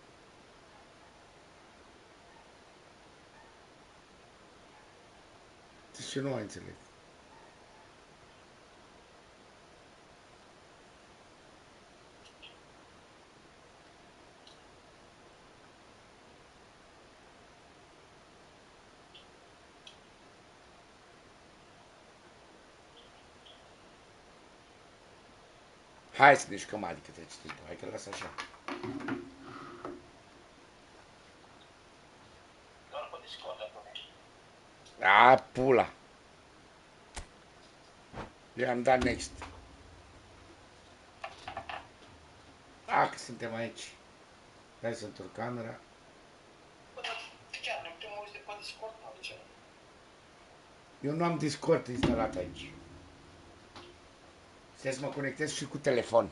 Deci eu nu mai înțeleg. Hai să ne jucăm, adică trece timpul, hai că las așa. Doar pe Discord acolo. A, pula. Eu am dat next. A, că suntem aici. Hai să întorc camera. Bă, dar chiar ne putem auzi de pe Discord, nu de ce? Eu nu am Discord instalat aici. Stai să mă conectez și cu telefon.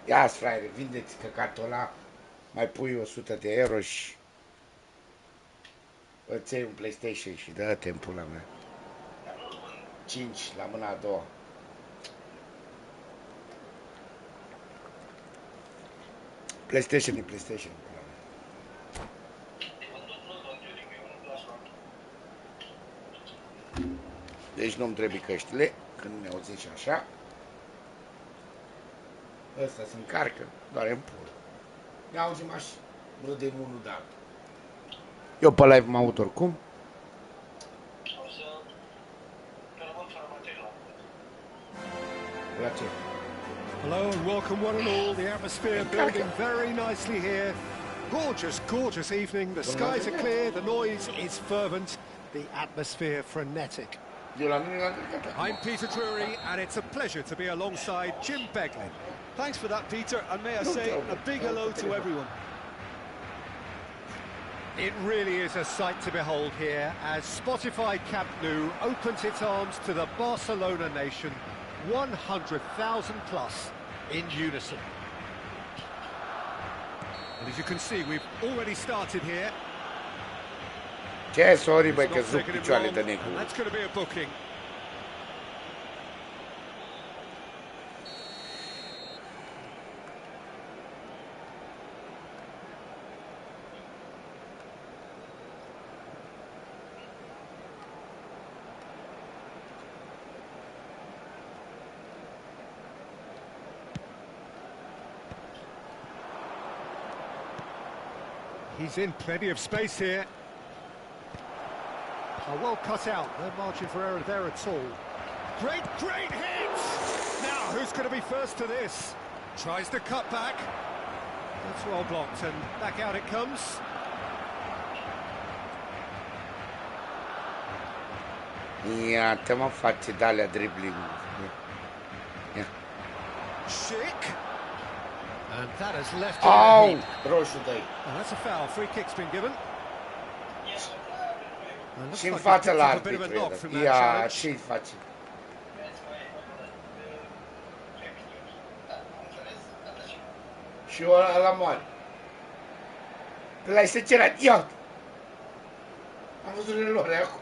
Ia-ți, fraiere, vindeți căcatul ăla, mai pui 100 de euro și îți iei un PlayStation și dă-te în pula mea. 5 la mâna a doua. PlayStation e PlayStation. Deci nu-mi trebuie căștile, când ne auzim și așa. Ăsta se încarcă, doar în pulă. Ne auzim așa, râdem unul de altul. Eu pe live mă aud oricum. O să rămân fără material. La ce? Hello and welcome one and all. The atmosphere building very nicely here. Gorgeous, gorgeous evening. The skies are clear, the noise is fervent, the atmosphere frenetic. I'm Peter Drury and it's a pleasure to be alongside Jim Beglin. Thanks for that, Peter, and may I say a big hello to everyone. It really is a sight to behold here as Spotify Camp Nou opens its arms to the Barcelona nation, 100,000 plus in unison. And as you can see, we've already started here. Ce sorry, băi, că zuc picioarele de negru. That's going to be a booking. He's in plenty of space here. Oh, well cut out. No margin for error there at all. Great hit! Now, who's going to be first to this? Tries to cut back. That's well blocked, and back out it comes. Iată, mă, face de-alea dribbling. Schick. And that has left him in a Au! heap. Roșu dă-i. And that's a foul. Free kick's been given. And looks Și în like he's fața picked la up a bit of a knock arbitru. from that Ia, challenge. ce-i face? Și ăla moare. L-ai secerat, ia! Am văzut lor acum.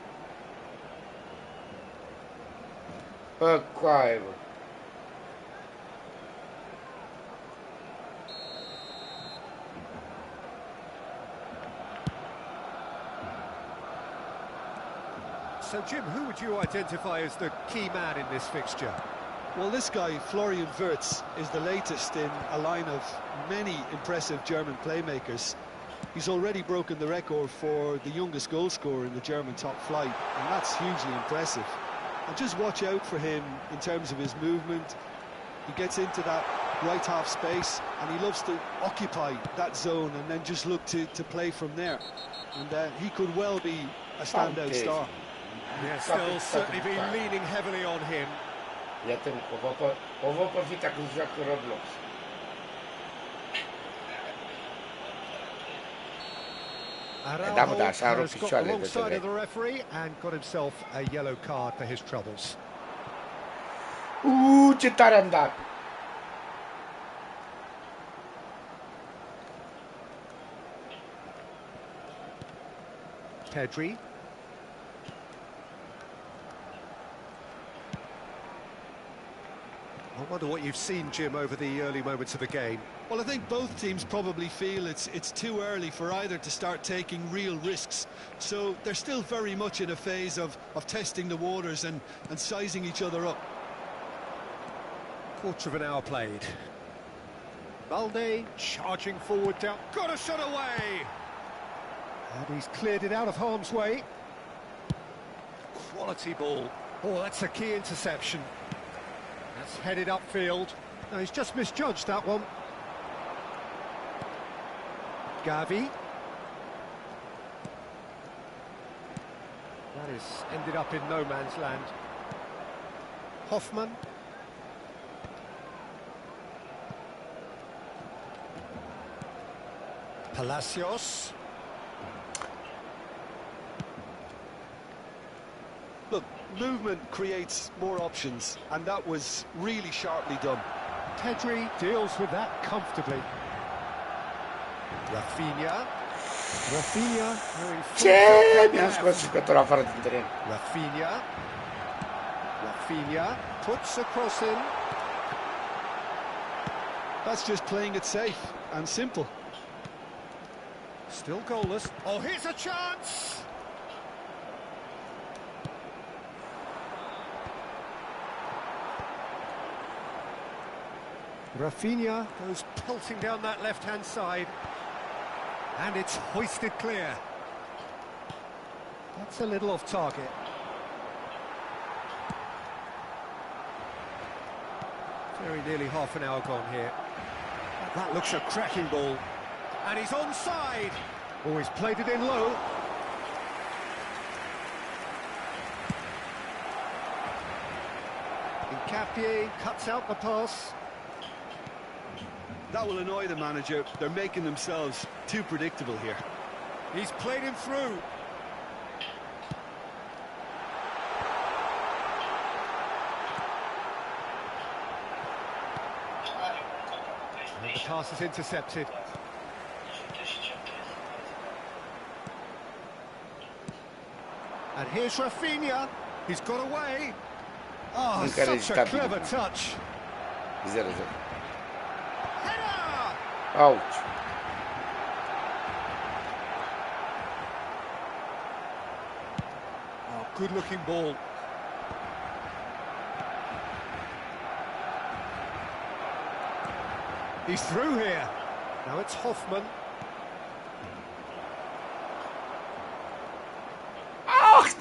Bă, coaie, bă. So, Jim, who would you identify as the key man in this fixture? Well, this guy, Florian Wirtz, is the latest in a line of many impressive German playmakers. He's already broken the record for the youngest goal scorer in the German top flight, and that's hugely impressive. And just watch out for him in terms of his movement. He gets into that right half space, and he loves to occupy that zone and then just look to play from there. And he could well be a standout star. Yeah, still certainly been leaning heavily on him. Iată, o văd pe Vita când joacă Roblox. Araujo has got alongside of the referee and got himself a yellow card for his troubles. Ce tare am dat! Pedri. I wonder what you've seen, Jim, over the early moments of the game. Well, I think both teams probably feel it's too early for either to start taking real risks. So they're still very much in a phase of testing the waters and sizing each other up. Quarter of an hour played. Balde charging forward down. Got a shot away! And he's cleared it out of harm's way. Quality ball. Oh, that's a key interception. That's headed upfield. No, he's just misjudged that one. Gavi. That is ended up in no man's land. Hoffman. Palacios. Look, movement creates more options, and that was really sharply done. Pedri deals with that comfortably. Rafinha. Going Ce? Mi-am scos jucătorul afară din teren. Rafinha puts a cross in. That's just playing it safe and simple. Still goalless. Oh, here's a chance! Rafinha goes pelting down that left-hand side. And it's hoisted clear. That's a little off target. Very nearly half an hour gone here. That looks a cracking ball. And he's onside. Oh, he's played it in low. Nkapie cuts out the pass. That will annoy the manager. They're making themselves too predictable here. He's played him through. And the pass is intercepted. And here's Rafinha. He's got away. Oh, such a clever touch. 0-0. Header! Ouch. Oh, good-looking ball. He's through here. Now it's Hoffman.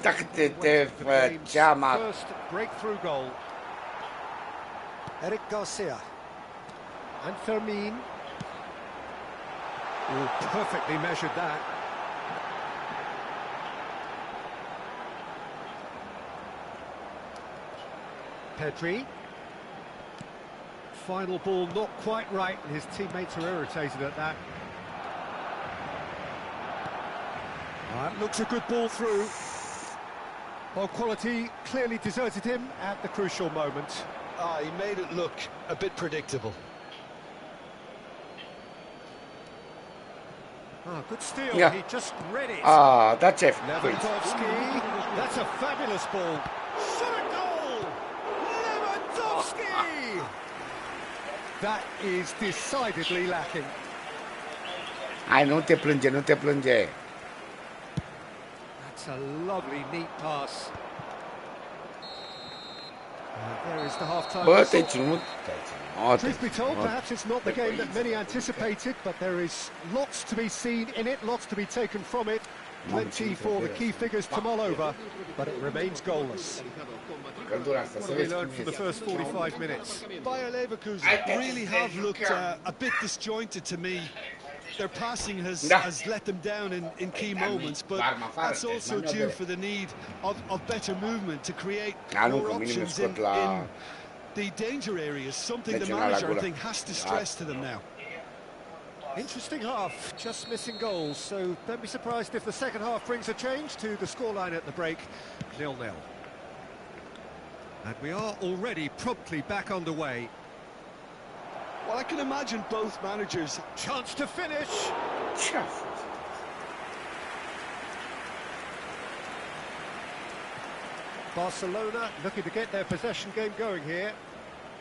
Dacă te făceam First breakthrough goal. Eric Garcia. And Fermin. Oh, perfectly measured that. Pedri. final ball not quite right, and his teammates are irritated at that. That looks a good ball through. Well, quality clearly deserted him at the crucial moment. He made it look a bit predictable. Good steal, Yeah. he just read it. That's it. Lewandowski, that's a fabulous ball. Shot a goal! Lewandowski! That is decidedly lacking. Hai, nu te plânge, nu te plânge. That's a lovely, neat pass. And there is the half-time Bă, whistle. te-ai ținut? Truth be told, perhaps it's not the game that many anticipated, but there is lots to be seen in it, lots to be taken from it. Plenty for the key figures to mull over, but it remains goalless. What have we learned from the first 45 minutes? Bayer Leverkusen really have looked a bit disjointed to me. Their passing has let them down in key moments, but that's also due for the need of better movement to create more options in the danger areas, something the manager, I think, has to stress to them now. Interesting half, just missing goals, so don't be surprised if the second half brings a change to the scoreline at the break, 0-0. And we are already promptly back underway. Well, I can imagine both managers. Chance to finish! Barcelona looking to get their possession game going here.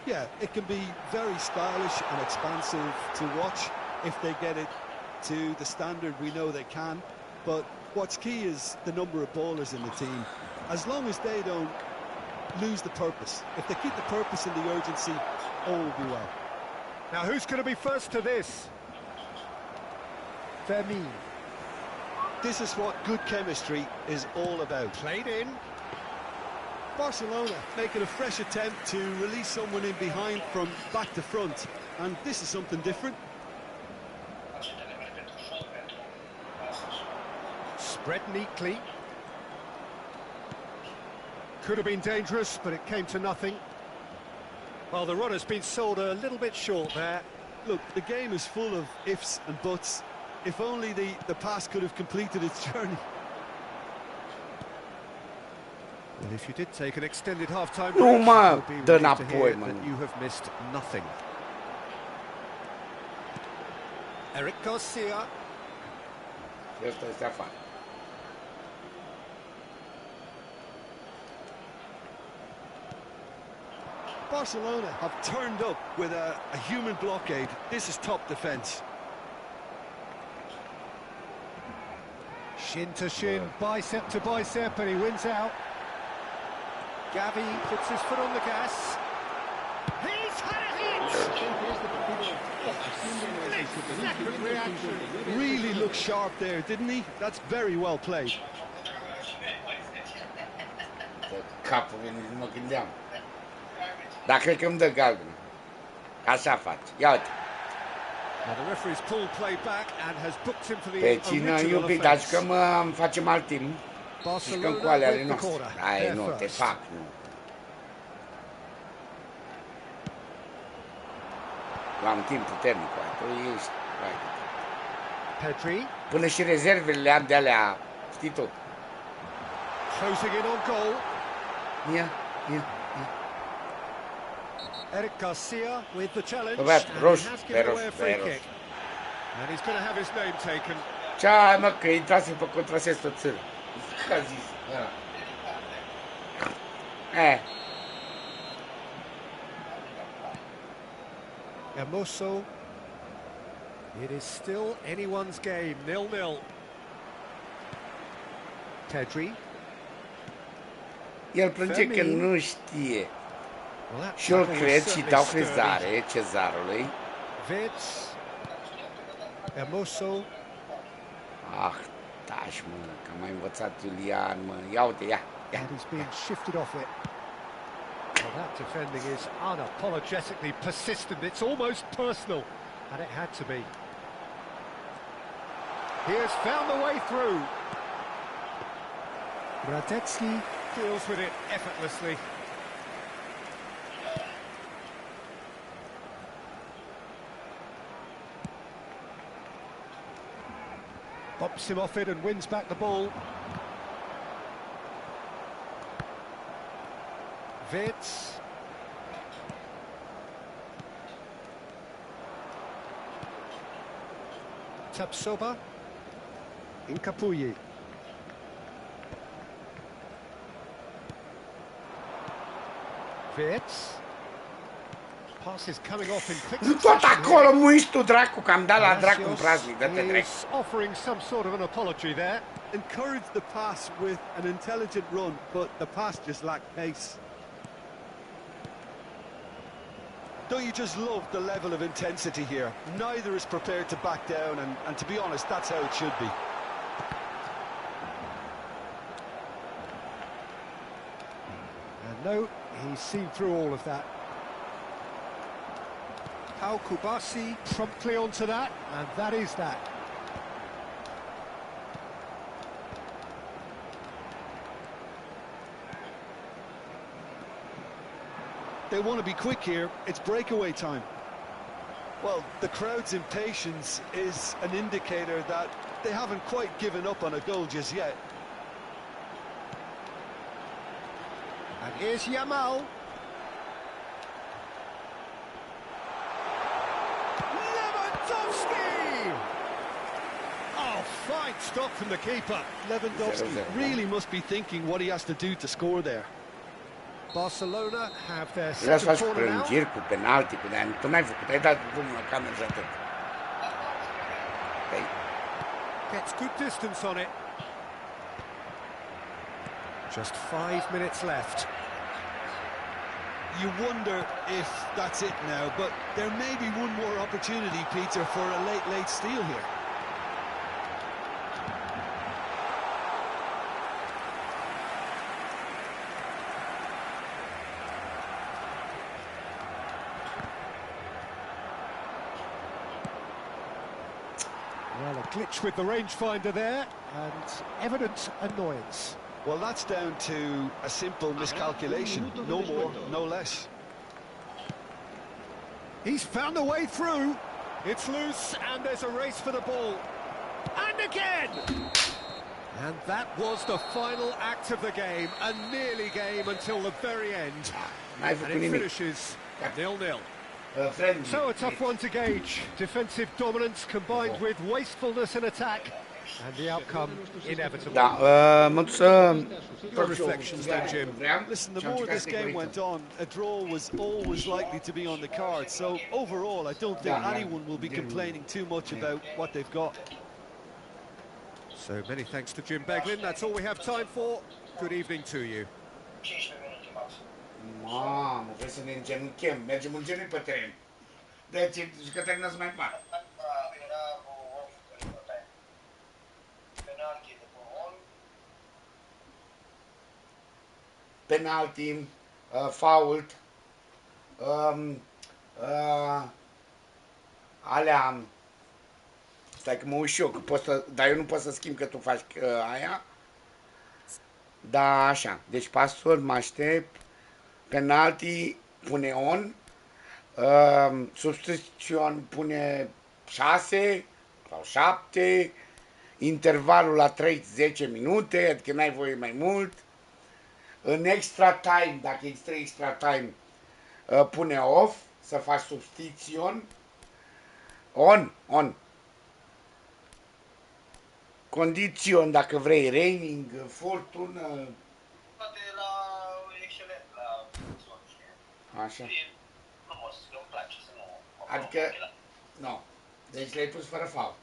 Yeah, it can be very stylish and expansive to watch if they get it to the standard we know they can. But what's key is the number of ballers in the team. As long as they don't lose the purpose, if they keep the purpose and the urgency, all will be well. Now who's going to be first to this? Fermin. This is what good chemistry is all about. Played in. Barcelona making a fresh attempt to release someone in behind from back to front, and this is something different. Spread neatly. Could have been dangerous, but it came to nothing. Well, the run has been sold a little bit short there. Look, the game is full of ifs and buts. If only the pass could have completed its journey. Well, if you did take an extended half-time Nu break, mă, you'll be dă relieved to hear înapoi, mă. that you have missed nothing. Eric Garcia. Ăsta este afară. Barcelona have turned up with a human blockade. This is top defence. Shin to shin, bicep to bicep, and he wins out. Gavi puts his foot on the gas. He's had a hit! Split-second reaction. Really looked sharp there, didn't he? That's very well played. Capul meu, nici nu mă gândeam. Dar cred că îmi dă galben. Așa faci. Ia uite. Now the referee's pulled play back and has booked him for the Pe cine original iubit, dar offence. jucăm, facem alt timp. Jucăm cu alea ale with the noastre. corner. Ai, They're nu, te first. fac, nu. Eu am timp puternic, tu ești. Pedri Până și rezervele le am de alea, știi tu. closing in on goal. Ia. Eric Garcia with the challenge, Băiat, and roșu, he has pe given roșu, away a pe free roșu. kick. And he's going to have his name taken. Ce-ai, mă, că intrase pe contrasens tot țărul. Ce a zis? Hermoso. It is still anyone's game, 0-0. Pedri. El plânge că Fermin. nu știe. Well, that Și eu tackle was cred și certainly dau sturdy. crezare Cezarului. Vitz. Hermoso. Ah, taci, mă, că m-a învățat Iulian, mă. Ia uite, ia. And he's being shifted off it. Well, that defending is unapologetically persistent. It's almost personal, and it had to be. He has found the way through. Radetzky deals with it effortlessly. Bops him off it and wins back the ball. Vitz. Tapsoba. Incapuyi. Vitz. Pass is coming off in quick Nu tot succession acolo here. muiți tu, dracu, că am dat la dracu în Palacios praznic, dă-te dracu. is offering some sort of an apology there. Encouraged the pass with an intelligent run, but the pass just lacked pace. Don't you just love the level of intensity here? Neither is prepared to back down, and to be honest, that's how it should be. And no, he's seen through all of that. Pau Kubasi promptly onto that, and that is that. They want to be quick here. It's breakaway time. Well, the crowd's impatience is an indicator that they haven't quite given up on a goal just yet. And here's Yamal. Lewandowski! Oh, fine stop from the keeper. Lewandowski really must be thinking what he has to do to score there. Barcelona have their Vreau să second faci corner now. prelungiri cu penalti, cu de-aia. Tu n-ai făcut, ai dat drumul la cameră și atât. Gets good distance on it. Just 5 minutes left. You wonder if that's it now, but there may be one more opportunity, Peter, for a late steal here. Well, a glitch with the rangefinder there, and evident annoyance. Well, that's down to a simple miscalculation. No more, no less. He's found a way through. It's loose, and there's a race for the ball. And again! And that was the final act of the game, a nearly game until the very end. N-ai And făcut it nimic. finishes 0-0. Friendly. So a tough one to gauge. Defensive dominance combined with wastefulness in attack, and the outcome inevitable. Da, mă duc să... Good reflections then, Jim. Listen, the more this game went on, a draw was always likely to be on the card. So overall, I don't think anyone will be complaining too much about what they've got. So many thanks to Jim Beglin. That's all we have time for. Good evening to you. 15 minute max. Mamă, vrei să ne îngenunchem, mergem în genunchi pe teren. Deci, jucătorii nu se mai fac. Era o off în time. Penalty de on. Penalti, fault, alea, stai că mă uit și eu, că pot să, dar eu nu pot să schimb că tu faci aia. Da, așa, deci pasuri, mă aștept, penalti, pune on, substitution pune 6 sau 7, intervalul la 3-10 minute, adică n-ai voie mai mult. În extra time, dacă există extra time, pune off, să faci substitution. On. Condition, dacă vrei, raining, furtună. Toate la excelent la zone, știi? Așa. E frumos, îmi place să nu... Adică, nu. Deci le-ai pus fără fault.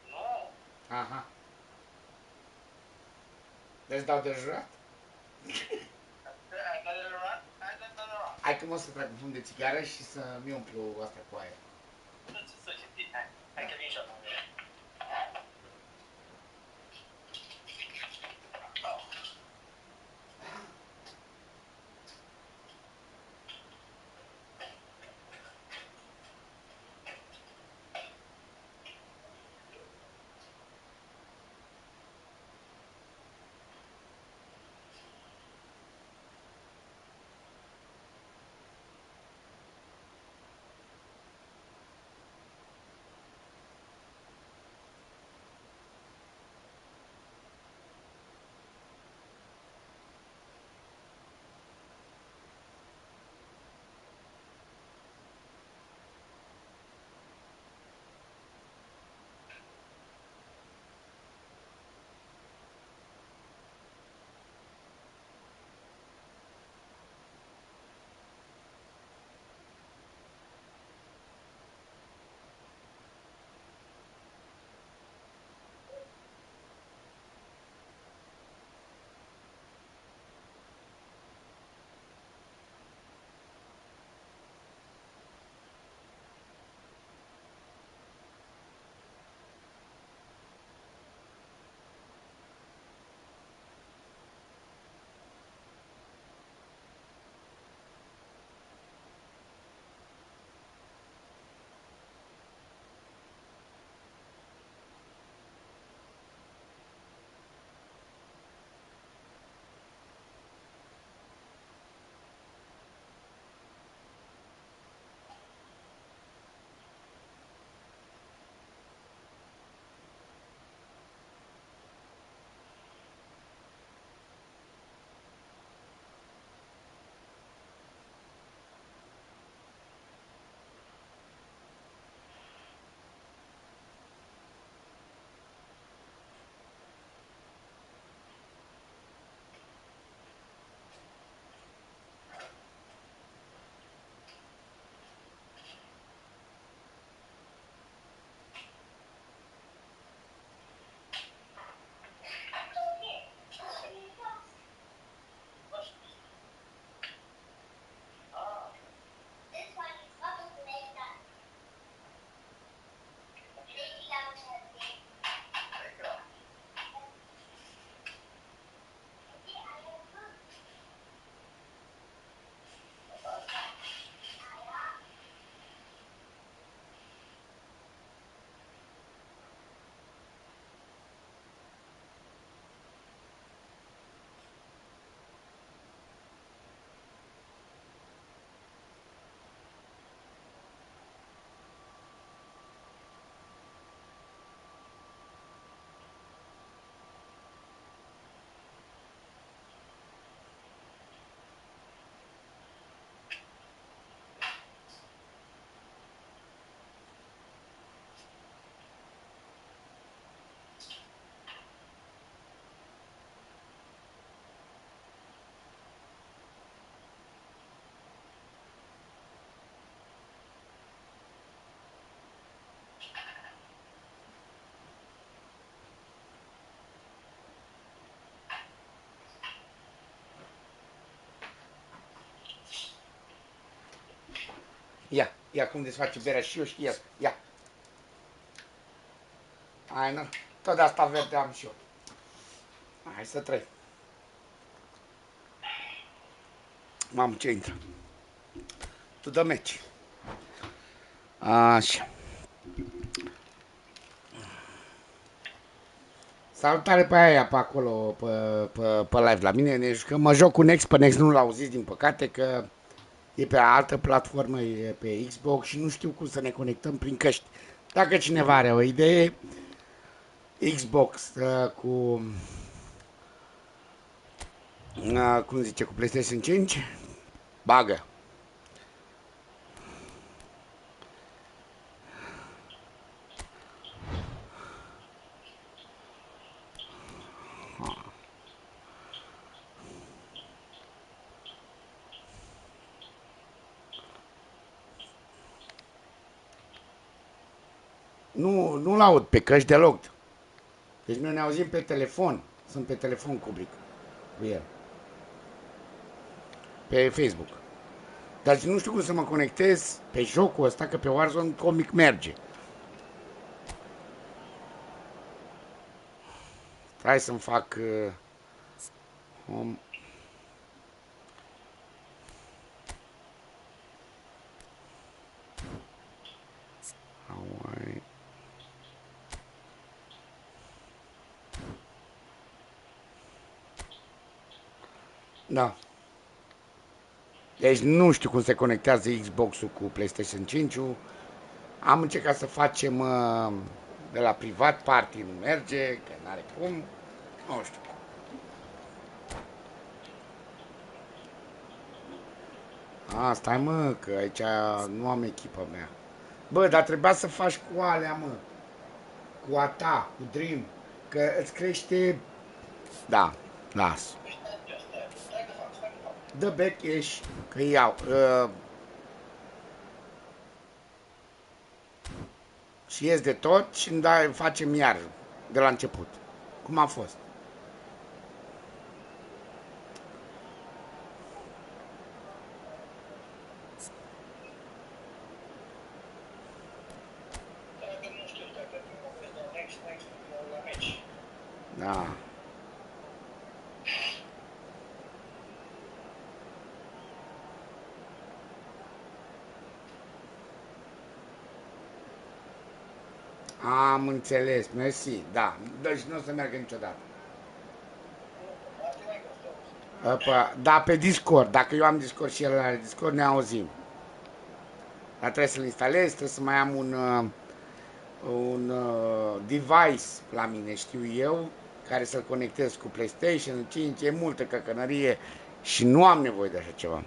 Nu, Aha. Deci dau de jurat? ai dat de run? Ai dat de run. Hai că mă să trag un fund de țigară și să-mi umplu asta cu aer. Să știi, hai că vin și acum. Ia cum desface berea și eu știu, ia. Hai, nu? Tot de asta verde am și eu. Hai să trăi. Mamă, ce intră? Tu dă meci. Așa. Salutare pe aia, pe acolo, pe live la mine. Ne jucăm, mă joc cu Next, pe Next nu l-auziți din păcate, că e pe altă platformă, e pe Xbox și nu știu cum să ne conectăm prin căști. Dacă cineva are o idee, Xbox cu, cum zice, cu PlayStation 5, bagă. Nu-l aud pe căști deloc. Deci noi ne auzim pe telefon. Sunt pe telefon cu el. Pe Facebook. Dar nu știu cum să mă conectez pe jocul ăsta, că pe Warzone comic merge. Hai să-mi fac home. Hawaii. Da. Deci nu știu cum se conectează Xbox-ul cu PlayStation 5-ul. Am încercat să facem de la privat party, nu merge, că n-are cum. Nu știu. Stai mă, că aici nu am echipa mea. Bă, dar trebuia să faci cu alea, mă. Cu a ta, cu Dream. Că îți crește... Da, las. Dă back cash, că iau. Și ies de tot și îmi facem iar de la început. Cum a fost? Da. Am înțeles, mersi, da. Deci nu o să meargă niciodată. Da, pe Discord. Dacă eu am Discord și el are Discord, ne auzim. Dar trebuie să-l instalez, trebuie să mai am un device la mine, știu eu, care să-l conectez cu PlayStation 5. E multă căcănărie și nu am nevoie de așa ceva.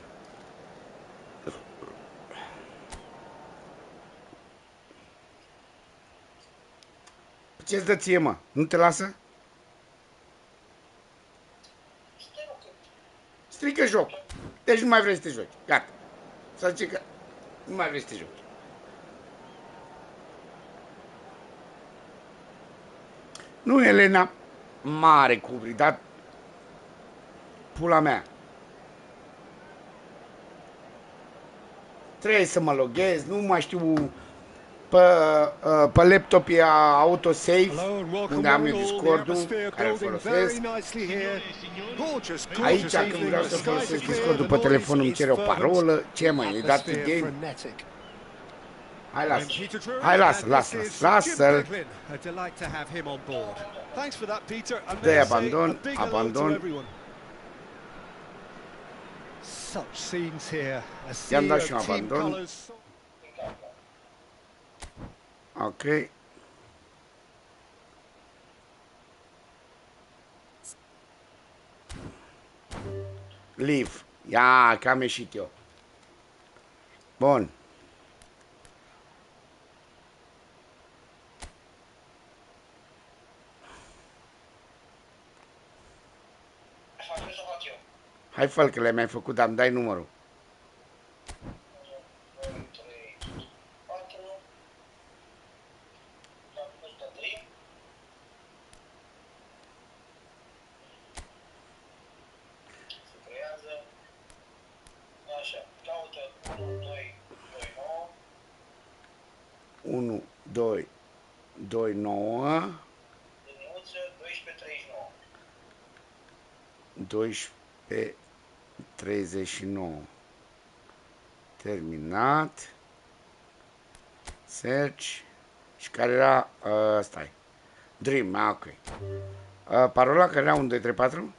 Ce-ți dă ție, mă? Nu te lasă? Strică jocul. Deci nu mai vrei să te joci. Gata. Să zice că nu mai vrei să te joci. Nu, Elena, mare cubri, dar pula mea. Trebuie să mă loghez, nu mai știu. Pe laptop e autosave, unde am eu Discord-ul, care îl folosesc. Aici, când vreau să folosesc Discord-ul pe telefon, îmi cere o parolă. Ce mai e dat game? Hai, lasă-l. Dă-i abandon. I-am dat și un abandon. Ok. Leave. Ia, că am ieșit eu. Bun. Hai, fă că le-ai mai făcut, dar îmi dai numărul. 1, 2, 2, 9. Liniuță 12:39. 12:39. Terminat. Search. Și care era... stai. Dream, ok. Parola care era 1, 2, 3, 4? 1,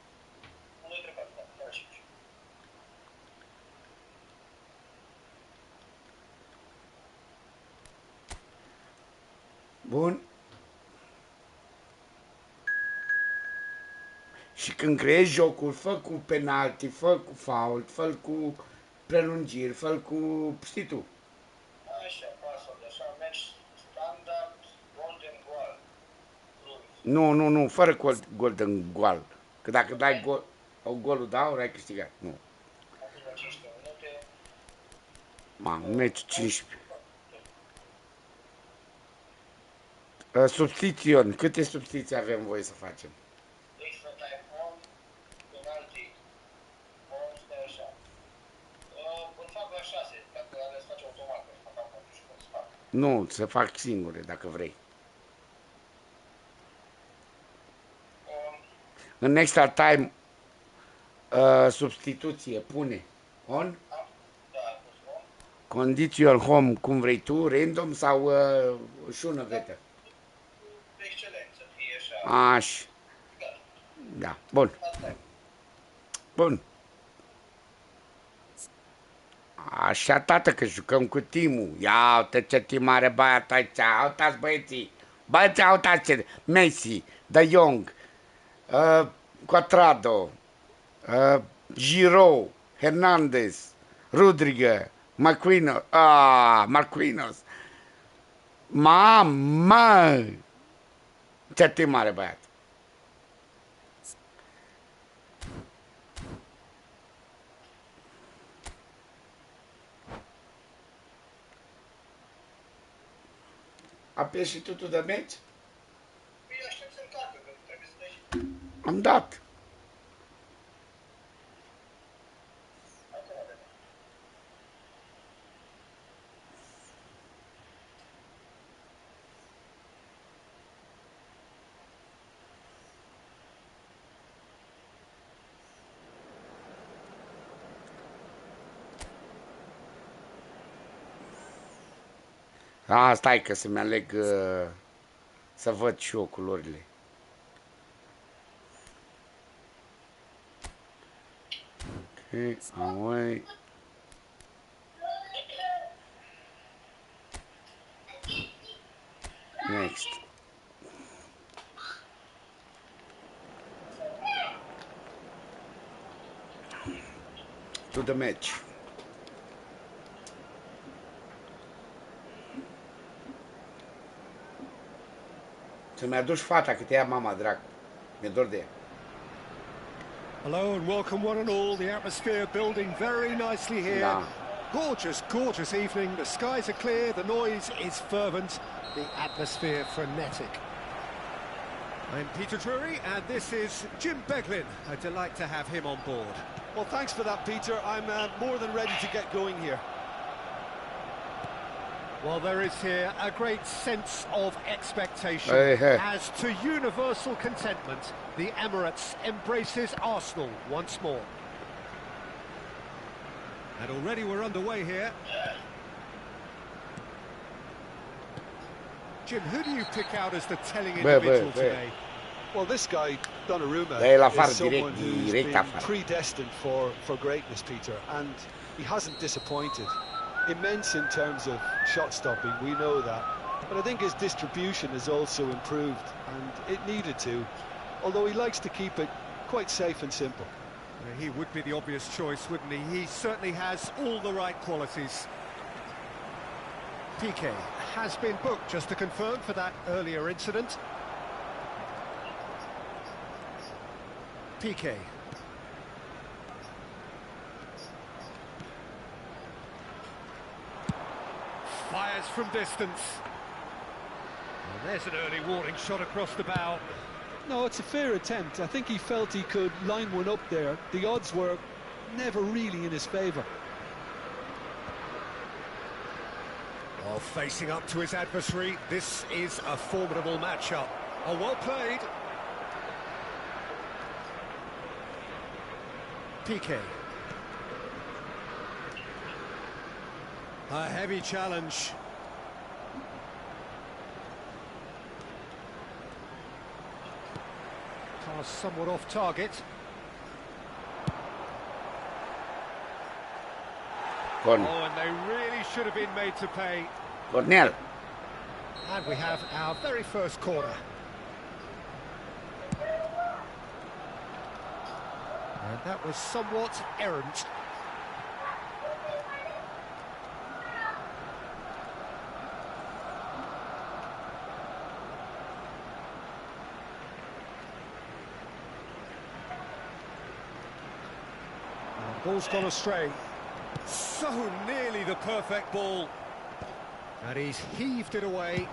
2, 3, 4, da, 5. Bun. Și când creezi jocul, fă cu penalti, fă cu foul, fă cu prelungiri, fă cu... știi tu. Așa, pasă, așa, meci standard, golden goal. Nu, fără golden goal. Că dacă dai golul de aur, ai câștigat. Nu. Acum 15 minute. Meci 15. Substituțiuni. Câte substituții avem voie să facem? Extra time on, penalti. On, stai așa. Îl fac la 6, dacă le face automat, îl fac acum, nu știu cum să fac. Nu, să fac singure, dacă vrei. În extra time, substituție, pune on. Da, on. Condition home, cum vrei tu, random sau șună vetă? Excelent, să fie așa. Așa. Da, bun. Bun. Așa, tată, că jucăm cu timul. Ia uite ce tim are băiat aici. Uitați băieții. Băieții, uitați ce... Messi, De Jong, Cuadrado, Giroud, Hernandez, Rodriguez, Marquinhos. Mamă! Ce tim are băiat. Apeși și tu de meci? Păi aștept să încarcă, că trebuie să dai și... Am dat. Acum vedem. Stai că să-mi aleg, să văd și eu culorile. Ok, away. Next. To the match. Să-mi aduci fata, că te ia mama, dracu. Mi-e dor de ea. Hello and welcome one and all. The atmosphere building very nicely here. Da. Gorgeous, gorgeous evening. The skies are clear, the noise is fervent, the atmosphere frenetic. I'm Peter Drury and this is Jim Beglin. A delight to have him on board. Well, thanks for that, Peter. I'm more than ready to get going here. Well, there is here a great sense of expectation. Hey. As to universal contentment, the Emirates embraces Arsenal once more. And already we're underway here. Jim, who do you pick out as the telling individual today? Well, this guy, Donnarumma, Dai la far is someone direct, who's direct been afară. predestined for greatness, Peter, and he hasn't disappointed. Immense in terms of shot stopping, we know that, but I think his distribution has also improved, and it needed to, although he likes to keep it quite safe and simple. He would be the obvious choice, wouldn't he? He certainly has all the right qualities. Piqué has been booked, just to confirm, for that earlier incident. Piqué. Fires from distance. And there's an early warning shot across the bow. No, it's a fair attempt. I think he felt he could line one up there. The odds were never really in his favour. Oh, Well, facing up to his adversary, this is a formidable matchup. Oh, well played. Piqué. A heavy challenge. Pass somewhat off target. Oh, and they really should have been made to pay. Cornel. And we have our very first corner. And that was somewhat errant. And the ball's gone astray. So nearly the perfect ball. And he's heaved it away.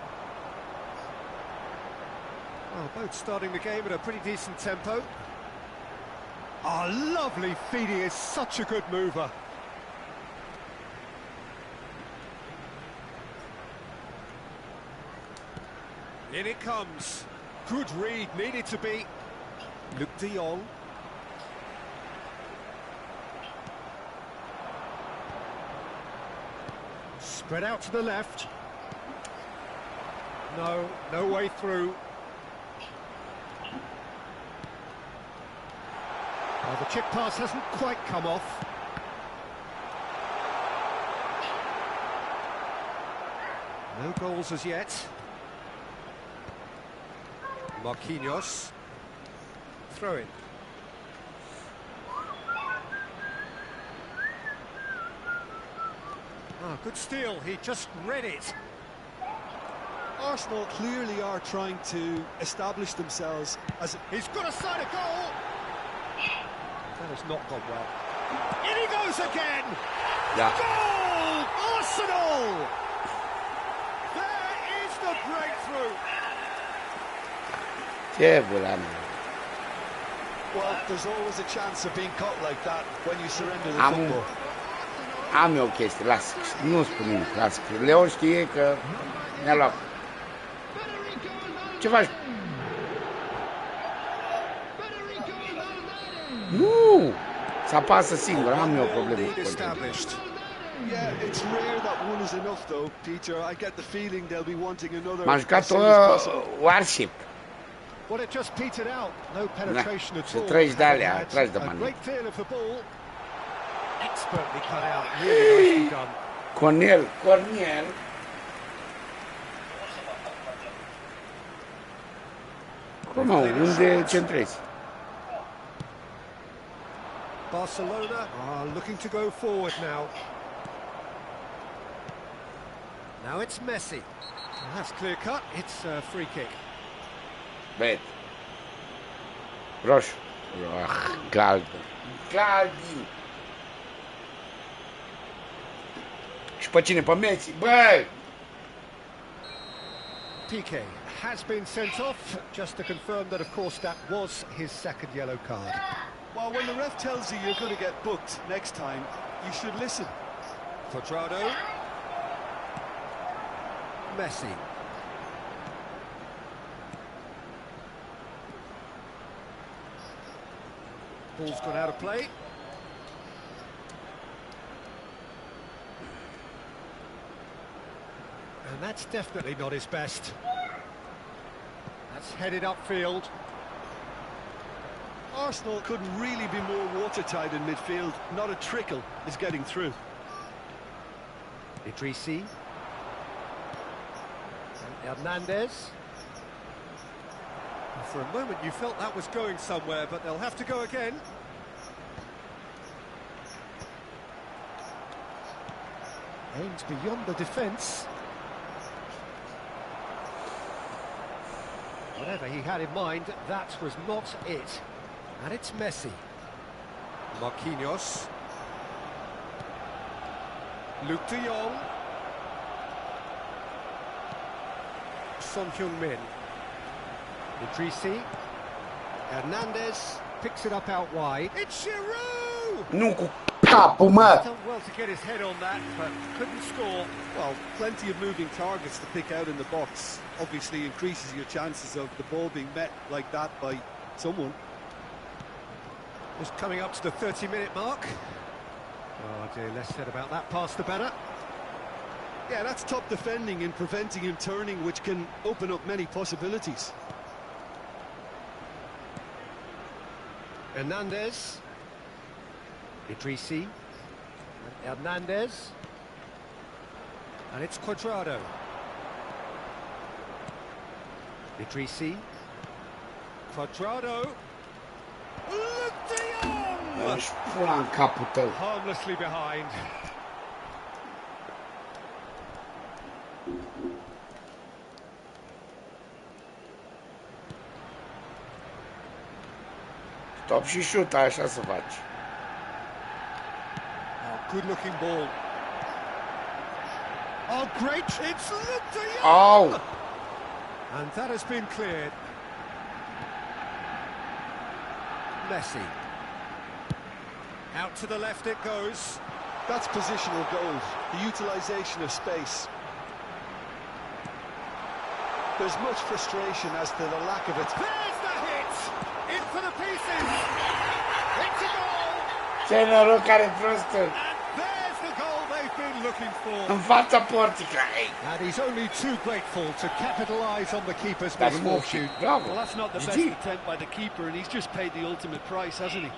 Well, both starting the game at a pretty decent tempo. Oh, lovely feed. He is such a good mover. In it comes. Good read, needed to be. Luc de Jong. Spread out to the left. No way through. Well, the chip pass hasn't quite come off. No goals as yet. Marquinhos. Throw in. Ah, good steal. He just read it. Arsenal clearly are trying to establish themselves as... He's got a side of goal. That has not gone well. In he goes again! Yeah. Goal! Arsenal! There is the breakthrough! Well, there's always a chance of being caught like that when you surrender the Am football. Am eu o chestie, lasă, nu spun nimic, lasă. Leon știe că ne-a luat. Ce faci? Nu! Se apasă singur, am eu o problemă cu controlul. Yeah, it's rare that one is enough though, Peter. I get the feeling they'll be wanting another. M-am jucat Warship. Well, it just petered out. No penetration at all. Treci de alea, tragi de mani. Great deal of the ball. Expertly cut out. Really nicely done. Cornel. Cum, unde centrezi? Barcelona are looking to go forward now. Now it's Messi. That's clear cut. It's a free kick. Băieți. Roșu. Galben. Și pe cine? Pe Messi? Băi! Piqué has been sent off, just to confirm that, of course, that was his second yellow card. Well, when the ref tells you you're going to get booked next time, you should listen. Quadrado. Messi. Ball's gone out of play. And that's definitely not his best. That's headed upfield. Arsenal couldn't really be more watertight in midfield. Not a trickle is getting through. Idrissi. And Hernandez. And for a moment you felt that was going somewhere, but they'll have to go again. Aimed beyond the defence. Whatever he had in mind, that was not it. And it's Messi. Marquinhos. Luc de Jong. Son Heung-min. Idrissi. Hernandez picks it up out wide. It's Giroud! Nu cu capul, mă! He's done well to get his head on that, but couldn't score. Well, plenty of moving targets to pick out in the box. Obviously increases your chances of the ball being met like that by someone. Just coming up to the 30-minute mark. Oh dear, less said about that pass the better. Yeah, that's top defending and preventing him turning, which can open up many possibilities. Hernandez. Idrissi. Hernandez. And it's Cuadrado. Idrissi. Cuadrado. Luke de Jong! Își pula în capul tău. Harmlessly behind. Stop și șut, așa să faci. Oh, good-looking ball. Oh, great! It's Luke de Jong! Au! And that has been cleared. Messi. Out to the left it goes. That's positional goal, the utilisation of space. There's much frustration as to the lack of it. There's the hit! In for the pieces! It's a goal! Ce noroc are prostul! And there's the goal they've been looking for. În fața porții, ei! And he's only too grateful to capitalise on the keeper's Dar nu misfortune. bravo! Well, that's not the best GG. attempt by the keeper, and he's just paid the ultimate price, hasn't he?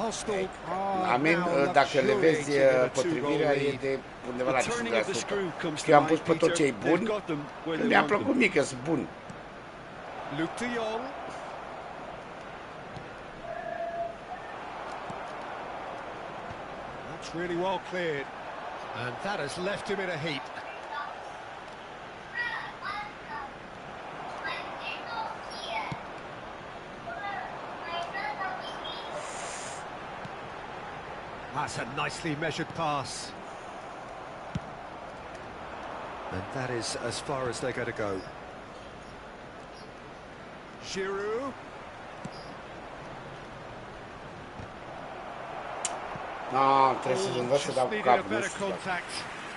Arsenal Amin, dacă le vezi potrivirea e de undeva la 50%. Eu am pus pe toți cei buni, când mi-a plăcut mie că sunt buni. Luke de Jong. That's really well cleared. And that has left him in a heap. That's a nicely measured pass. And that is as far as they're going to go. Giroud. No, trebuie să învăț să dau cu capul, nu știu.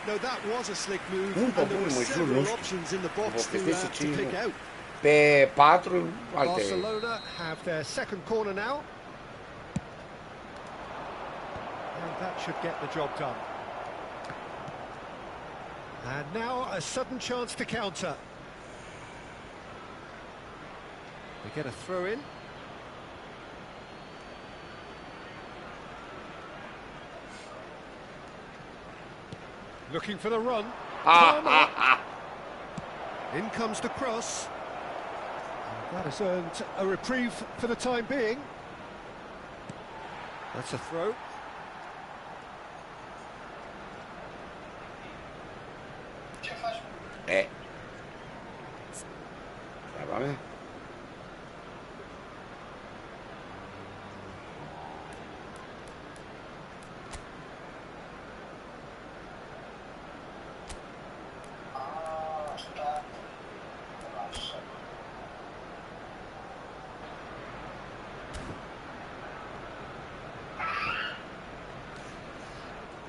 No, that was a slick move, Nu, pe and there bune, were mă jur, nu several știu. options in the box Vă to povestesc ce pick nu. out. Pe 4, alte. Barcelona have their second corner now. And that should get the job done. And now a sudden chance to counter. They get a throw in. Looking for the run. In comes the cross. And that has earned a reprieve for the time being. That's a throw. Treaba mea.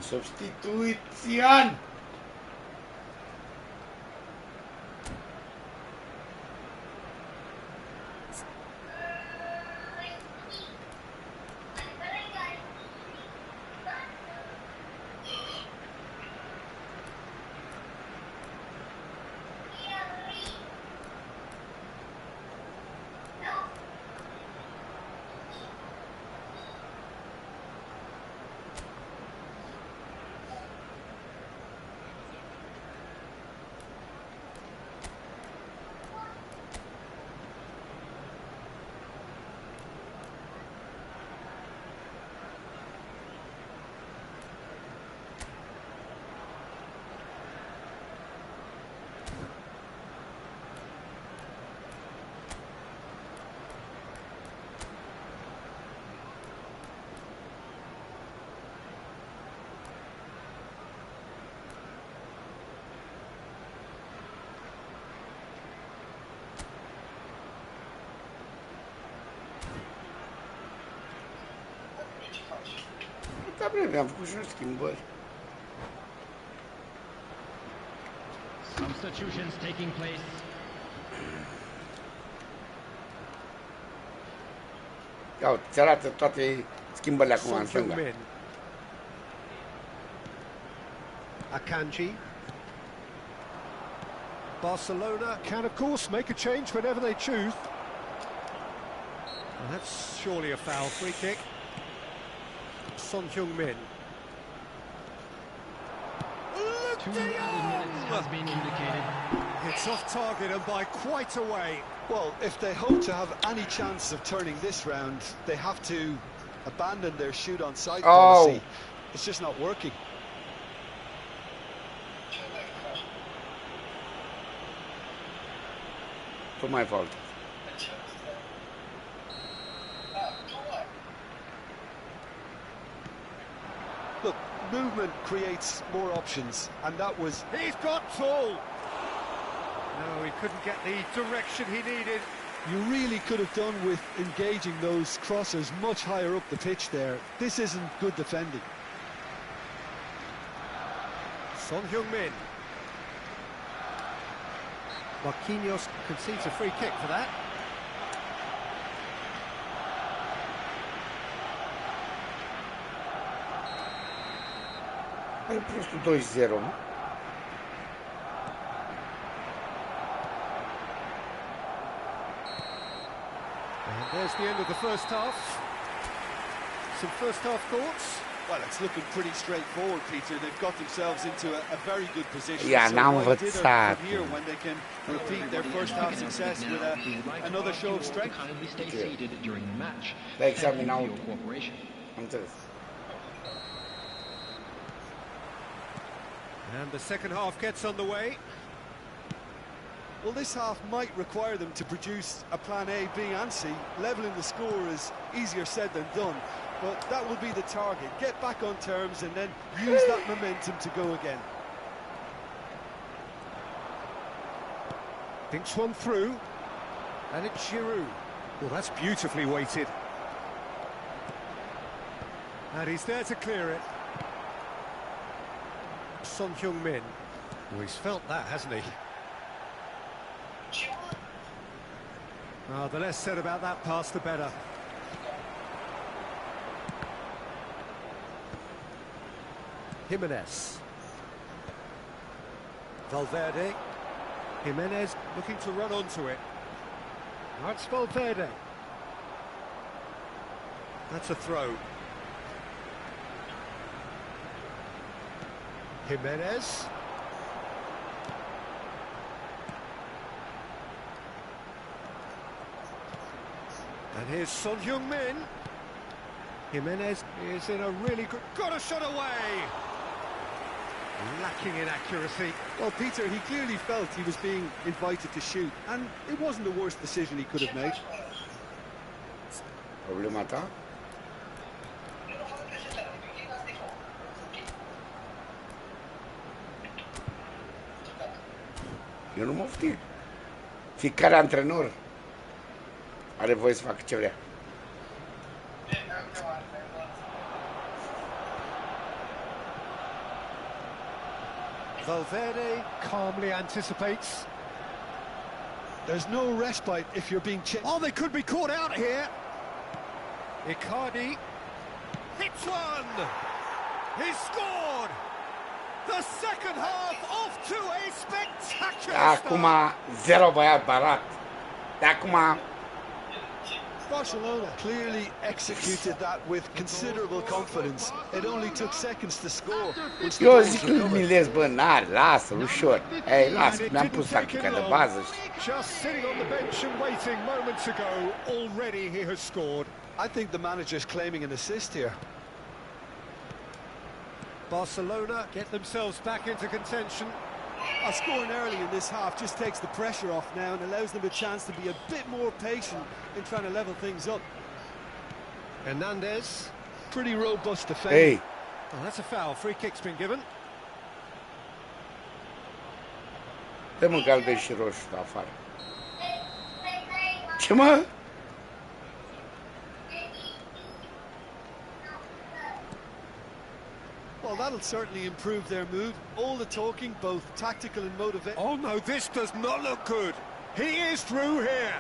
Substituițion! Da vreme, am făcut și noi schimbări. Substitutions taking place. Ia uite, ți arată toate schimbările acum în stânga. Akanji. Barcelona can, of course, make a change whenever they choose. And that's surely a foul. Free kick. Son Heung-min. 2 added minutes has been indicated. It's off target and by quite a way. Well, if they hope to have any chance of turning this round, they have to abandon their shoot on sight policy. It's just not working. Tot mai fault. Look, movement creates more options, and that was... He's got tall. No, he couldn't get the direction he needed. You really could have done with engaging those crossers much higher up the pitch there. This isn't good defending. Son Heung-min. Marquinhos concedes a free kick for that. Are prostul 2-0, nu? And there's the end of the first half. Some first half thoughts? Well, it's looking pretty straightforward, Peter. They've got themselves into a very good position. Yeah, so now why what's dither that? from here when they can repeat their first half success with another show of strength? Kindly stay seated during the match. Da examin Thank you out. for your cooperation. Am înțeles. And the second half gets underway. Well, this half might require them to produce a plan A, B and C. Levelling the score is easier said than done, but that will be the target. Get back on terms and then use that momentum to go again. Thinks one through. And it's Giroud. Well, that's beautifully weighted. And he's there to clear it. Son Heung-min. Well, he's felt that, hasn't he? The less said about that pass, the better. Jimenez. Valverde. Jimenez looking to run onto it. That's Valverde. That's a throw. Jimenez. And here's Son Heung-min. Jimenez is in a really good... Got a shot away! Lacking in accuracy. Well, Peter, he clearly felt he was being invited to shoot, and it wasn't the worst decision he could have made. Problema ta? Eu nu mă oftic. Fiecare antrenor are voie să facă ce vrea. Valverde calmly anticipates. There's no respite if you're being checked. Oh, they could be caught out here. Icardi hits one. He scored. The second half off to a spectacular Acum start. 0 băiat barat. De acum Barcelona clearly executed that with considerable confidence. It only took seconds to score. Once the eu ball zic was că recovered. Milez, bă, n-are, lasă, ușor. Ei, lasă, And it mi-am didn't pus take tactica him de long. bază. Just sitting on the bench and waiting moments ago, already he has scored. I think the manager's claiming an assist here. Barcelona get themselves back into contention. Scoring early in this half just takes the pressure off now and allows them a chance to be a bit more patient in trying to level things up. Hernandez. Pretty robust defending. Ei, Oh, that's a foul. Free kick's been given. dă-mă galben și roșu de afară. Ce, mă? that'll certainly improve their mood. All the talking, both tactical and motivational. Oh no, this does not look good. He is through here.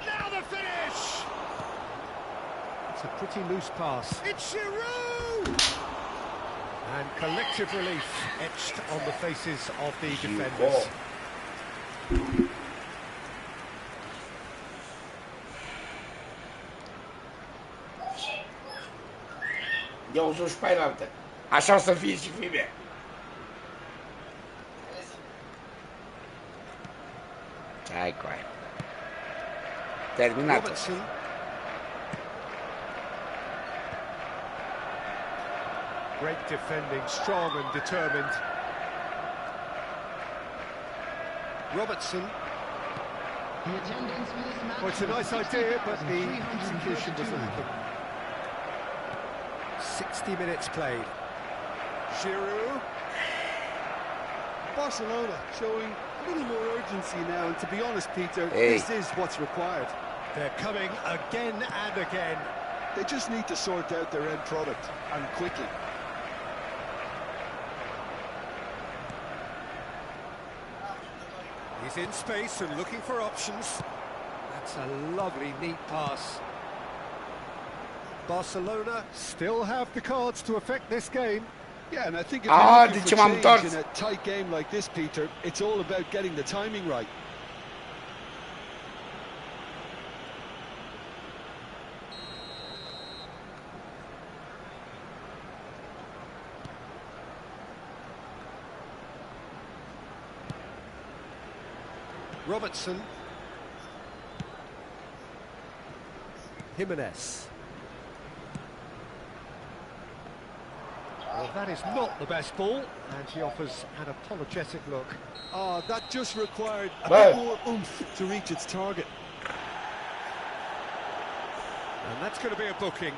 Now the finish! It's a pretty loose pass. It's Giroud! And collective relief etched on the faces of the defenders. Ia-o sus pe aia altă. Așa o să fie și fine. Hai cu aia. Terminat. Robertson. Great defending, strong and determined. The Robertson. attendance for this match. Well, it's a nice idea, but the execution was lacking. 60 minutes played. Giroud. Barcelona showing a little more urgency now, and to be honest, Peter, this is what's required. They're coming again and again. They just need to sort out their end product, and quickly. He's in space and looking for options. That's a lovely, neat pass. Barcelona still have the cards to affect this game. Yeah, and I think if you're looking for change torț. in a tight game like this, Peter, it's all about getting the timing right. Robertson. Jimenez. Well, that is not the best ball, and he offers an apologetic look. Oh, that just required a bit more oomph to reach its target. And that's going to be a booking.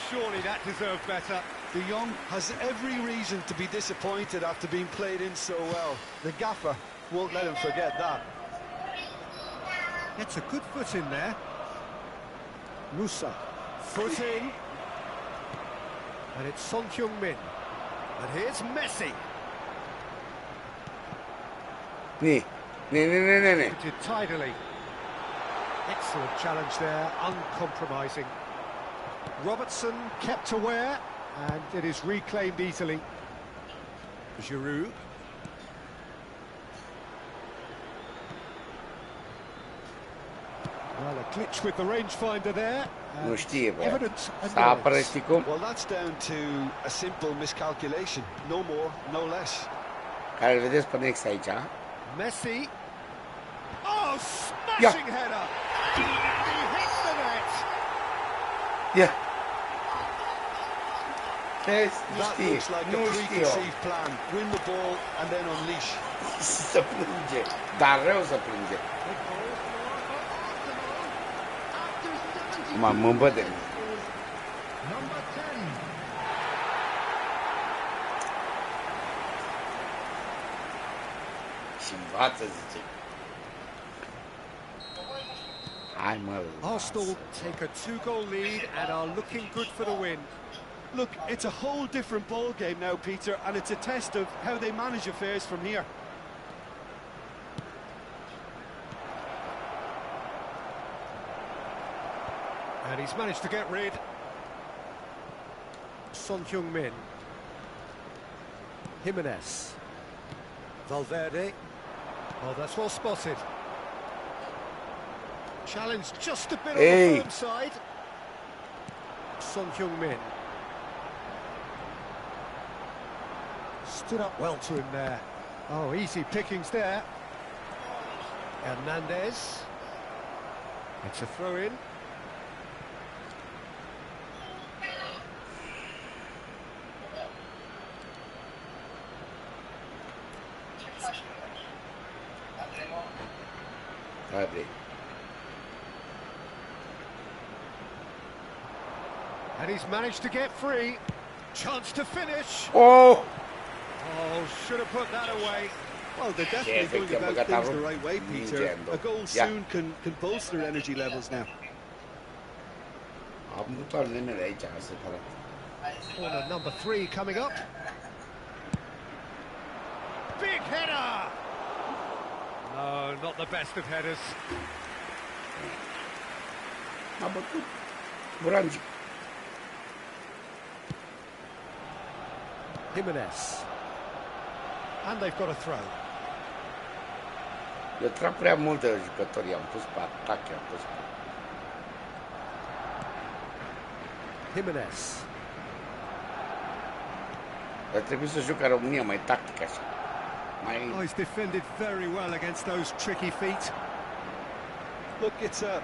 Surely that deserved better. De Jong has every reason to be disappointed after being played in so well. The gaffer won't let him forget that. Gets a good foot in there. Musa. Foot in. And it's Son Heung-min. And here's Messi. Ne. Did tidily. Excellent challenge there, uncompromising. Robertson kept aware, and it is reclaimed easily. Giroud. Well, a glitch with the rangefinder there. Nu știe, bă. Evidence S-a apărut, știi cum? Well, that's down to a simple miscalculation. No more, no less. Care îl vedeți pe Nex aici, a? Messi. Oh, smashing header! He hits the net! Ia. Vezi, nu That știe, looks like a nu știe. preconceived plan. Win the ball and then unleash. Să plânge, dar rău să plânge. Mă îmbădă. Number 10. Și învață, zice. Hai, mă. Arsenal take a two-goal lead and are looking good for the win. Look, it's a whole different ball game now, Peter, and it's a test of how they manage affairs from here. And he's managed to get rid. Son Heung-min. Jimenez. Valverde. Oh, that's well spotted. Challenge just a bit on the firm side. Son Heung-min. Stood up well to him there. Oh, easy pickings there. Hernandez. It's a throw-in. Andrei. And he's managed to get free. Chance to finish. Oh! Oh, should have put that away. Well, they're definitely going about things the right way, Peter. A goal soon can bolster energy levels now. Corner number 3 coming up. Big header! No, not the best of headers. Jimenez. And they've got a throw. Eu trag prea multe jucători, am pus pe atac, am pus pe... Jimenez. Ar trebui să juc ca România mai tactic așa. Oh, he's defended very well against those tricky feet. Look, it's a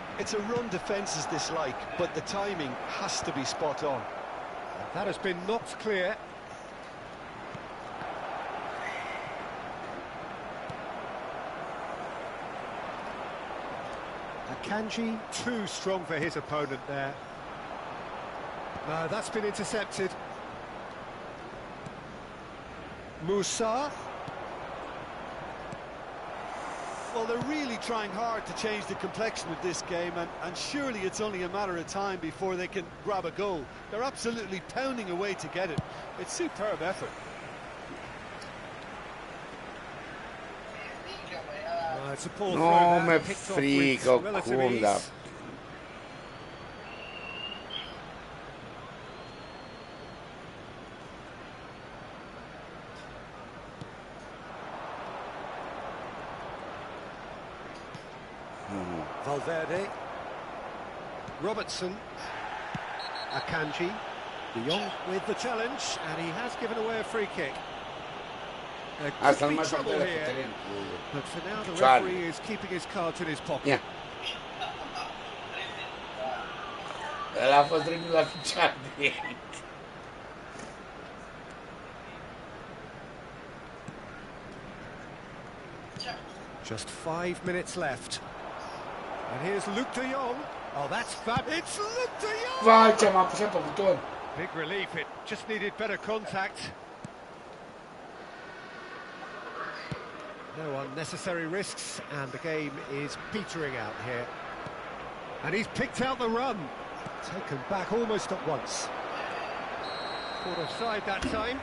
run defence is dislike, but the timing has to be spot on. That has been knocked clear. Akanji, too strong for his opponent there. No, that's been intercepted. Musa. Well, they're really trying hard to change the complexion of this game, and surely it's only a matter of time before they can grab a goal. They're absolutely pounding away to get it. It's superb effort. It's a poor No, throw me picked off frică, with relative cum, da. ease. Valverde, Robertson, Akanji, De Jong with the challenge, and he has given away a free kick. There could be trouble here, but for now the referee is keeping his cards in his pocket. Ia. Ăla a fost dreptul la ficiar direct. Just 5 minutes left. And here's Luke de Jong. Oh, that's fab. It's Luke de Jong! Vai, ce-am apăsat pe buton. Big relief, it just needed better contact. No unnecessary risks, and the game is petering out here. And he's picked out the run. Taken back almost at once. Caught offside that time.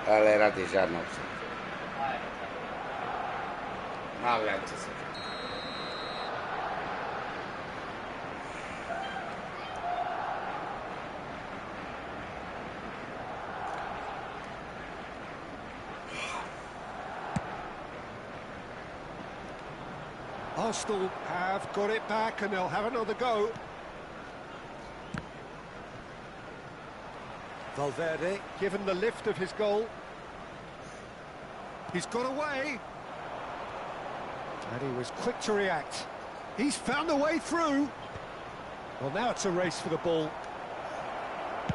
Ăla era deja în offside. N-avea ce să fac. Arsenal have got it back and they'll have another go. Valverde given the lift of his goal. He's got away. And he was quick to react. He's found a way through. Well, now it's a race for the ball.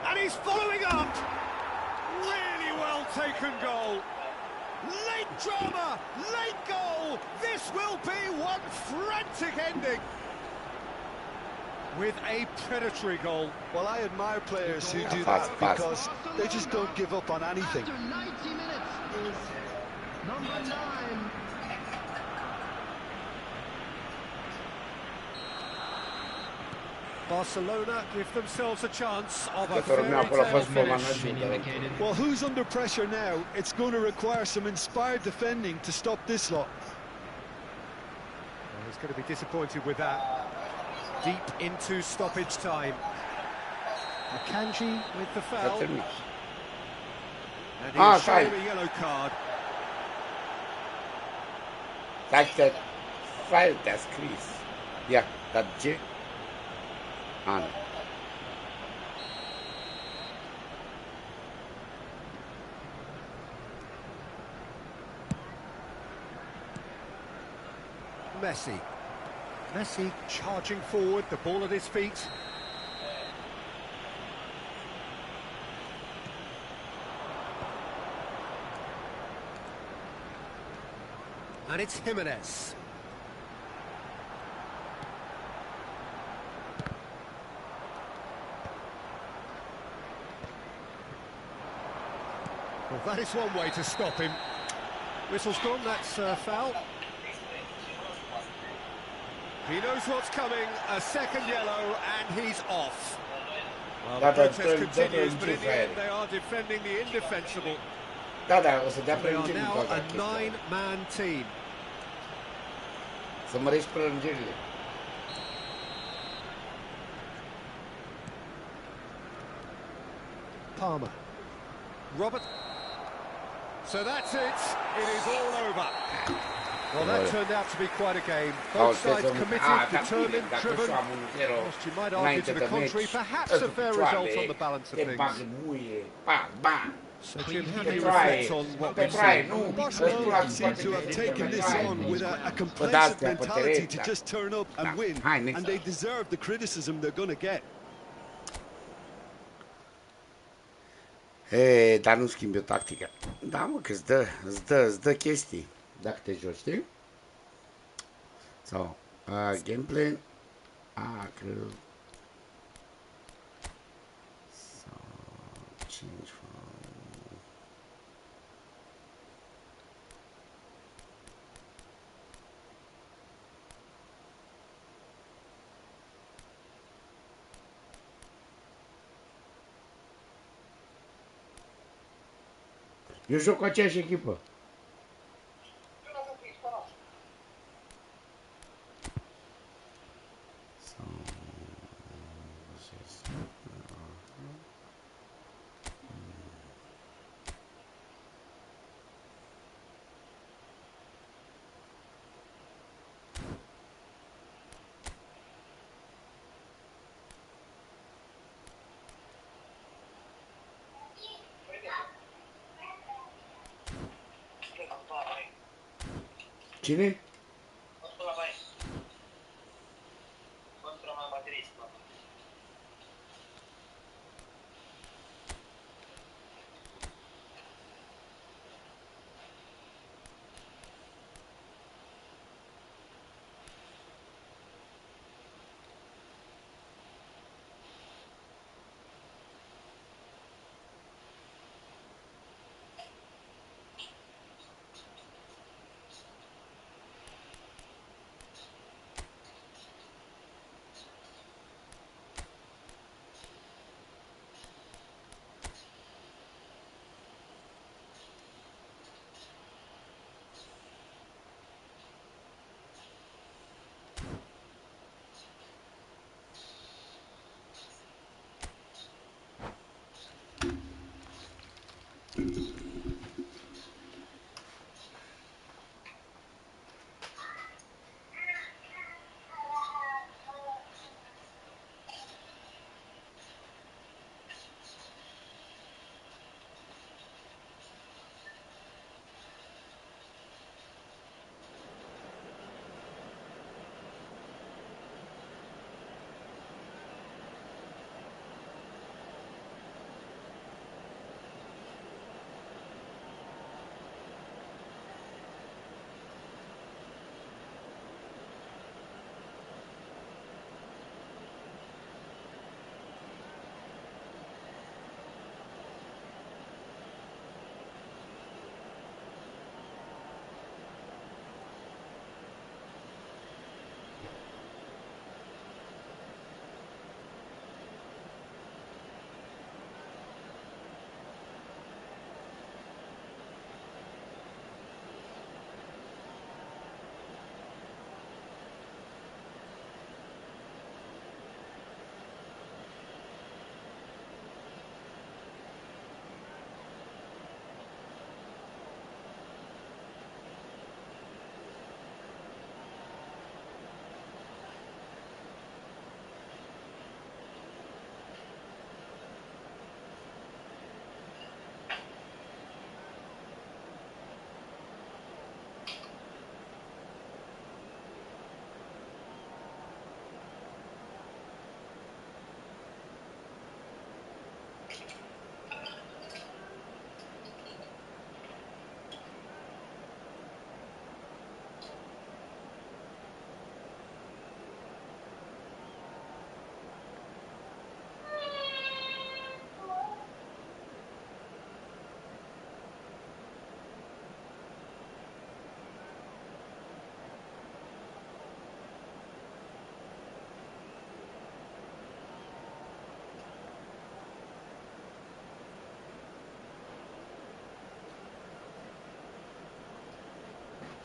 And he's following up. Really well taken goal. Late drama, late goal. This will be one frantic ending. With a predatory goal. Well, I admire players who do that because they just don't give up on anything. After 90 minutes is number 9. Barcelona give themselves a chance of a fairy tale finish. Well, who's under pressure now? It's going to require some inspired defending to stop this lot. Well, he's going to be disappointed with that. Deep into stoppage time. Akanji with the foul. And he's shown a yellow card. That's that file that's Chris. Yeah, that J. On. Messi charging forward, the ball at his feet. And it's Jimenez. Well, that is one way to stop him. Whistle's gone, that's foul. He knows what's coming, a second yellow, and he's off. Well, the protest continues, but in the end they are defending the indefensible. Da, da, o să dea They are prelungiri din now cauza a chestia. nine-man team. Să mărești prelungirile. Palmer. Robert. So that's it. It is all over. Well, that turned out to be quite a game. Both sides committed, determined, driven. Whilst you might argue to the contrary, perhaps a fair result on the balance of things. So, Jim, how do you reflect on what we've seen? Barcelona seem to have taken this on with a complacent mentality to just turn up and win, and they deserve the criticism they're going to get. Dar nu schimbi o tactică. Da, mă, că îți dă chestii dacă te joci, știi? Sau gameplay. Cred. Sau change from. Eu joc cu aceeași echipă. Cine?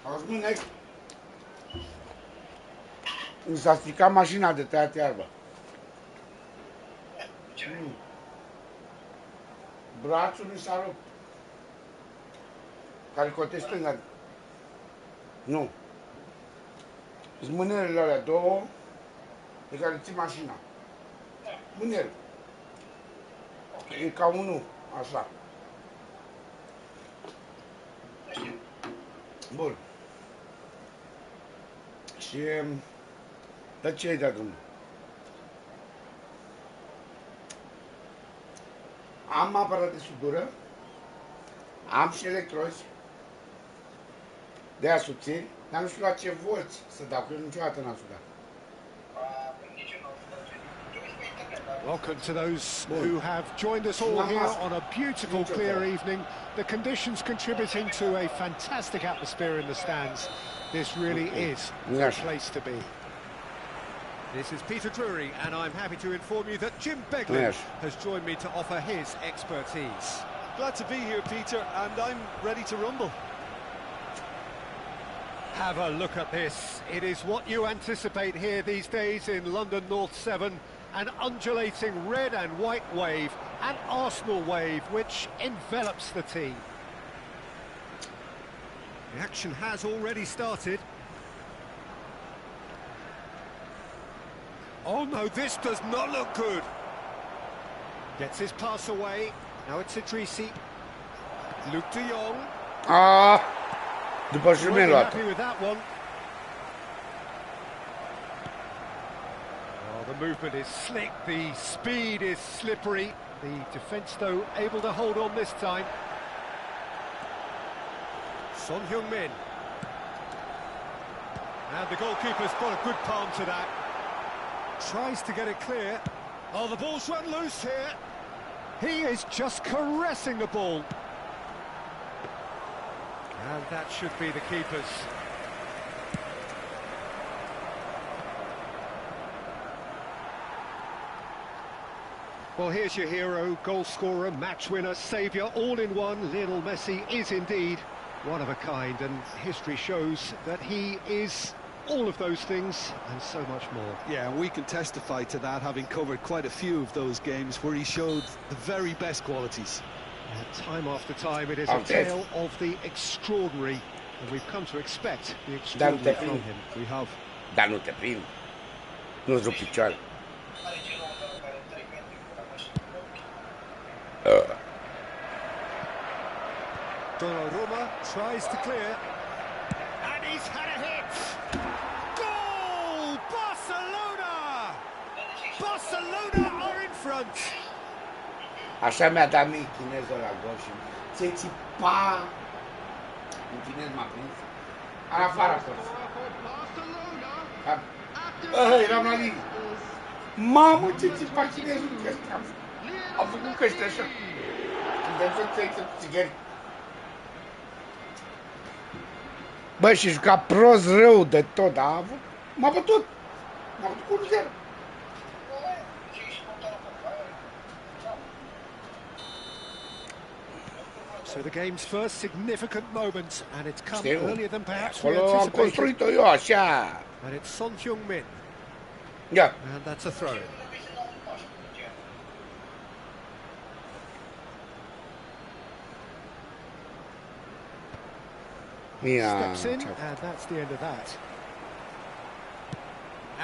Auzi, mâine, mi s-a stricat mașina de tăiat iarba. Brațul mi s-a rupt. Care cote stânga. Nu. Sunt mânerele alea două pe care ții mașina. Mânere. E ca unul, așa. Bun. Și de ce ai dat drumul? Am aparat de sudură, am și electrozi de asubțiri, dar nu știu la ce volți să dau, că eu niciodată n-am sudat. Welcome to those who have joined us all here on a beautiful, clear evening. The conditions contributing to a fantastic atmosphere in the stands. This really is the place to be. This is Peter Drury, and I'm happy to inform you that Jim Beglin has joined me to offer his expertise. Glad to be here, Peter, and I'm ready to rumble. Have a look at this. It is what you anticipate here these days in London North 7. An undulating red and white wave, an Arsenal wave, which envelops the team. The action has already started. Oh no, this does not look good. Gets his pass away. Now it's Idrissi. Luke de Jong. Ah, după ce mi-a luat. Happy with that one. The movement is slick, the speed is slippery. The defence, though, able to hold on this time. Son Heung-min. And the goalkeeper's got a good palm to that. Tries to get it clear. Oh, the ball's run loose here. He is just caressing the ball. And that should be the keeper's. Well, here's your hero, goal scorer, match winner, saviour, all in one. Lionel Messi is indeed one of a kind, and history shows that he is all of those things and so much more. Yeah, we can testify to that, having covered quite a few of those games where he showed the very best qualities. Time after time, it is a tale of the extraordinary, and we've come to expect the extraordinary from him. We have. Dar nu te prind. Nu-ți rup picioare. Donnarumma tries to clear. And he's had a hit! Goal! Barcelona! Barcelona are in front! Așa mi-a dat mie chinezul la gol și se țipa. Un chinez m-a prins. Afară a fost. Eram la linie. Mamă, ce țipa chinezul că ăsta. Am făcut căște așa. Când am făcut țigări. Bă, și juca prost rău de tot, dar a avut. M-a bătut. M-a bătut cu 1-0. So the game's first significant moment, and it's come earlier than perhaps we Acolo am construit-o eu așa. And it's Son Heung-min. Ia. And that's a throw. Steps in, and that's the end of that.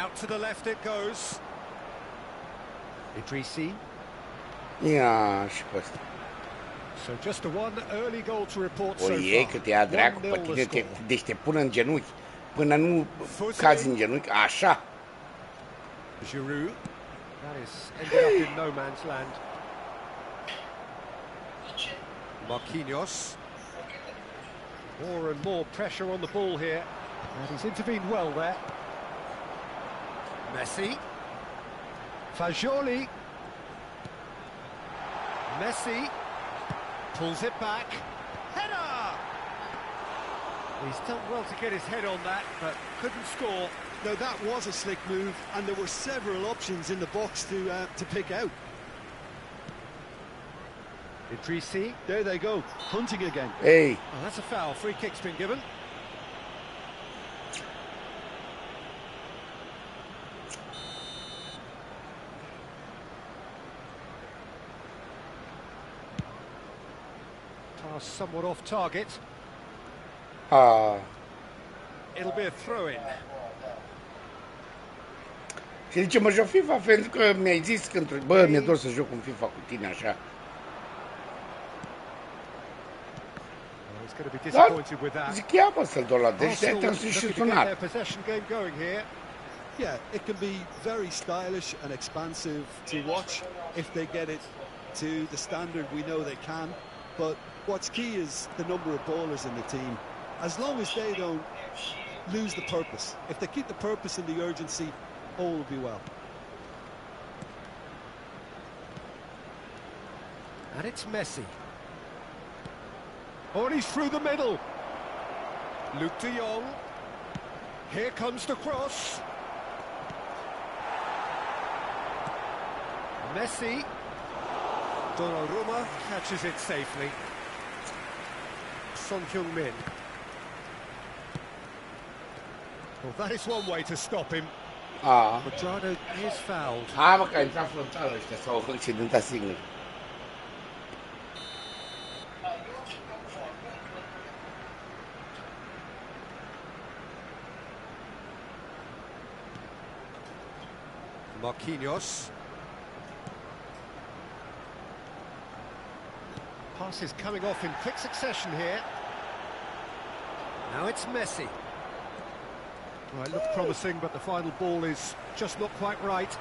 Out to the left it goes. Idrissi. Ia și pe ăsta. So just the one early goal to report so far. O iei că te ia dracu pe tine, deci te pun în genunchi. Până nu cazi în genunchi, așa. Giroud. That is ended up in no man's land. Marquinhos. More and more pressure on the ball here. And he's intervened well there. Messi. Fagioli. Messi. Pulls it back. Header! He's done well to get his head on that, but couldn't score. No, that was a slick move, and there were several options in the box to pick out. Idrissi. There they go, hunting again. Hey. Oh, that's a foul. Free kick's been given. Pass somewhat off target. It'll be a throw-in. Și zice, mă joc FIFA pentru că mi-ai zis că, bă, mi-e dor să joc un FIFA cu tine așa. Dar zic, ia bă să-l dau la deci de te-am și sunat. Yeah, it can be very stylish and expansive to watch if they get it to the standard we know they can. But what's key is the number of ballers in the team. As long as they don't lose the purpose. If they keep the purpose and the urgency, all will be well. And it's Messi. Oh, and he's through the middle. Luke de Jong. Here comes the cross. Messi. Donnarumma catches it safely. Son Heung-min. Well, that is one way to stop him. Quadrado is fouled. Mă, că a intrat frontală ăștia, s-au accidentat singur. Marquinhos. Pass is coming off in quick succession here. Now it's Messi. Well, it looked promising, but the final ball is just not quite right.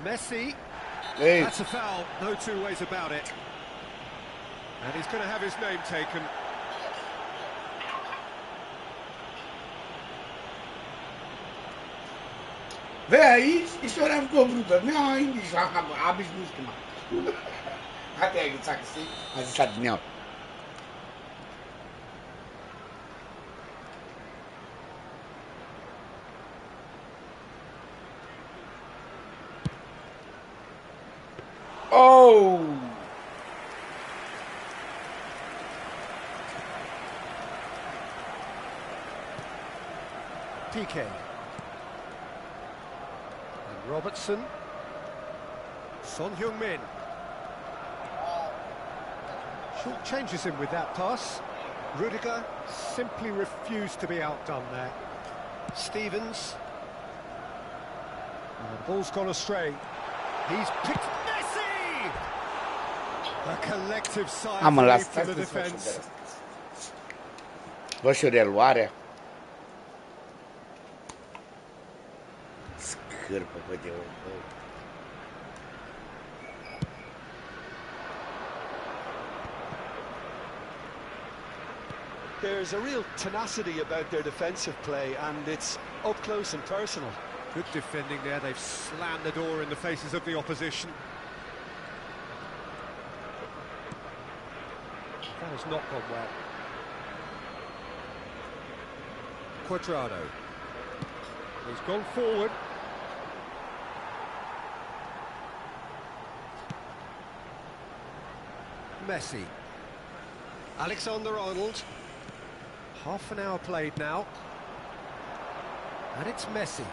Messi. Hey. That's a foul, no two ways about it. And he's going to have his name taken. Vei aici, istoria cu brută. Nu am indici, abis nu știu, mă. Hate ai gățat că știi? A zis adineau. Oh! PK. Robertson. Son Heung-min. Short changes him with that pass. Rudiger simply refused to be outdone there. Stevens. And the ball's gone astray. He's picked Messi! A collective sigh of relief from the defence. Vă și reluarea. Scârpă, bă, de om, bă. There's a real tenacity about their defensive play, and it's up close and personal. Good defending there. They've slammed the door in the faces of the opposition. That has not gone well. Quadrado. He's gone forward. Messi. Alexander-Arnold. Half an hour played now. And it's Messi.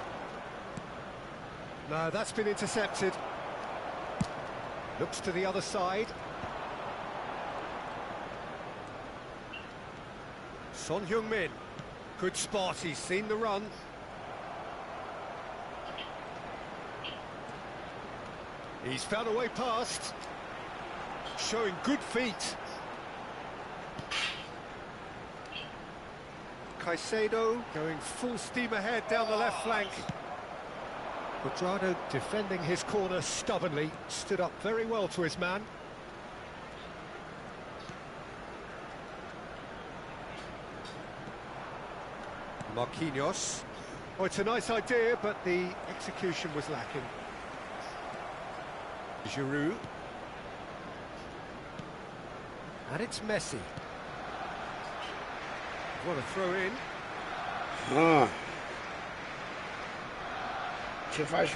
No, that's been intercepted. Looks to the other side. Son Heung-min. Good spot, he's seen the run. He's found a way past. Showing good feet. Caicedo going full steam ahead down the left flank. Quadrado defending his corner stubbornly, stood up very well to his man. Marquinhos. Oh, it's a nice idea, but the execution was lacking. Giroud. And it's Messi. What a throw in. Ce faci?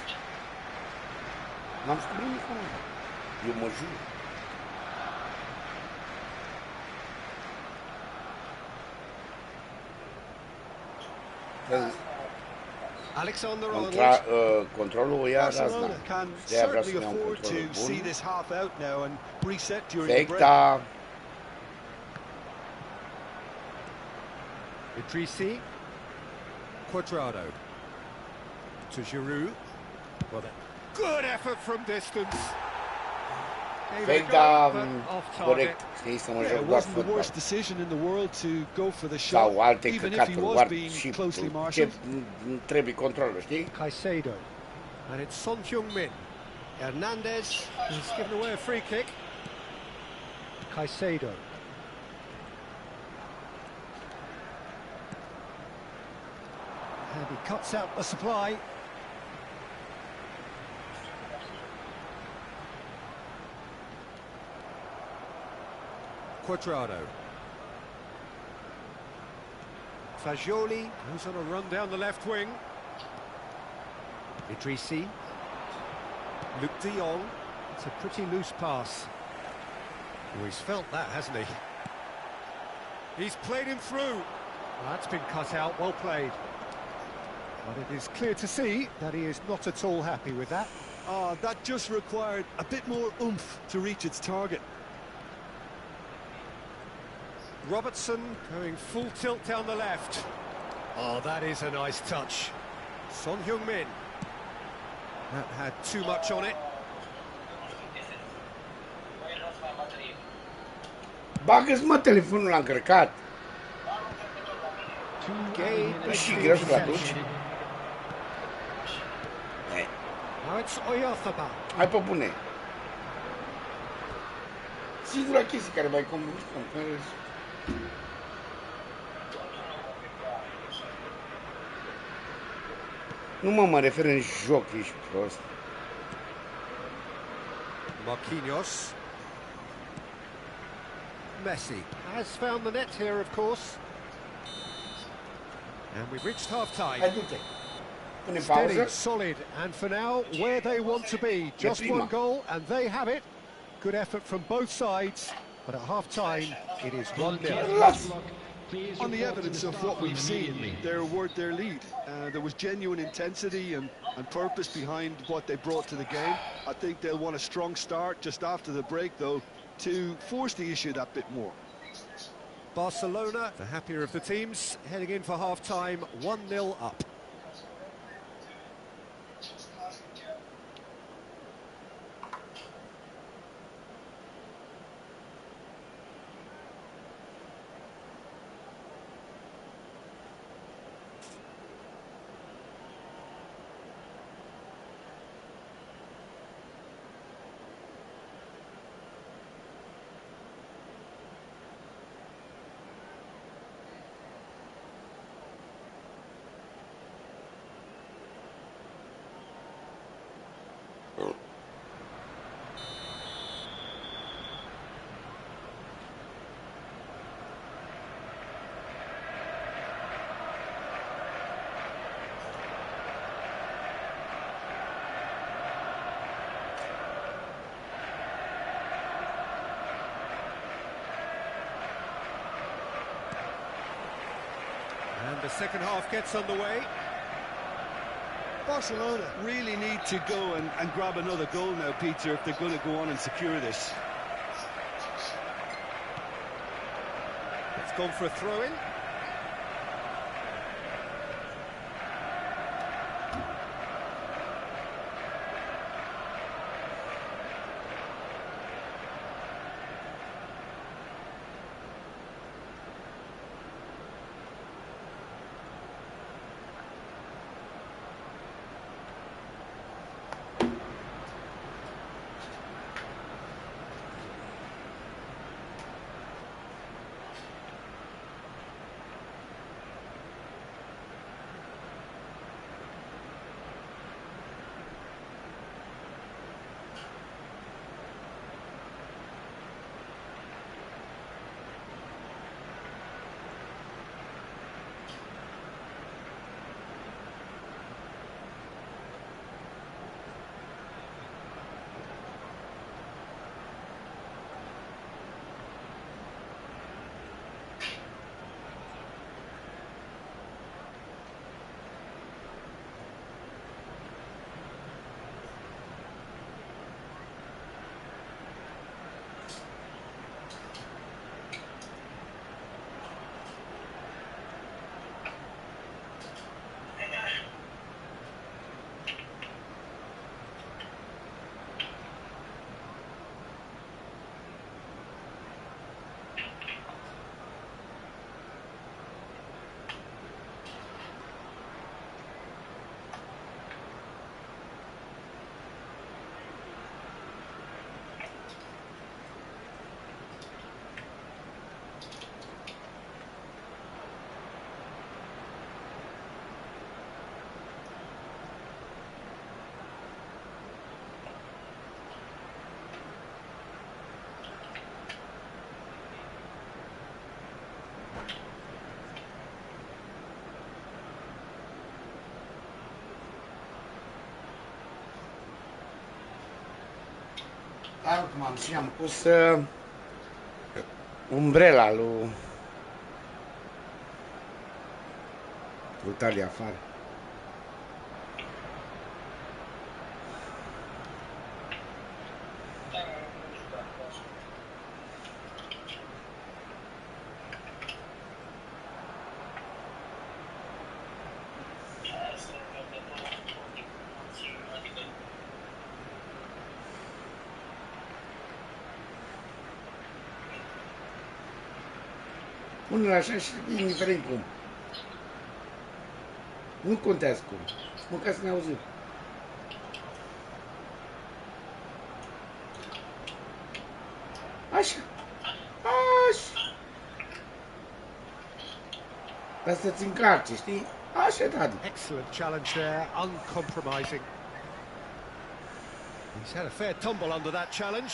N-am făcut nimic, mă. Eu mă jur. Controlul ia razna. Barcelona can De-aia vreau certainly să iau un afford control to see bun. this half out now and reset during the break. Fake-ta. Idrissi. Cuadrado. To Giroud. Well, good effort from distance. Fake-ta corect. Știi, să mă Yeah, joc it doar wasn't the fotbal. worst decision in the world to go for the shot, Sau alte even if he căcaturi, was doar being și closely ce marshaled. trebuie controlul, știi? Caicedo. And it's Son Heung-min. Hernandez has given away a free kick. Caicedo. And he cuts out the supply. Cuadrado. Fagioli, who's on a run down the left wing. Idrissi. Luc de Jong. It's a pretty loose pass. Oh, he's felt that, hasn't he? He's played him through. Well, that's been cut out, well played. But it is clear to see that he is not at all happy with that. That just required a bit more oomph to reach its target. Robertson going full tilt down the left. Oh, that is a nice touch. Son Heung-min. That had too much on it. Bagă-ți, mă, telefonul l-a încărcat. Și greu să-l aduci. Now it's Oyarzabal. Hai pe bune. Singura chestie care mai comunicăm, care... Nu mă refer în joc, ești prost. Marquinhos. Messi has found the net here, of course. And we've reached half-time. Hai, du-te. Pune Steady, pauză. solid, and for now, where they want to be. Just one goal, and they have it. Good effort from both sides, but at half-time, it is 1-0. On the evidence of what we've seen, they're worth their lead. There was genuine intensity and purpose behind what they brought to the game. I think they'll want a strong start just after the break, though, to force the issue that bit more. Barcelona, the happier of the teams, heading in for half-time, 1-0 up. And the second half gets underway. Barcelona really need to go and grab another goal now, Peter, if they're going to go on and secure this. It's gone for a throw-in. Hai cum am și am pus umbrela lui Italia afară. Pune-l așa și indiferent cum. Nu contează cum. Măcar să ne auzim. Așa. Așa. Dar să-ți încarce, știi? Așa, Tati. Excellent challenge there, uncompromising. He's had a fair tumble under that challenge.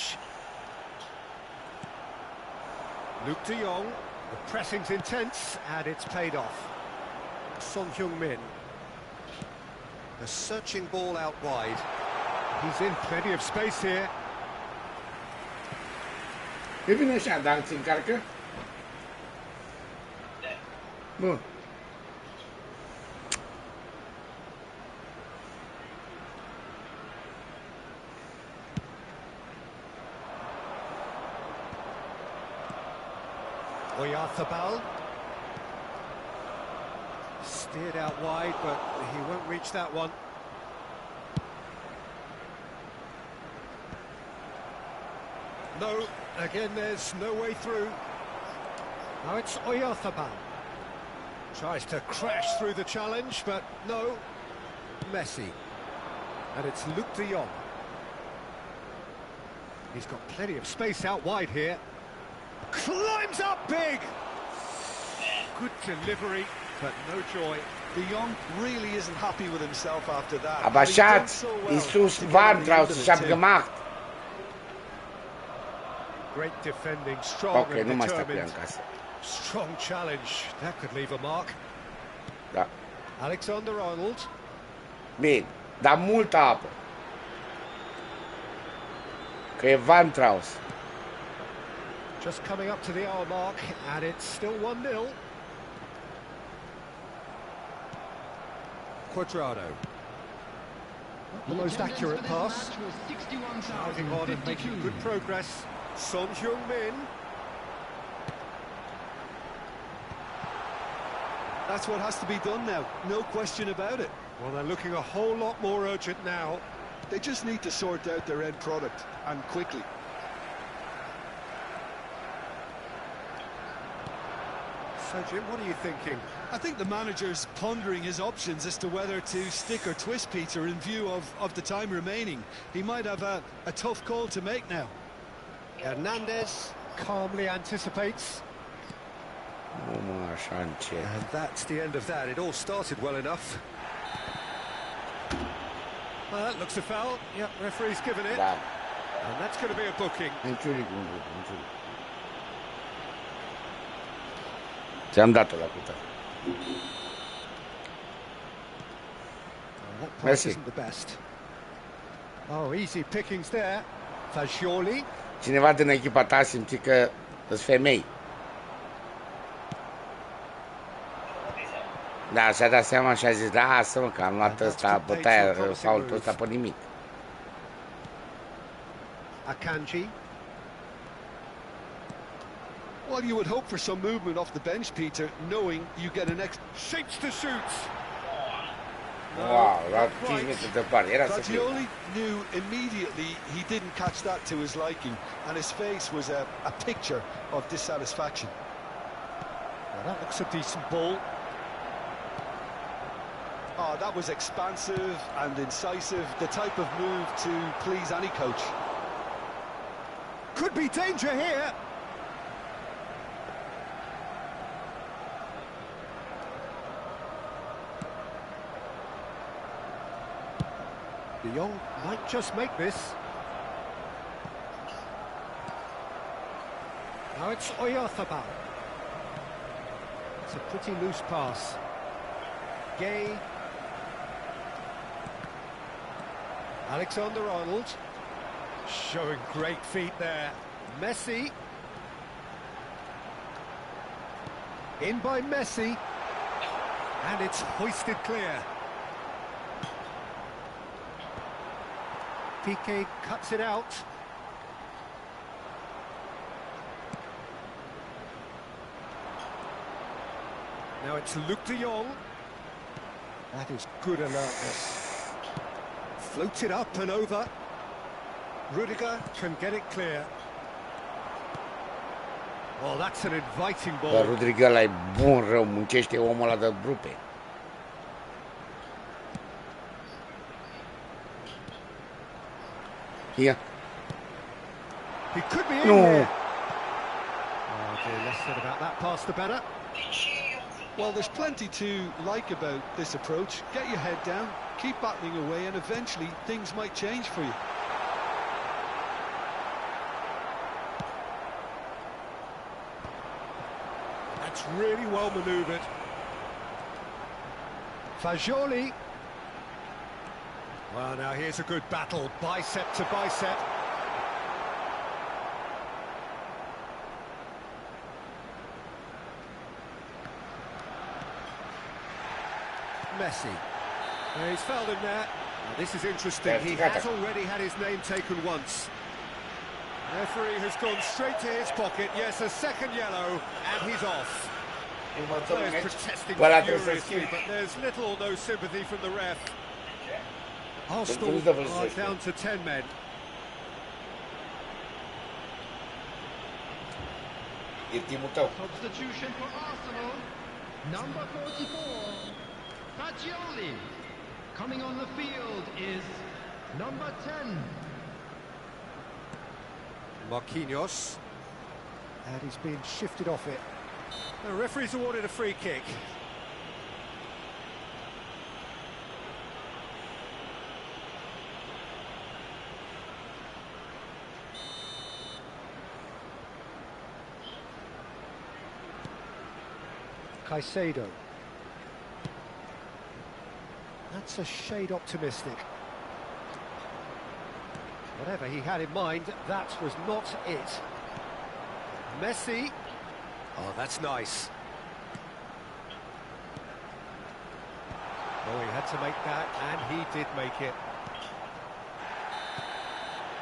Luke de Jong, the pressing's intense and it's paid off. Son Heung-min. A searching ball out wide. He's in plenty of space here. E bine așa, dar ți încarcă? Bun. Oyarzabal. Steered out wide, but he won't reach that one. No, again there's no way through. Now it's Oyarzabal. Tries to crash through the challenge, but no. Messi. And it's Luke de Jong. He's got plenty of space out wide here. Climbs up big! Good delivery, but no joy. De Jong really isn't happy with himself after that. Abașat, Iisus Vardrau și-a gemacht. Great defending, strong Ok, nu and mai sta cu ea în determined. casă. Strong challenge, that could leave a mark. Da. Alexander-Arnold. Bine, dar multă apă. Că e Van Traus. Just coming up to the hour mark, and it's still 1-0. Quadrado. Not the most accurate pass. Driving on and making good progress. Son Heung-min. That's what has to be done now, no question about it. Well, they're looking a whole lot more urgent now. They just need to sort out their end product, and quickly. So, Jim, what are you thinking? I think the manager's pondering his options as to whether to stick or twist Peter in view of the time remaining. He might have a tough call to make now. Hernandez calmly anticipates. Așa încet. And that's the end of that. It all started well enough. Well, that looks a foul. Yep, referee's given it. Da. And that's going to be a booking. Niciunic nu văd, niciunic. Ți-am dat-o la pută. That pass Merci. isn't the best. Oh, easy pickings there. Fagioli. Cineva din echipa ta simți că sunt femei. Da, și-a dat seama și a zis, lasă-mă că am luat ăsta, bătaia, faultul ăsta pe nimic. Akanji. Well, you would hope for some movement off the bench, Peter, knowing you get an extra... Shapes to shoot. Wow, la 5 metri deoparte, era să fie. Fagioli knew immediately he didn't catch that to his liking, and his face was a picture of dissatisfaction. Well, that looks a decent ball. Oh, that was expansive and incisive, the type of move to please any coach. Could be danger here. De Jong might just make this. Now it's Oyarzabal. It's a pretty loose pass. Gay. Alexander-Arnold. Showing great feet there. Messi. In by Messi. And it's hoisted clear. Piqué cuts it out. Now it's Luke de Jong. That is good alertness. Floated up and over. Rudiger can get it clear. Oh, that's an inviting ball. Dar Rudiger ăla e bun, rău, muncește omul ăla de rupe. Ia. He could be in here. Oh dear, less said about that pass the better. Well, there's plenty to like about this approach. Get your head down, keep battling away, and eventually things might change for you. That's really well manoeuvred. Fagioli. Well, now here's a good battle, bicep to bicep. Messi. He's fouled him there. Now, this is interesting. He has already had his name taken once. Referee has gone straight to his pocket. Yes, a second yellow, and he's off. Players protesting furiously, but there's little or no sympathy from the ref. Arsenal are down to 10 men. Substitution for Arsenal, number 44, Fagioli. Coming on the field is number 10. Marquinhos. And he's been shifted off it. The referee's awarded a free kick. Caicedo. That's a shade optimistic. Whatever he had in mind, that was not it. Messi. Oh, that's nice. Oh, he had to make that, and he did make it.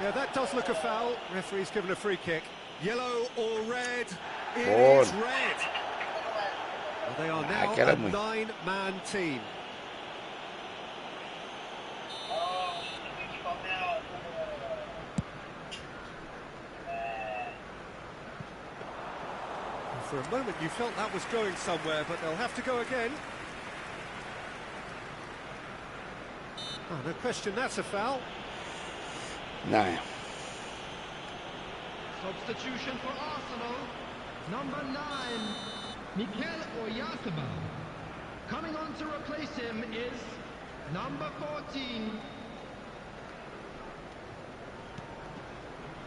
Yeah, that does look a foul. Referee's given a free kick. Yellow or red? It is red. Well, they are now a 9-man team. For a moment you felt that was going somewhere, but they'll have to go again. Oh, no question, that's a foul. No. Substitution for Arsenal, number 9, Mikel Oyarzabal. Coming on to replace him is number 14.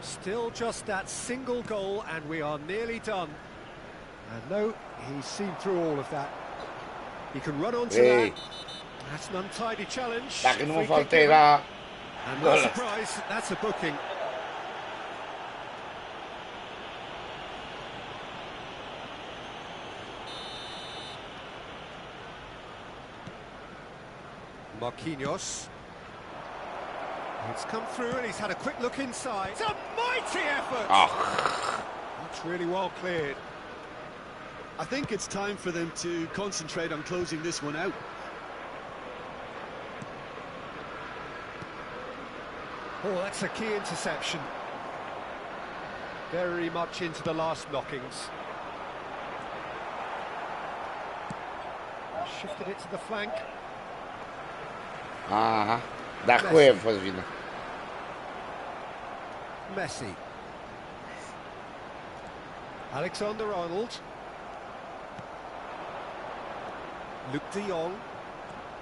Still just that single goal, and we are nearly done. And no, he's seen through all of that. He can run onto that. That's an untidy challenge. Dacă nu mă faltă era... And no surprise, that's a booking. Marquinhos. It's come through and he's had a quick look inside. It's a mighty effort! Oh. That's really well cleared. I think it's time for them to concentrate on closing this one out. Oh, that's a key interception. Very much into the last knockings. Shifted it to the flank. Aha, dar cu e fost vină. Messi. Alexander-Arnold. Luke de Jong.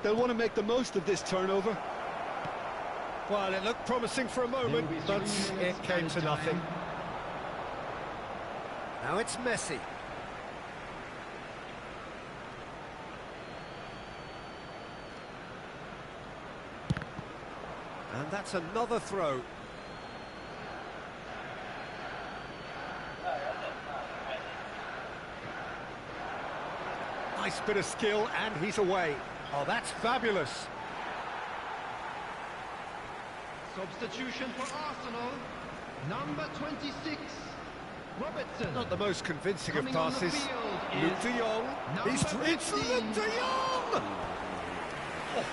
They'll want to make the most of this turnover. Well, it looked promising for a moment, but it came to nothing. Now it's Messi. And that's another throw. Nice bit of skill, and he's away. Oh, that's fabulous. Substitution for Arsenal. Number 26, Robertson. Not the most convincing Coming of on the passes. field Luke is de Jong. It's number Luke 15. de Jong! Oh,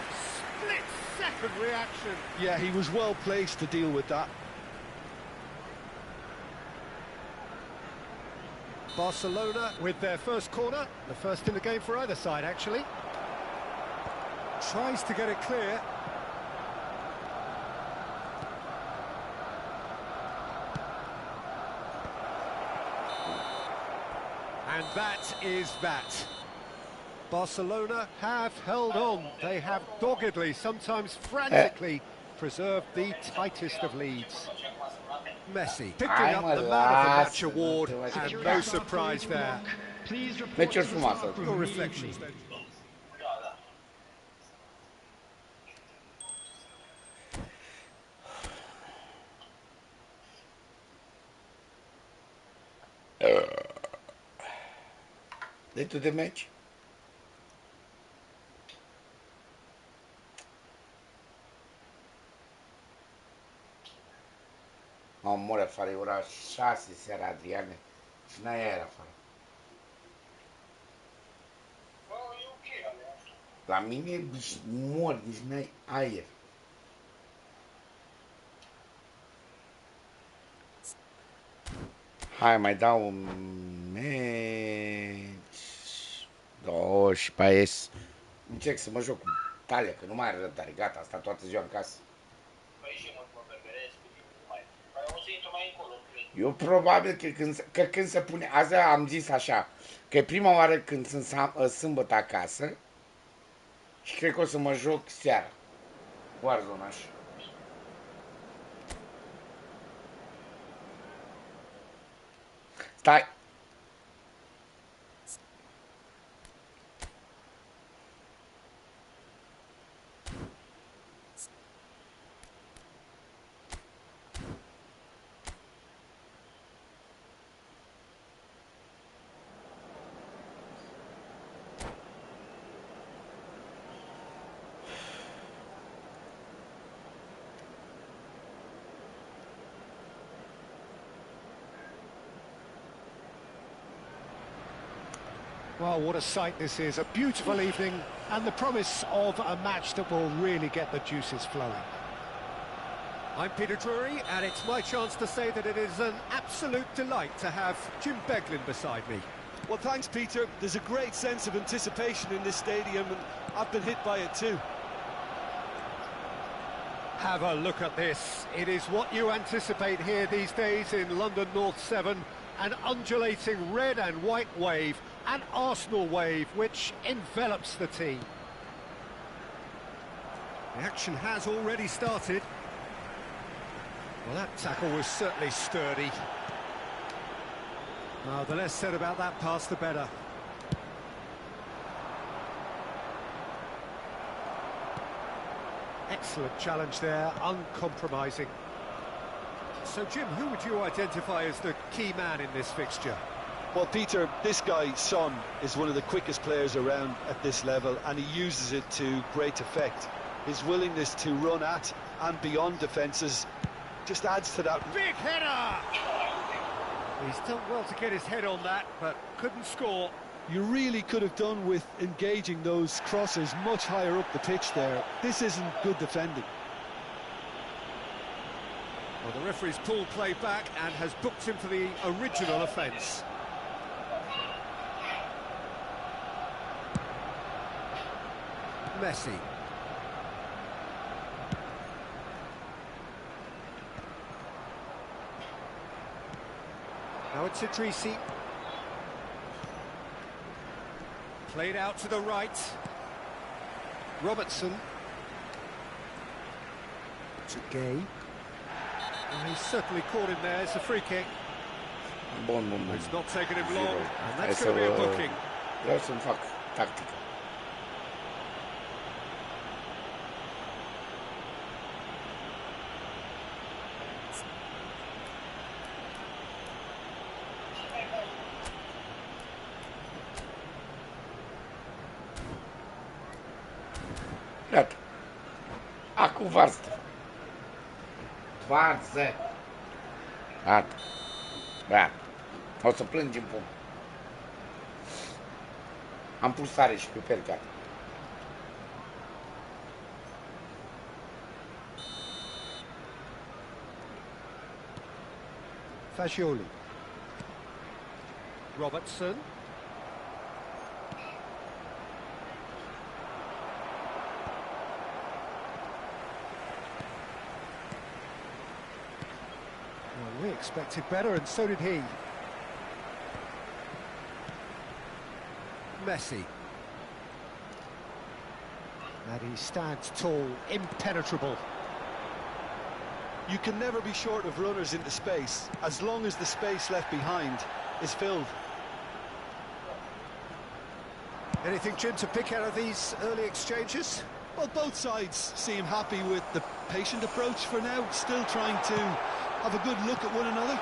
split-second reaction. Yeah, he was well placed to deal with that. Barcelona with their first corner, the first in the game for either side, actually. Tries to get it clear. And that is that. Barcelona have held on. They have doggedly, sometimes frantically, preserved the tightest of leads. Messi picking up the Man of the Match award, and no surprise there. Please report Meciuri to the frumoase. staff room Your immediately. reflections then. Dentro de match. Amore a fare ora 6 seara Adriane și n-aia era afară. La mine mor, nici n-ai aer. Hai, mai dau un meci. 2 și pe ies. Încerc să mă joc cu Talia, că nu mai are răbdare. Gata, a stat toată ziua în casă. Eu probabil că când se pune, azi am zis așa, că e prima oară când sunt sâmbătă acasă și cred că o să mă joc seara. Warzone așa. Stai! Well, what a sight this is. A beautiful evening and the promise of a match that will really get the juices flowing. I'm Peter Drury, and it's my chance to say that it is an absolute delight to have Jim Beglin beside me. Well, thanks, Peter. There's a great sense of anticipation in this stadium, and I've been hit by it too. Have a look at this. It is what you anticipate here these days in London North 7, an undulating red and white wave, an Arsenal wave which envelops the team. The action has already started. Well, that tackle was certainly sturdy. Well, the less said about that pass, the better. Excellent challenge there, uncompromising. So, Jim, who would you identify as the key man in this fixture? Well, Peter, this guy, Son, is one of the quickest players around at this level, and he uses it to great effect. His willingness to run at and beyond defences just adds to that. Big header! He's done well to get his head on that, but couldn't score. You really could have done with engaging those crosses much higher up the pitch there. This isn't good defending. Well, the referee's pulled play back and has booked him for the original offence. Messi. Now it's Idrissi. Played out to the right. Robertson. To Gay. Well, he's certainly caught him there. It's a free kick. Bun. It's not taken him long, and that's going to be a booking. Vreau să-mi fac tactică. Acum varză. Varză. Gata. Gata. O să plângem pum. Am pus sare și piper, gata. Fagioli. Robertson. Well, we expected better, and so did he. Messi. And he stands tall, impenetrable. You can never be short of runners into space, as long as the space left behind is filled. Anything, Jim, to pick out of these early exchanges? Well, both sides seem happy with the patient approach for now, still trying to have a good look at one another.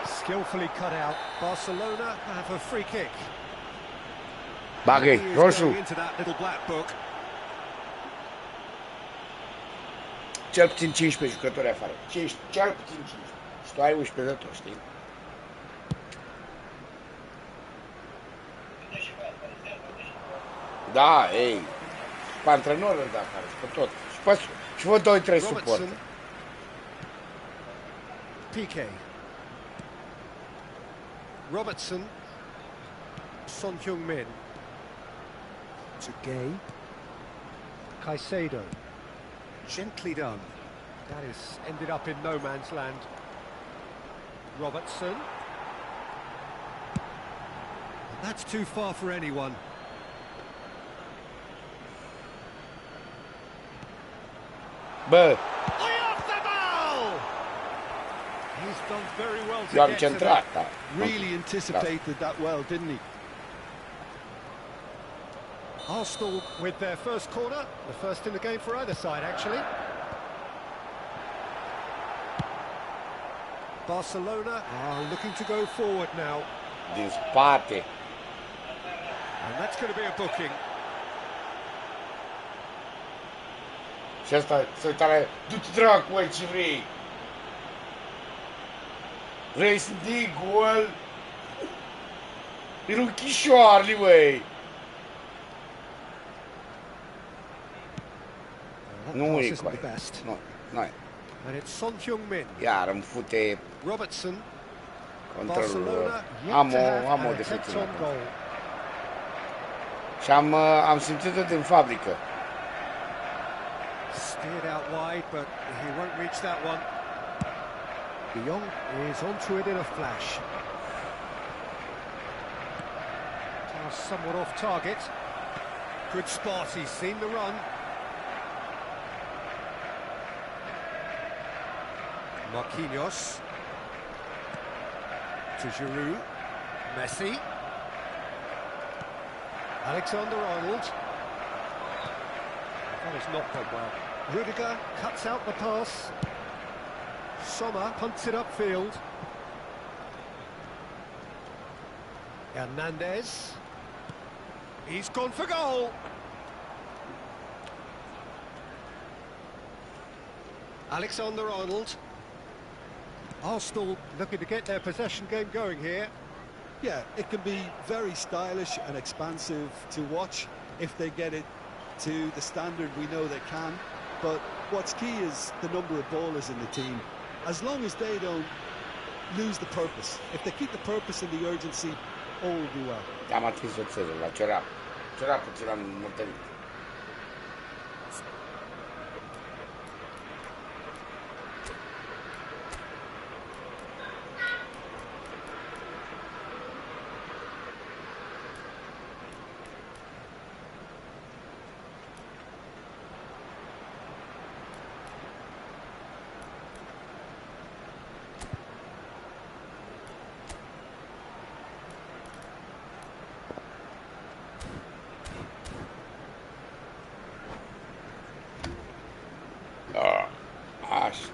Skillfully cut out. Barcelona have a free kick. Bagă-i, He is roșu. going into that little black book. Cel puțin 15 jucători afară. Cel puțin 15. Și tu ai 11 de tot, știi? Da, ei. Pe antrenor îl da afară, și pe tot. Și vă 2-3 suporte. Piqué. Robertson. Son Heung-min. To Gay. Caicedo. Gently done. That is ended up in no man's land. Robertson. And that's too far for anyone. Bă, Off the ball! He's done very well to eu am get to centrat, that. da. Really anticipated that well, didn't he? Arsenal with their first corner, the first in the game for either side, actually. Barcelona are looking to go forward now, Din spate. and that's going to be a booking. Și ăsta se uita la el. Du-te dracu, măi, ce vrei? Vrei să dai gol? E runchișoarele, măi. That Nu pass e isn't cu the aia. best. Nu e. And it's Son Heung-min. Iar îmi fute Robertson. controlul. Barcelona yet Am to have o an defecțiune attempt on acolo. goal. Și am simțit-o din fabrică. Steered out wide, but he won't reach that one. De Jong is onto it in a flash. Pass somewhat off target. Good spot, he's seen the run. Marquinhos. To Giroud. Messi. Alexander-Arnold. That has not gone well. Rudiger cuts out the pass. Sommer punts it upfield. Hernandez. He's gone for goal. Alexander-Arnold. Arsenal looking to get their possession game going here. Yeah, it can be very stylish and expansive to watch if they get it to the standard we know they can. But what's key is the number of ballers in the team. As long as they don't lose the purpose. If they keep the purpose and the urgency, all will be well. Am atins o țără la ciorap. Ciorapul ți l-am mărtărit.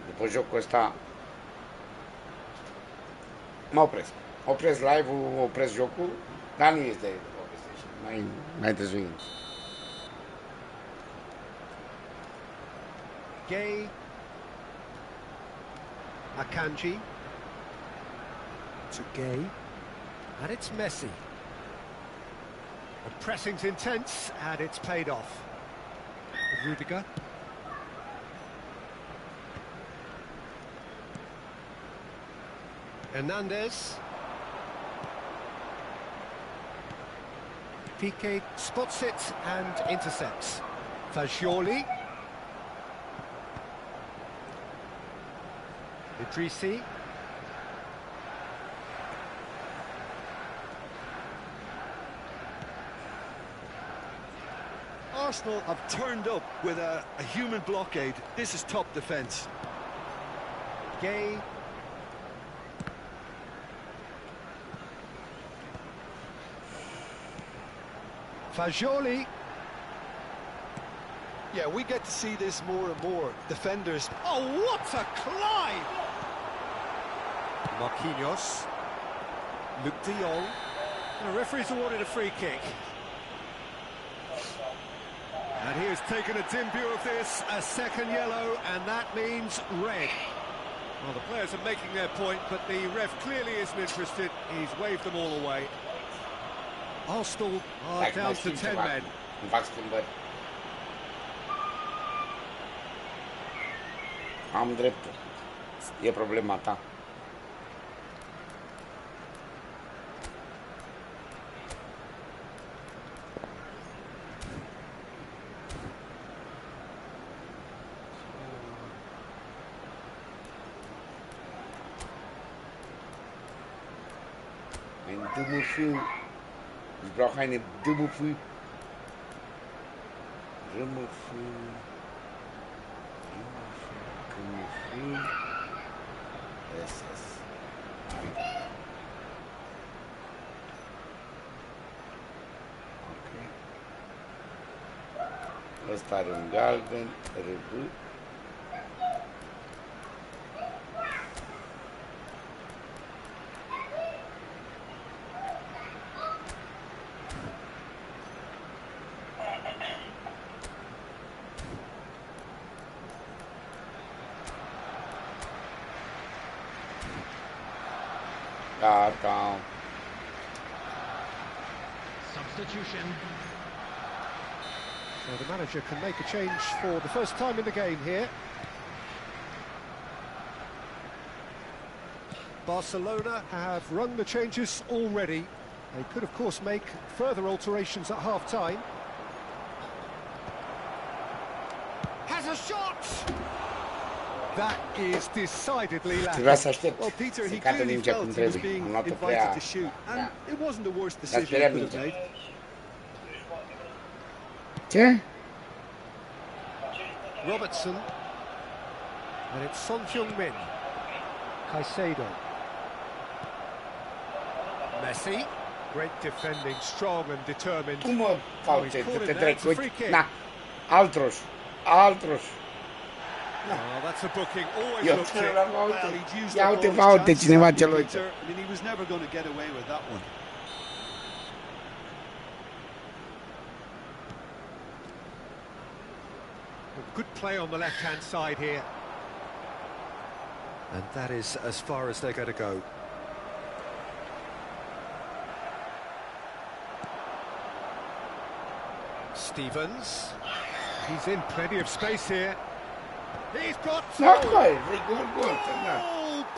După jocul ăsta mă opresc. Opresc live-ul, opresc jocul, dar nu este mai târziu. Gay. Akanji. To Gay. And it's Messi. The pressing's intense, and it's paid off. Rudiger. Hernandez. Piqué spots it and intercepts. Fagioli. Idrissi. Arsenal have turned up with a human blockade. This is top defence. Gay. Fagioli. Yeah, we get to see this more and more. Defenders. Oh, what a climb! Marquinhos. Luke de Jong. The referee's awarded a free kick. And he has taken a dim view of this, a second yellow, and that means red. Well, the players are making their point, but the ref clearly isn't interested. He's waved them all away. Arsenal are down to 10 men. Am dreptul. E problema ta. Ein dummer Film. Ich brauche eine dumme Film. Dummer Film. Okay. Ăsta are un galben, RB. Substitution. So the manager can make a change for the first time in the game here. Barcelona have rung the changes already. They could, of course, make further alterations at half-time. Has a shot! That is decidedly lacking. Well, Peter, he clearly felt he was being invited to shoot, and it wasn't the worst decision he could have made. Ce? Robertson. And it's Son Heung-min. Caicedo. Messi. Great defending, strong and determined. Tu mă faci, te trec, uite, na, altros. Oh, that's a booking. Always looks it. Well, he'd used Ia up uite, all his uite, chances, cineva that ce-l Peter. uită. I mean, he was never going to get away with that one. Good play on the left-hand side here. And that is as far as they're going to go. Stevens. He's in plenty of space here. He's got Gol, gol, terminat.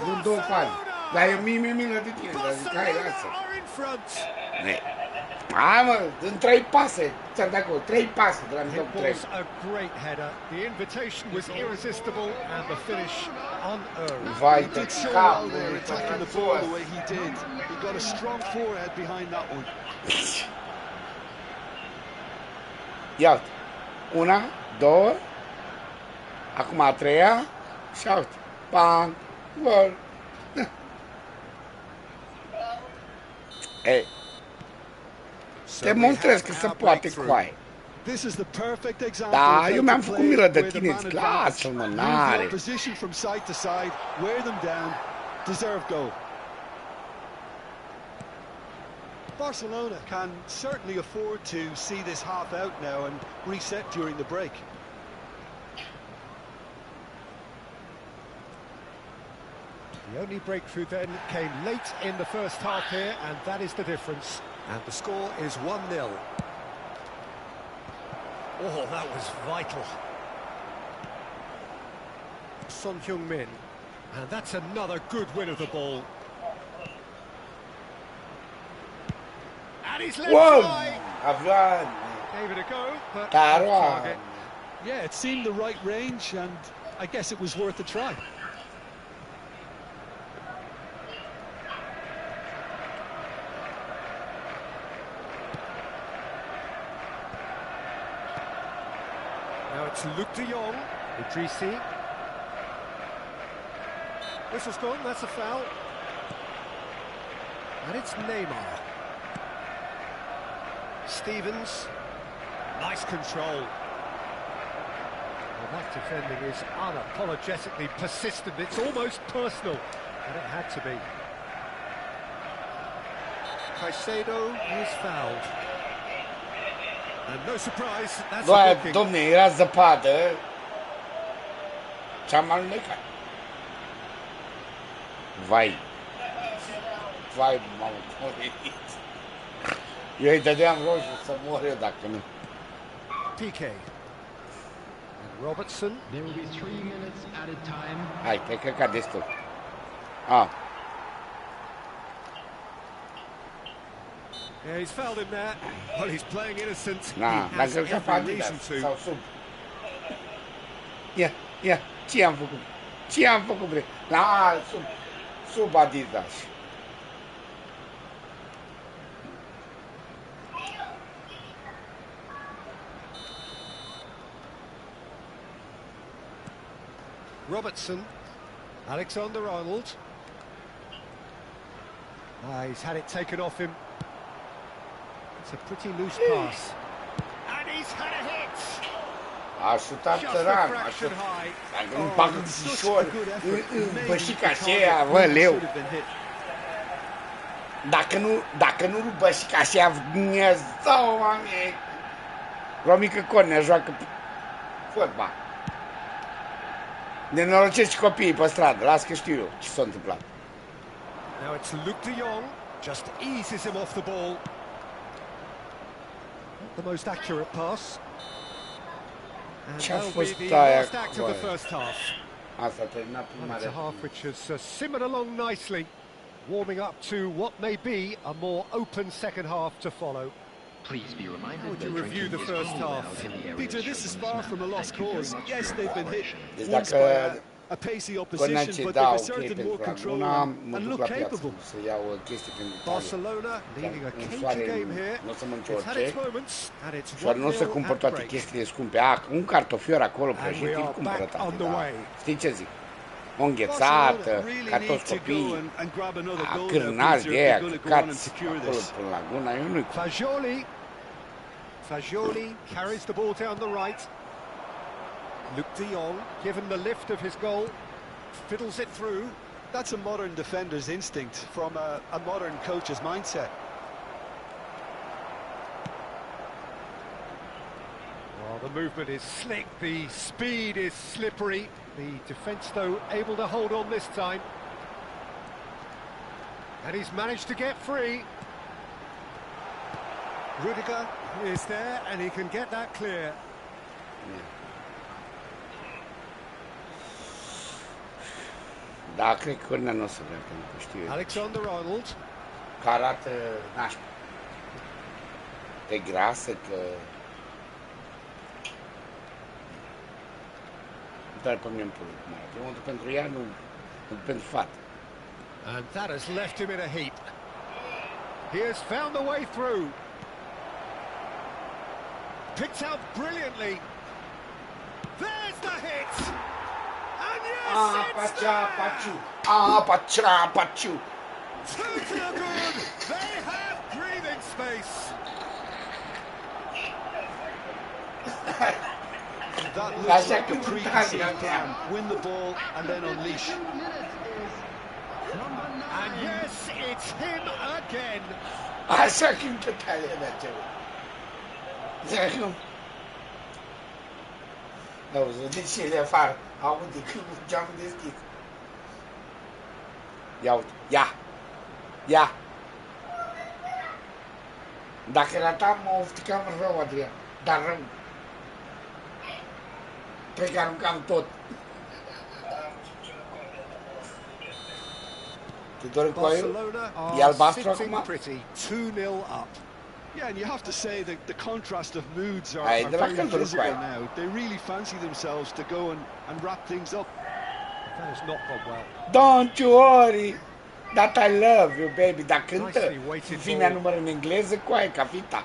Nu două fani. Dar e milă de tine, dar zic, hai, lasă. Hai, mă, în 3 pase, ți-am dat gol, 3 pase de la mijloc 3. It was a great header. The invitation was irresistible and the finish unearned. Vai, He did so well there, attacking the ball the way he did. He got a strong forehead behind that one. Ia uite. Una, două, acum a treia și uite. Bang, gol. Ei, demonstrez că se poate cu aia. This is the perfect example. Da, eu mi-am făcut milă de tine, lasă-mă, n-are. Position from side to side, wear them down, deserve goal. Barcelona can certainly afford to see this half out now and reset during the break. The only breakthrough then came late in the first half here, and that is the difference. And the score is 1-0. Oh, that was vital. Son Heung-min. And that's another good win of the ball. And he's left Whoa! side. Avioan! Gave it a go, but off Taroan! target. Yeah, it seemed the right range, and I guess it was worth a try. Now it's Luke de Jong. Idrissi. Whistle's gone, that's a foul. And it's Neymar. Stevens. Nice control. Well, that defending is unapologetically persistent. It's almost personal, and it had to be. Caicedo is fouled. And no surprise, that's a Bă, booking. domne, era zăpadă. Ce-am alunecat. Vai. Vai, m-am murit. Eu îi dădeam roșu să mor eu dacă nu. PK. And Robertson. There will be 3 minutes added time. Hai, te-ai căcat destul. Ah, Yeah, he's fouled him there. Well, he's playing innocent. na, He l-a has călcat pe every Adidas reason to. sau sub. Ia, ce am făcut? Ce am făcut, bre? La, sub Adidas. Robertson. Alexander-Arnold. He's had it taken off him. It's a pretty loose pass. And he's had a hit! A șutat Just a țăran, fraction high. Dacă nu bagă ușor, în bășica aceea, bă, leu. Dacă nu rup bășica aceea, Dumnezeu, mame. Romică Cornea joacă fotbal. Nenorocesc copiii pe stradă, las că știu eu ce s-a întâmplat. Now it's Luke de Jong, just eases him off the ball. Not the most accurate pass. And Ce-a that'll fost be the aia last act of the acolo? first half. Asta a terminat prima Well, it's a half repriză. which has simmered along nicely, warming up to what may be a more open second half to follow. Please be reminded How would that you review drinking the is first only half? allowed in the areas Peter, this is shown on far this from a map. lost Thank you very cause. much for Yes, your they've been hit cooperation. Deci once dacă by a pacey opposition, Cornacii but dau they've ok asserted more pentru control Laguna, mă and duc look la piață capable. să iau chestii pentru Italia. Barcelona leading a În cagey soare game here. nu o să mănânci It's had orice. its moments, and it's Și nu o să 1-0 cumpăr at toate break. chestiile scumpe. Un cartofior acolo And prăjit, we îl are cumpără back tati, on the da. way. Știi ce zic? O înghețată, Barcelona really ca need toți to go copiii, and grab another goal now, cârnari Peter, de if aia, they're going to go on and căcați secure acolo this. până Laguna, eu nu-i Fagioli carries the ball down the right. Luke de Jong, given the lift of his goal, fiddles it through. That's a modern defender's instinct from a modern coach's mindset. Well, the movement is slick, the speed is slippery. The defence, though, able to hold on this time. And he's managed to get free. Rudiger is there, and he can get that clear. Da, cred că Cornea nu o să vrea, pentru că știu eu. Alexander-Arnold. Că arată nașpa. E grasă, că... Doar pe mine îmi pune cum arată. Eu mă duc pentru ea, nu pentru fată. And that has left him in a heap. He has found the way through. Picked out brilliantly. There's the hit! And yes, it's there! Paciu! Two to the good! They have breathing space! That looks Așa like a cum preconceived Italia, plan. Win the ball and then unleash. And yes, it's him again! Așa cum Italia merge. Așa cum... Auzi, de ce de afară? Aude, când geamul deschis. Ia uite, ia! Ia! Dacă ratam, mă ofticam rău, Adrian. Dar rău. Cred că aruncam tot. Te doare cu aia? E albastru acum? 2-0 up. Yeah, and you have to say that the contrast of moods are very visible now. They really fancy themselves to go and wrap things up. That has not gone well. Don't you worry that I love you, baby. Dar cântă Fimea număr în engleză cu aia, ca fita.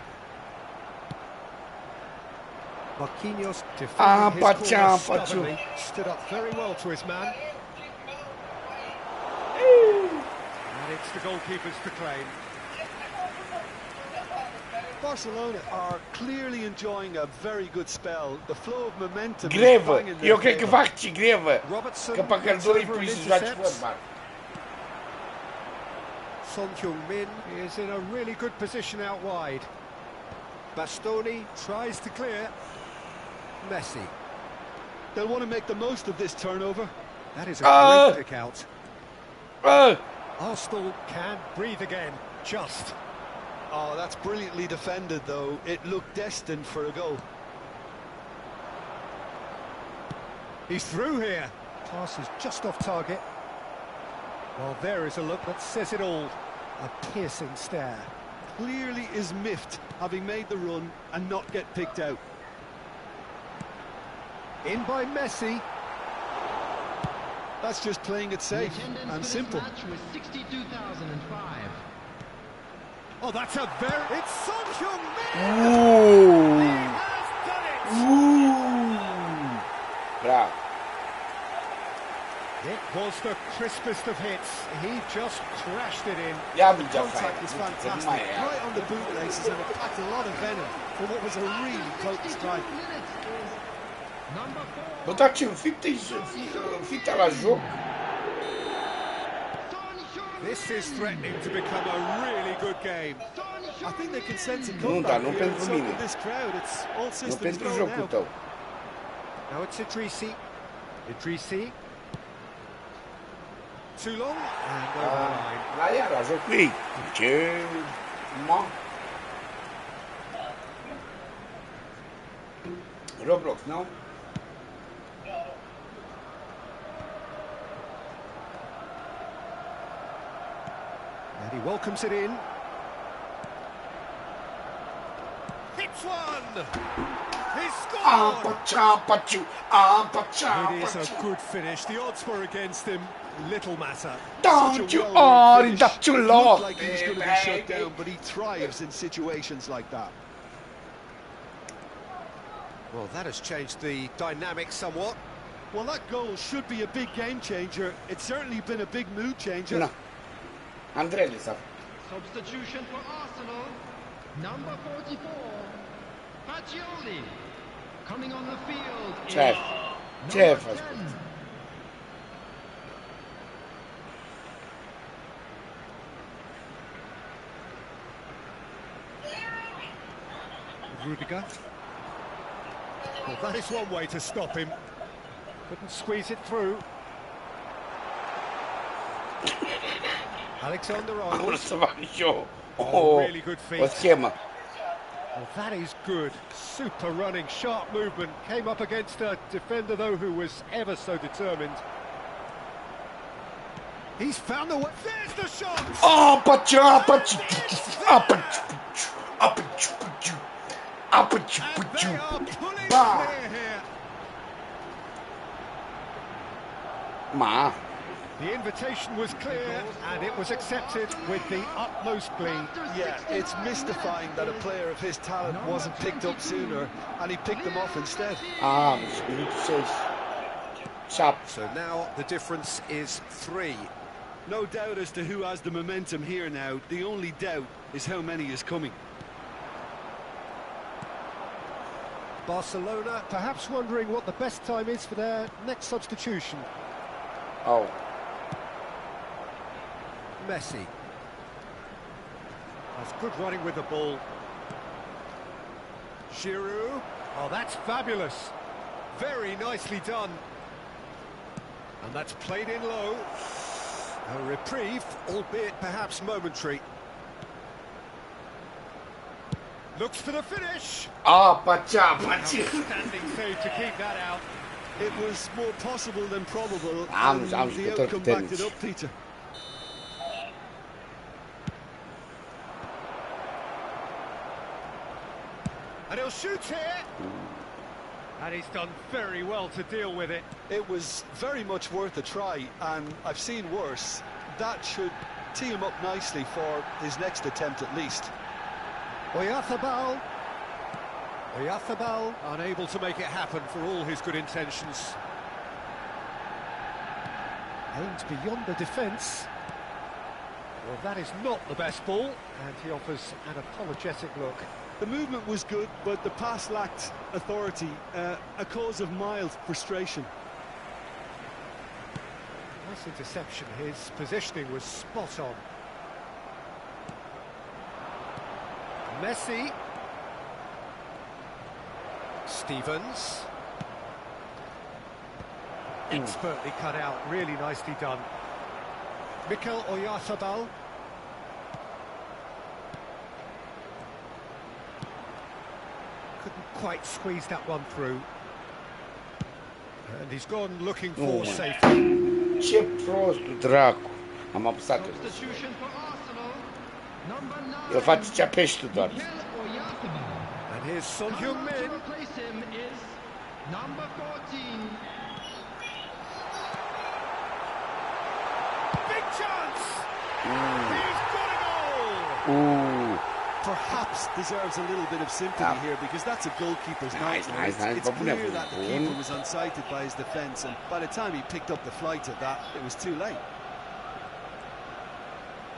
Marquinhos defending his corner stubbornly, stood up very well to his man. And it's the goalkeepers to claim. Barcelona are clearly enjoying a very good spell. The flow of momentum grevă. is Eu cred că fac și grevă. Robertson că pe călduri pui să joace fotbal. Son Heung-min is in a really good position out wide. Bastoni tries to clear. Messi. They'll want to make the most of this turnover. That is a great pick out. Arsenal can breathe again. Just. Oh, that's brilliantly defended, though. It looked destined for a goal. He's through here. Pass is just off target. Well, there is a look that says it all. A piercing stare. Clearly is miffed, having made the run and not get picked out. In by Messi. That's just playing it safe and simple. Oh, that's a very... It's Son Heung-min! Ooh. He has done it! Ooh. Bravo. It was the crispest of hits. He just crashed it in. Ia the contact was fantastic. Right on the bootlaces, and it packed a lot of venom for what was a really potent strike. Bă, dar ce fita la joc? This is threatening to become a really good game. I think they can sense a comeback nu here, pentru so mine. with this crowd, it's all Nu systems pentru go jocul now. tău. Now it's Idrissi. Idrissi. Too long and over the line. La ea, la joc cu ei. Ce... Ma... Roblox, nu? And he welcomes it in. Hits one! He scored! It is a good finish. The odds were against him. Little matter. Don't you worry, that you Looked love. like he was going to be shut down, but he thrives in situations like that. Well, that has changed the dynamic somewhat. Well, that goal should be a big game changer. It's certainly been a big mood changer. Na. Andrei s-a... Substitution for Arsenal. Number 44, Fagioli. Coming on the field is Ce ai number făcut? 10. Rudiger. Well, that is one way to stop him. Couldn't squeeze it through. Alexander-Arnold. Cum să fac și eu Really good o feet. schemă. Well, that is good. Super running, sharp movement. Came up against a defender, though, who was ever so determined. He's found the way. There's the shot! And they are pulling clear here. Ma. The invitation was clear, and it was accepted with the utmost glee. Yeah, it's mystifying that a player of his talent wasn't picked up sooner, and he picked them off instead. So now the difference is 3. No doubt as to who has the momentum here now. The only doubt is how many is coming. Barcelona Perhaps wondering what the best time is for their next substitution. Oh. Messi. That's good running with the ball. Giroud. Oh, that's fabulous. Very nicely done. And that's played in low. A reprieve, albeit perhaps momentary. Looks for the finish. Outstanding save to keep that out. It was more possible than probable, Vamos, and vamos, the doutor outcome backed it Prietenii. up, Peter. And he'll shoot here. And he's done very well to deal with it. It was very much worth a try, and I've seen worse. That should tee him up nicely for his next attempt at least. Oyarzabal, unable to make it happen for all his good intentions. Aimed beyond the defence. Well, that is not the best ball, and he offers an apologetic look. The movement was good, but the pass lacked authority, a cause of mild frustration. Nice interception, his positioning was spot on. Messi. Stevens. Expertly cut out, really nicely done. Mikel Oyarzabal. Couldn't quite squeeze that one through. And he's gone looking for safety. Ce prost, dracu. Am apăsat eu. Substitution for Arsenal. Number 9. El face ce apeși tu doar. Mikel Oyarzabal. And here's Son Coming Heung-min. to replace him is number 14. Big chance! He's got a goal! Perhaps deserves a little bit of sympathy here, because that's a goalkeeper's nightmare. It's clear that the keeper was unsighted by his defence, and by the time he picked up the flight of that, it was too late.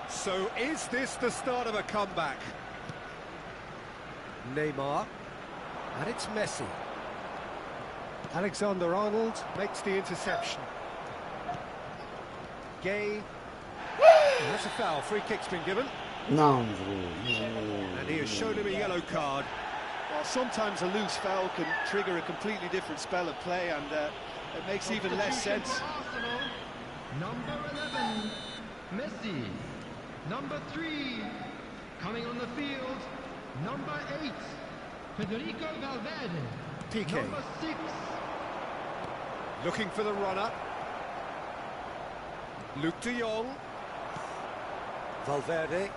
So is this the start of a comeback? Neymar, and it's Messi. Alexander-Arnold makes the interception. Gay, and that's a foul, free kick's been given. N-am And he has shown him a yellow card. Well, sometimes a loose foul can trigger a completely different spell of play, and it makes even less sense. For Arsenal. Number 11. Messi. Number 3. Coming on the field. Number 8. Federico Valverde. Piqué. Number 6. Looking for the runner. Luke de Jong. Valverde.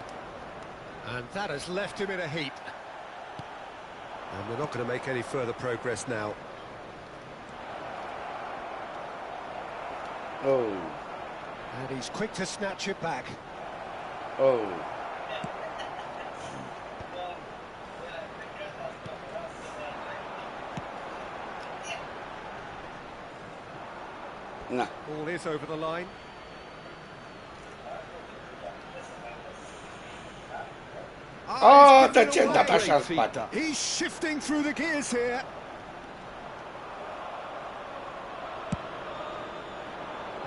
And that has left him in a heap. And we're not going to make any further progress now. Oh. And he's quick to snatch it back. Oh. Na. Ball is over the line. Oh, he's dar given ce-am away. dat așa în spate? He's shifting through the gears here.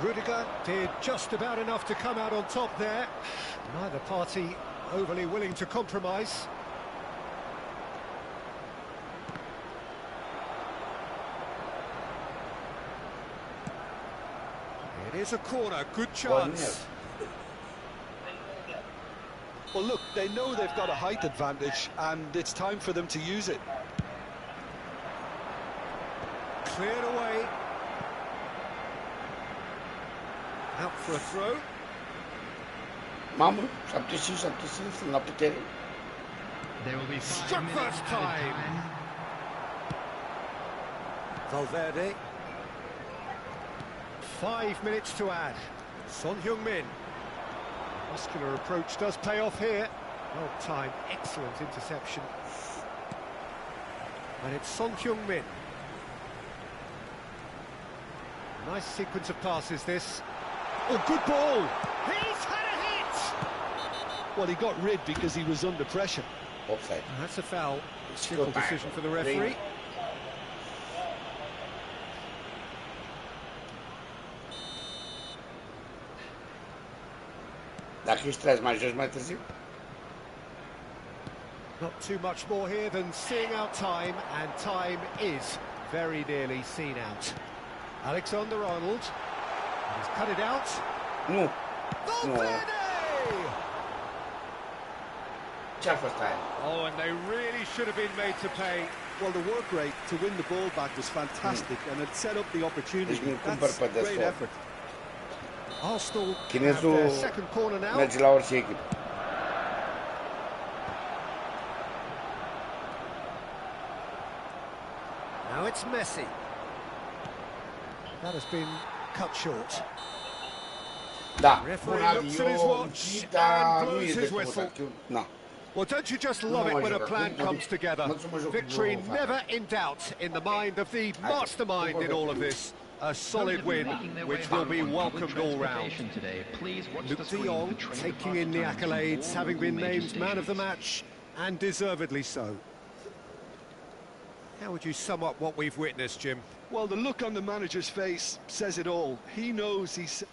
Rudiger did just about enough to come out on top there. Neither party overly willing to compromise. It is a corner, good chance. Well, look, they know they've got a height advantage, and it's time for them to use it. Cleared away. Out for a throw. Mamă, 75, sunt la putere. There will be 5 Struck minutes first added time. Valverde. 5 minutes to add. Son Heung-min. Muscular approach does pay off here. Well timed, excellent interception. And it's Son Heung-min. Nice sequence of passes this. Oh, good ball! He's had a hit! Well, he got rid because he was under pressure. Offside. And that's a foul. Simple decision for the referee. Dacă ești treaz mai joci mai târziu? Not too much more here than seeing out time, and time is very nearly seen out. Alexander-Arnold. He's cut it out. Nu. Ce-a fost aia? Oh, and they really should have been made to pay. Well, the work rate to win the ball back was fantastic, and it set up the opportunity. Deci nu cumpăr That's pe great desfort. effort. Arsenal have Chinezul their second corner now. merge la orice echipă. Now it's Messi. That has been cut short. Da, Referee bun looks at his avion, watch dar and nu blows e de his tot whistle. acțiune. Na. Well, don't you just love it when a plan comes together? Victory never in doubt in the mind of the mastermind in all of this. A solid win, which will be welcomed all round. Luke de Jong taking in the accolades, having been named man of the match, and deservedly so. How would you sum up what we've witnessed, Jim? Well, the look on the manager's face says it all. He knows he's